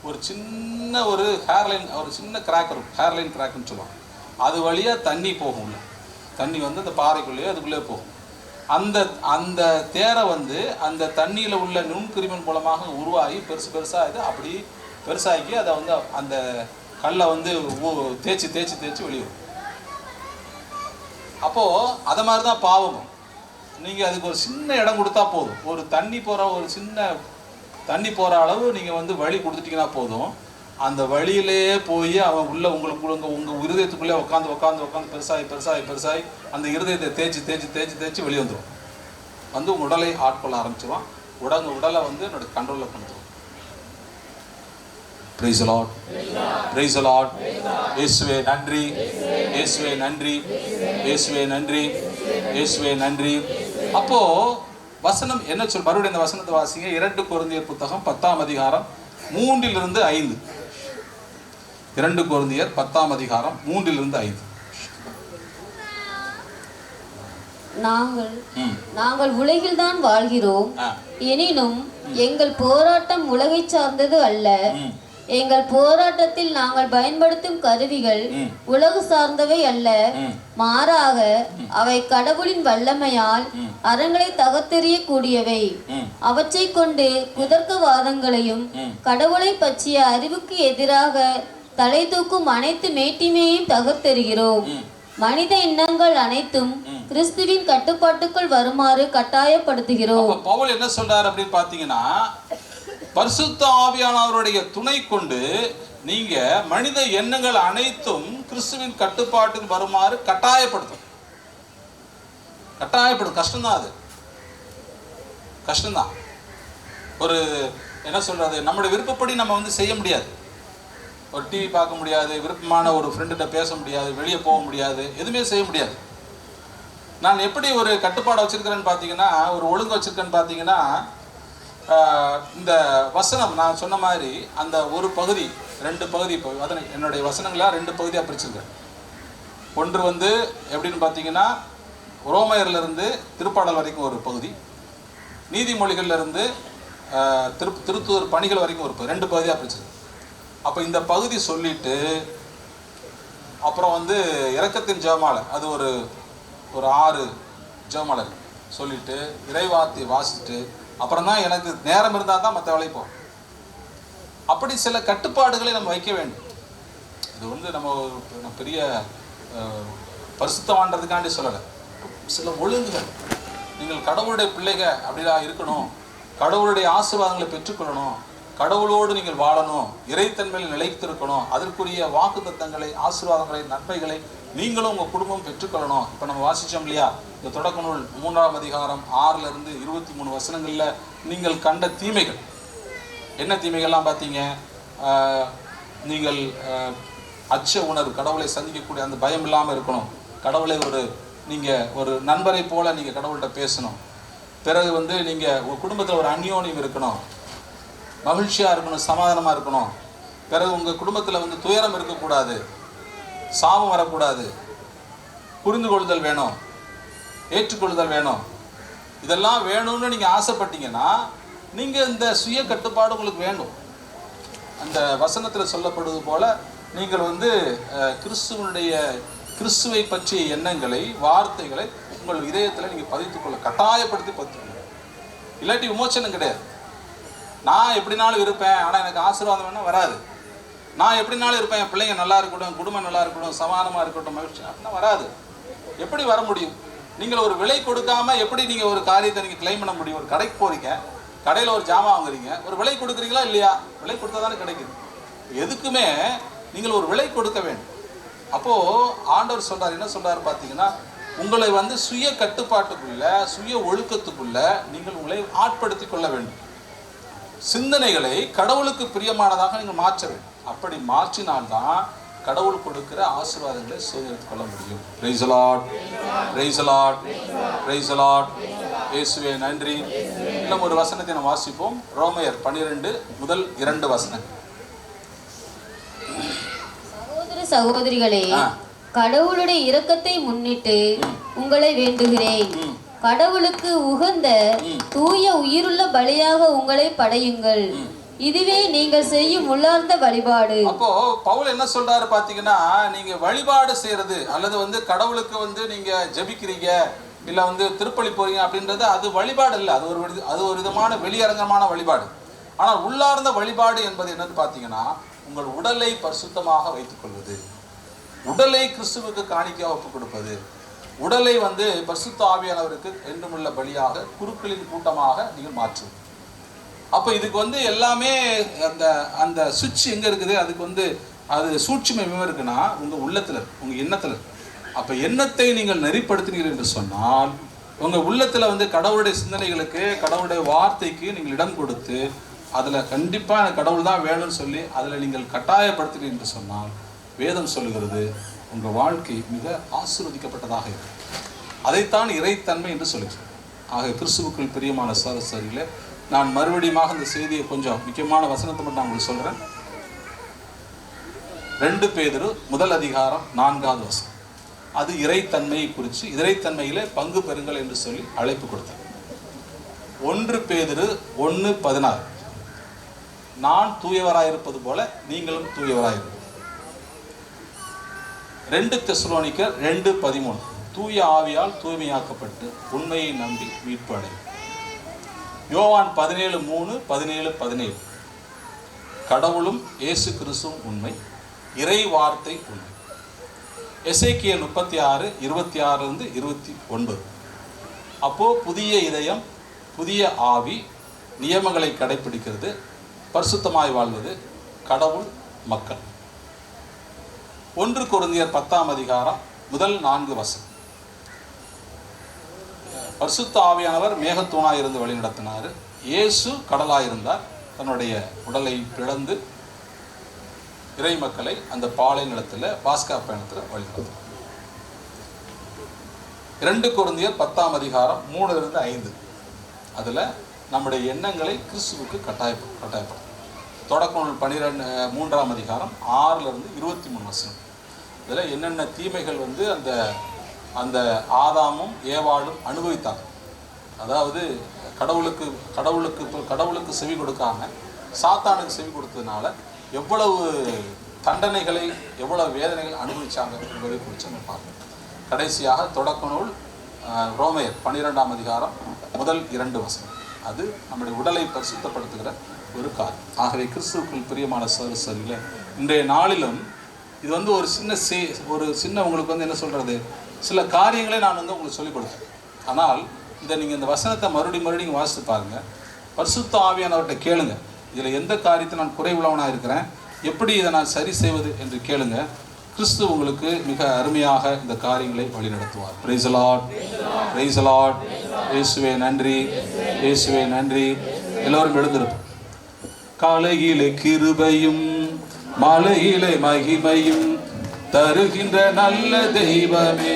ஒரு சின்ன ஒரு ஹேர்லைன், ஒரு சின்ன கிராக் இருக்கும், ஹேர்லைன் கிராக்னு சொல்லுவாங்க. அது வழியாக தண்ணி போகும் உள்ள. தண்ணி வந்து அந்த பாறைக்குள்ளேயே அதுக்குள்ளே போகும். அந்த அந்த தேரை வந்து அந்த தண்ணியில் உள்ள நுண்கிருமின் மூலமாக உருவாகி பெருசாக இது அப்படி பெருசாகி அதை வந்து அந்த கல்லை வந்து தேய்ச்சி தேய்ச்சி தேய்ச்சி வெளியே வரும். அப்போது அதை மாதிரி தான் பாவமும். நீங்கள் அதுக்கு ஒரு சின்ன இடம் கொடுத்தா போதும். ஒரு சின்ன தண்ணி போகிற அளவு நீங்கள் வந்து வழி கொடுத்துட்டிங்கன்னா போதும். அந்த வழியிலே போய் அவன் உங்கள் இருதயத்துக்குள்ளே உட்காந்து பெருசாகி அந்த இருதயத்தை தேய்ச்சி வெளியே வந்துடும். வந்து உங்கள் உடலை ஆட்கொள்ள ஆரம்பிச்சிடுவான். உடலை வந்து என்னோட கண்ட்ரோலில் கொண்டு. Praise the Lord. Praise the Lord. இயேசுவே நன்றி, இயேசுவே நன்றி, இயேசுவே நன்றி, இயேசுவே நன்றி. அப்போ வசனம் என்ன சொல்? மறுபடியும் இந்த வசனத்தை வாசிங்க. 2 கொரிந்தியர் புத்தகம் 10ஆம் அதிகாரம் 3 to 5. 2 கொரிந்தியர் 10ஆம் அதிகாரம் 3 to 5. நாங்கள் உலகில்தான் வாழ்கிறோம், எனினும் எங்கள் போராட்டம் உலகை சார்ந்தது அல்ல. எங்கள் போராட்டத்தில் நாங்கள் பயன்படுத்தும் கருவிகள் உலகு சார்ந்தவை அல்ல, மாறாக அவை கடவுளின் வல்லமையால் அரண்களை தகர்த்தெறிய கூடியவை. அவற்றை கொண்டு குதர்க்கவாதங்களையும் கடவுளை பற்றிய அறிவுக்கு எதிராக தலை தூக்கும் அனைத்து மேட்டிமையையும் தகர்த்தெறிகிறோம். மனித எண்ணங்கள் அனைத்தும் கிறிஸ்துவின் கட்டுப்பாட்டுக்குள் வருமாறு கட்டாயப்படுத்துகிறோம். பவுல் என்ன சொல்றாரு அப்படின்னு பாத்தீங்கன்னா, பரிசுத்த ஆவியானவருடைய துணை கொண்டு நீங்க மனித எண்ணங்கள் அனைத்தும் கிறிஸ்துவின் கட்டுப்பாட்டுக்கு வருமாறு கட்டாயப்படுத்தும். கஷ்டம்தான், அது கஷ்டம்தான். ஒரு என்ன சொல்றது, நம்முடைய விருப்பப்படி நம்ம வந்து செய்ய முடியாது. ஒரு டிவி பார்க்க முடியாது, விருப்பமான ஒரு ஃப்ரெண்டுகிட்ட பேச முடியாது, வெளியே போக முடியாது, எதுவுமே செய்ய முடியாது. நான் எப்படி ஒரு கட்டுப்பாடை வச்சிருக்கிறேன்னு பார்த்தீங்கன்னா, ஒரு ஒழுங்கு வச்சிருக்கேன்னு பார்த்தீங்கன்னா, இந்த வசனம் நான் சொன்ன மாதிரி அந்த ஒரு பகுதி 2 பகுதி, இப்போ அதனை என்னுடைய வசனங்களாக 2 பகுதியாக பிரிச்சிருக்கேன். ஒன்று வந்து எப்படின்னு பார்த்தீங்கன்னா, ரோமையர்லேருந்து திருப்பாடல் வரைக்கும் ஒரு பகுதி, நீதிமொழிகள்லேருந்து திருத்தூர் பணிகள் வரைக்கும் ஒரு 2 பகுதியாக பிரிச்சிருக்கேன். அப்போ இந்த பகுதி சொல்லிட்டு அப்புறம் வந்து இரக்கத்தின் ஜெபமாலை, அது ஒரு 6 ஜெபமாலை சொல்லிட்டு இறைவார்த்தை வாசிச்சுட்டு அப்புறம் தான் எனக்கு நேரம் இருந்தால் தான் மற்ற வேலைக்கு போகும். அப்படி சில கட்டுப்பாடுகளை நம்ம வைக்க வேண்டும். இது வந்து நம்ம பெரிய பரிசுத்தமானதுக்காண்டி சொல்லலை. சில ஒழுங்குகள், நீங்கள் கடவுளுடைய பிள்ளைங்க அப்படிதான் இருக்கணும், கடவுளுடைய ஆசீர்வாதங்களை பெற்றுக்கொள்ளணும், கடவுளோடு நீங்கள் வாழணும், இறைத்தன்மையில் நிலைத்திருக்கணும், அதற்குரிய வாக்குத்தத்தங்களை, ஆசீர்வாதங்களை, நன்மைகளை நீங்களும் உங்கள் குடும்பம் பெற்றுக்கொள்ளணும். இப்போ நம்ம வாசித்தோம் இல்லையா, இந்த தொடக்க நூல் 3ஆம் அதிகாரம் 6 to 23 வசனங்களில் நீங்கள் கண்ட தீமைகள் என்ன தீமைகள்லாம் பார்த்தீங்க? நீங்கள் அச்ச உணர்வு, கடவுளை சந்திக்கக்கூடிய அந்த பயம் இல்லாமல் இருக்கணும், கடவுளை நீங்கள் ஒரு நண்பரை போல் நீங்கள் கடவுள்கிட்ட பேசணும். பிறகு வந்து நீங்கள் உங்கள் குடும்பத்தில் ஒரு அந்யோன்யம் இருக்கணும், மகிழ்ச்சியாக இருக்கணும், சமாதானமாக இருக்கணும். பிறகு உங்கள் குடும்பத்தில் வந்து துயரம் இருக்கக்கூடாது, சாபம் வரக்கூடாது, புரிந்து கொள்ளுதல் வேணும், ஏற்றுக்கொள்ளுதல் வேணும். இதெல்லாம் வேணும்னு நீங்கள் ஆசைப்பட்டீங்கன்னா நீங்கள் இந்த சுய கட்டுப்பாடு உங்களுக்கு வேண்டும். அந்த வசனத்தில் சொல்லப்படுவது போல நீங்கள் வந்து கிறிஸ்துவை பற்றிய எண்ணங்களை, வார்த்தைகளை உங்கள் இதயத்தில் நீங்கள் பதித்துக்கொள்ள கட்டாயப்படுத்தி பதித்துக்கொள்ள. இல்லாட்டி விமோச்சனம் கிடையாது. நான் எப்படினாலும் இருப்பேன், ஆனால் எனக்கு ஆசீர்வாதம் வேணால் வராது. நான் எப்படினாலும் இருப்பேன், என் பிள்ளைங்க நல்லா இருக்கட்டும், குடும்பம் நல்லா இருக்கட்டும், சமாதானமாக இருக்கட்டும், மகிழ்ச்சி அப்படின்னா வராது. எப்படி வர முடியும்? நீங்கள் ஒரு விலை கொடுக்காம எப்படி நீங்கள் ஒரு காரியத்தை நீங்கள் கிளைம் பண்ண முடியும்? ஒரு கடைக்கு போகிறீங்க, கடையில் ஒரு ஜாமான் வாங்குறீங்க, ஒரு விலை கொடுக்குறீங்களா இல்லையா? விலை கொடுத்தா தானே கிடைக்குது. எதுக்குமே நீங்கள் ஒரு விலை கொடுக்க வேண்டும். அப்போது ஆண்டவர் சொல்கிறார், என்ன சொல்கிறார் பார்த்தீங்கன்னா, உங்களை வந்து சுய கட்டுப்பாட்டுக்குள்ள, சுய ஒழுக்கத்துக்குள்ள நீங்கள் உங்களை ஆட்படுத்தி கொள்ள வேண்டும். சிந்தனைகளை கடவுளுக்கு பிரியமானதாக நீங்கள் மாற்ற வேண்டும். அப்படி மாற்றினால்தான் கடவுள் கொடுக்கிற ஆசீர்வாதங்களை சுதந்திரித்துக் கொள்ள முடியும். Price the Lord, praise the Lord, praise the Lord. இயேசுவே நன்றி. இன்னும் ஒரு வசனத்தை நாம் வாசிப்போம். ரோமையர் 12 முதல் 2 வசனங்கள். சகோதர சகோதரிகளே, கடவுளுடைய இரக்கத்தை முன்னிட்டு உங்களை வேண்டுகிறேன், கடவுளுக்கு உகந்த தூய உயிருள்ள பலியாக உங்களை படையுங்கள். இதுவே நீங்கள் செய்யும் உள்ளார்ந்த வழிபாடு. அப்போ பவுல் என்ன சொல்றாரு பாத்தீங்கன்னா, நீங்க வழிபாடு செய்யறது அல்லது கடவுளுக்கு நீங்க ஜெபிக்கிறீங்க இல்ல திருப்பலி போறீங்க அப்படின்றது அது வழிபாடு இல்லை. அது ஒரு விதமான வெளியரங்கமான வழிபாடு. ஆனால் உள்ளார்ந்த வழிபாடு என்பது என்னன்னு பாத்தீங்கன்னா, உங்கள் உடலை பரிசுத்தமாக வைத்துக் கொள்வது, உடலை கிறிஸ்துவுக்கு காணிக்கையாக ஒப்புக் கொடுப்பது, உடலை பரிசுத்த ஆவியானவருக்கு என்றுமுள்ள பலியாக குருக்களின் கூட்டமாக நீங்கள் மாற்றுவது. அப்போ இதுக்கு எல்லாமே அந்த சுவிட்ச் எங்கே இருக்குது, அதுக்கு அது சூட்சுமை இருக்குன்னா உங்கள் உள்ளத்தில் இருக்கு, உங்கள் எண்ணத்தில் இருக்கு. அப்போ எண்ணத்தை நீங்கள் நெறிப்படுத்தினீர்கள் என்று சொன்னால் உங்கள் உள்ளத்தில் கடவுளுடைய சிந்தனைகளுக்கு, கடவுளுடைய வார்த்தைக்கு நீங்கள் இடம் கொடுத்து அதில் கண்டிப்பாக எனக்கு கடவுள் தான் வேணும்னு சொல்லி அதில் நீங்கள் கட்டாயப்படுத்தினீர்கள் என்று சொன்னால் வேதம் சொல்லுகிறது உங்கள் வாழ்க்கை மிக ஆசீர்வதிக்கப்பட்டதாக இருக்கும். அதைத்தான் இறைத்தன்மை என்று சொல்லுகிறேன். ஆக கிறிஸ்துவுக்குள் பிரியமான சகோதரர்களே, நான் மறுபடியும் இந்த செய்தியை கொஞ்சம் முக்கியமான வசனத்தை மட்டும் நான் உங்களுக்கு சொல்கிறேன். 2 பேதுரு 1 அதிகாரம் 4வது வசனம். அது இறைத்தன்மையை குறித்து, இறைத்தன்மையிலே பங்கு பெறுங்கள் என்று சொல்லி அழைப்பு கொடுத்தார். 1 பேதுரு 1:16, நான் தூயவராயிருப்பது போல நீங்களும் தூயவராயிருப்பது. 2 தெசலோனிக்கர் 2:13, தூய ஆவியால் தூய்மையாக்கப்பட்டு உண்மையை நம்பி மீட்பு அடையும். யோவான் 17:3, 17:17, கடவுளும் இயேசு கிறிஸ்துவும் உண்மை, இறை வார்த்தை உண்மை. எசேக்கியேல் 36, 26 29, அப்போ புதிய இதயம், புதிய ஆவி, நியமங்களை கடைபிடிக்கிறது, பரிசுத்தமாய் வாழ்வது, கடவுள் மக்கள். 1 கொரிந்தியர் 10 அதிகாரம் 1-4 வசனம். பரிசுத்த ஆவியானவர் மேகத்தூணாய் இருந்து வழி நடத்தினார். இயேசு கடலாயிருந்தார். தன்னுடைய உடலை பிளந்து இறை மக்களை அந்த பாலை நிலத்தில் பாஸ்கா பயணத்தில் வழி நடத்தினார். 2 கொரிந்தியர் 10 அதிகாரம் 3-5, அதில் நம்முடைய எண்ணங்களை கிறிஸ்துவுக்கு கட்டாயப்படும். தொடக்க நூல் 3 அதிகாரம் 6-23 வசனம். இதில் என்னென்ன தீமைகள் அந்த ஆதாமும் ஏவாளும் அனுபவித்தாங்க. அதாவது கடவுளுக்கு செவி கொடுக்காம சாத்தானுக்கு செவி கொடுத்ததுனால எவ்வளவு தண்டனைகளை, எவ்வளவு வேதனைகள் அனுபவிச்சாங்க என்பதை குறித்து நம்ம பார்க்கணும். கடைசியாக தொடக்க நூல் ரோமையர் 12 அதிகாரம் 1-2 வசனம். அது நம்முடைய உடலை பரிசுத்தப்படுத்துகிற ஒரு காரியம். ஆகவே கிறிஸ்துவுக்குள் பிரியமான சகோதரர்களே, இன்றைய நாளிலும் இது ஒரு சின்ன உங்களுக்கு என்ன சொல்கிறது, சில காரியங்களை நான் உங்களுக்கு சொல்லிக் கொடுத்தேன். ஆனால் நீங்கள் இந்த வசனத்தை மறுபடியும் வாசித்து பாருங்கள். பரிசுத்த ஆவியானவர்கிட்ட கேளுங்க, இதில் எந்த காரியத்தை நான் குறைவுள்ளவனாக இருக்கிறேன், எப்படி இதை நான் சரி செய்வது என்று கேளுங்க. கிறிஸ்து உங்களுக்கு மிக அருமையாக இந்த காரியங்களை வழிநடத்துவார். Praise the Lord, praise the Lord. இயேசுவே நன்றி, இயேசுவே நன்றி. எல்லோரும் எழுந்திருப்போம். காலையிலே கிருபையும் மாலையிலே மகிமையும் தருகின்ற நல்ல தெய்வமே.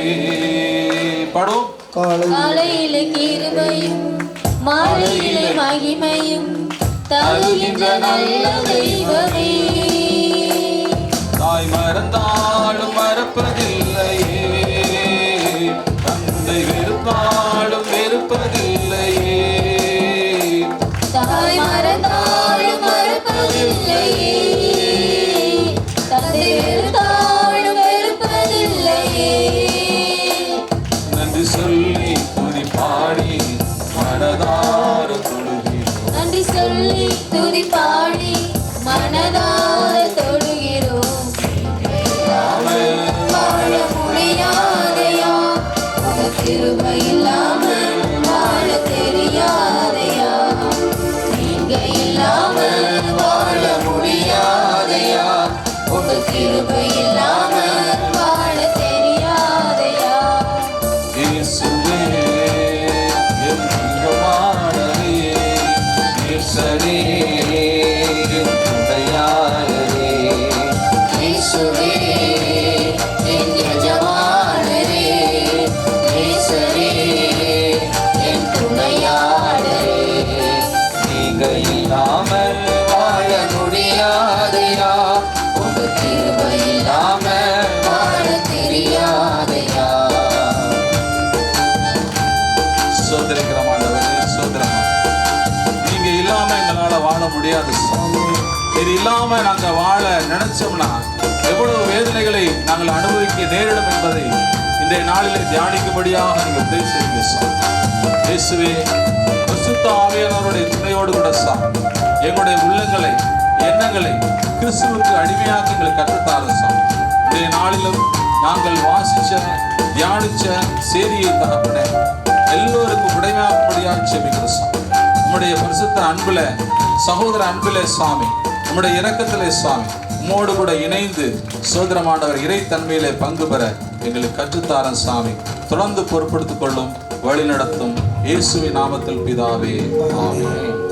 படும். காலையிலே கிருபையும் மாலையிலே மகிமையும் தருகின்ற நல்ல தெய்வமே. தாய் மறந்தாலும் மறப்பதில்லையே, தந்தை வெறுப்பாலும் வெறுப்பதில்லையே, தாய் மறந்தாலும் மறப்பதில்லையே, தந்தை வெறுத்தாலும் வெறுப்பதில்லையே. நன்றி சொல்லி துதி பாடி மனதார தொழுகிறோம், நன்றி சொல்லி துதி பாடி மனதார தொழுகிறோம். வாழ முடியாதையா, உங்க கிருபை இல்லாமல் வாழ தெரியாதையா, நீங்க இல்லாமல் வாழ முடியாதையா, உங்க கிருபை இல்லாமல் வாழ தெரியாதையா. இயேசுவே என் தங்கமானவரே, இயேசுவே என் துணையாளரே, இயேசுவே என் எஜமானரே, இயேசுவே என் துணையாளரே, நீங்க இல்லாமல் வாழ முடியாதையா, உங்க கிருபை நீர் இல்லாம நாங்க வாழ நினைச்சோம்னா எவ்வளவு வேதனைகளை நாங்கள் அனுபவிக்க நேரிடும் என்பதை இன்றைய நாளிலே தியானிக்கும்படியாக நீங்க உதவி செய்யுங்க சாமி. இயேசுவே, பரிசுத்த ஆவியானவருடைய துணையோடு கூட சாமி எங்களுடைய உள்ளங்களை எண்ணங்களை கிறிஸ்துவுக்கு அடிமையாக்கி எங்களை கற்றுத்தாரு சாமி. இன்றைய நாளிலும் நாங்கள் வாசிச்ச தியானிச்ச செய்தியை தகப்பனே எல்லோருக்கும் உடைமையாக்கும்படியாக செபிக்கிறோம் சாமி. உம்முடைய பரிசுத்த அன்புல சகோதர அன்பிலே சாமி, உம்முடைய இரக்கத்திலே சாமி, உம்மோடு கூட இணைந்து சோதரமானவர் இறை தன்மையிலே பங்கு பெற எங்களுக்கு கற்றுத்தாரன் சாமி. தொடர்ந்து பொறுப்படுத்திக் கொள்ளும், வழி நடத்தும். இயேசுவின் நாமத்தில் பிதாவே, ஆமென்.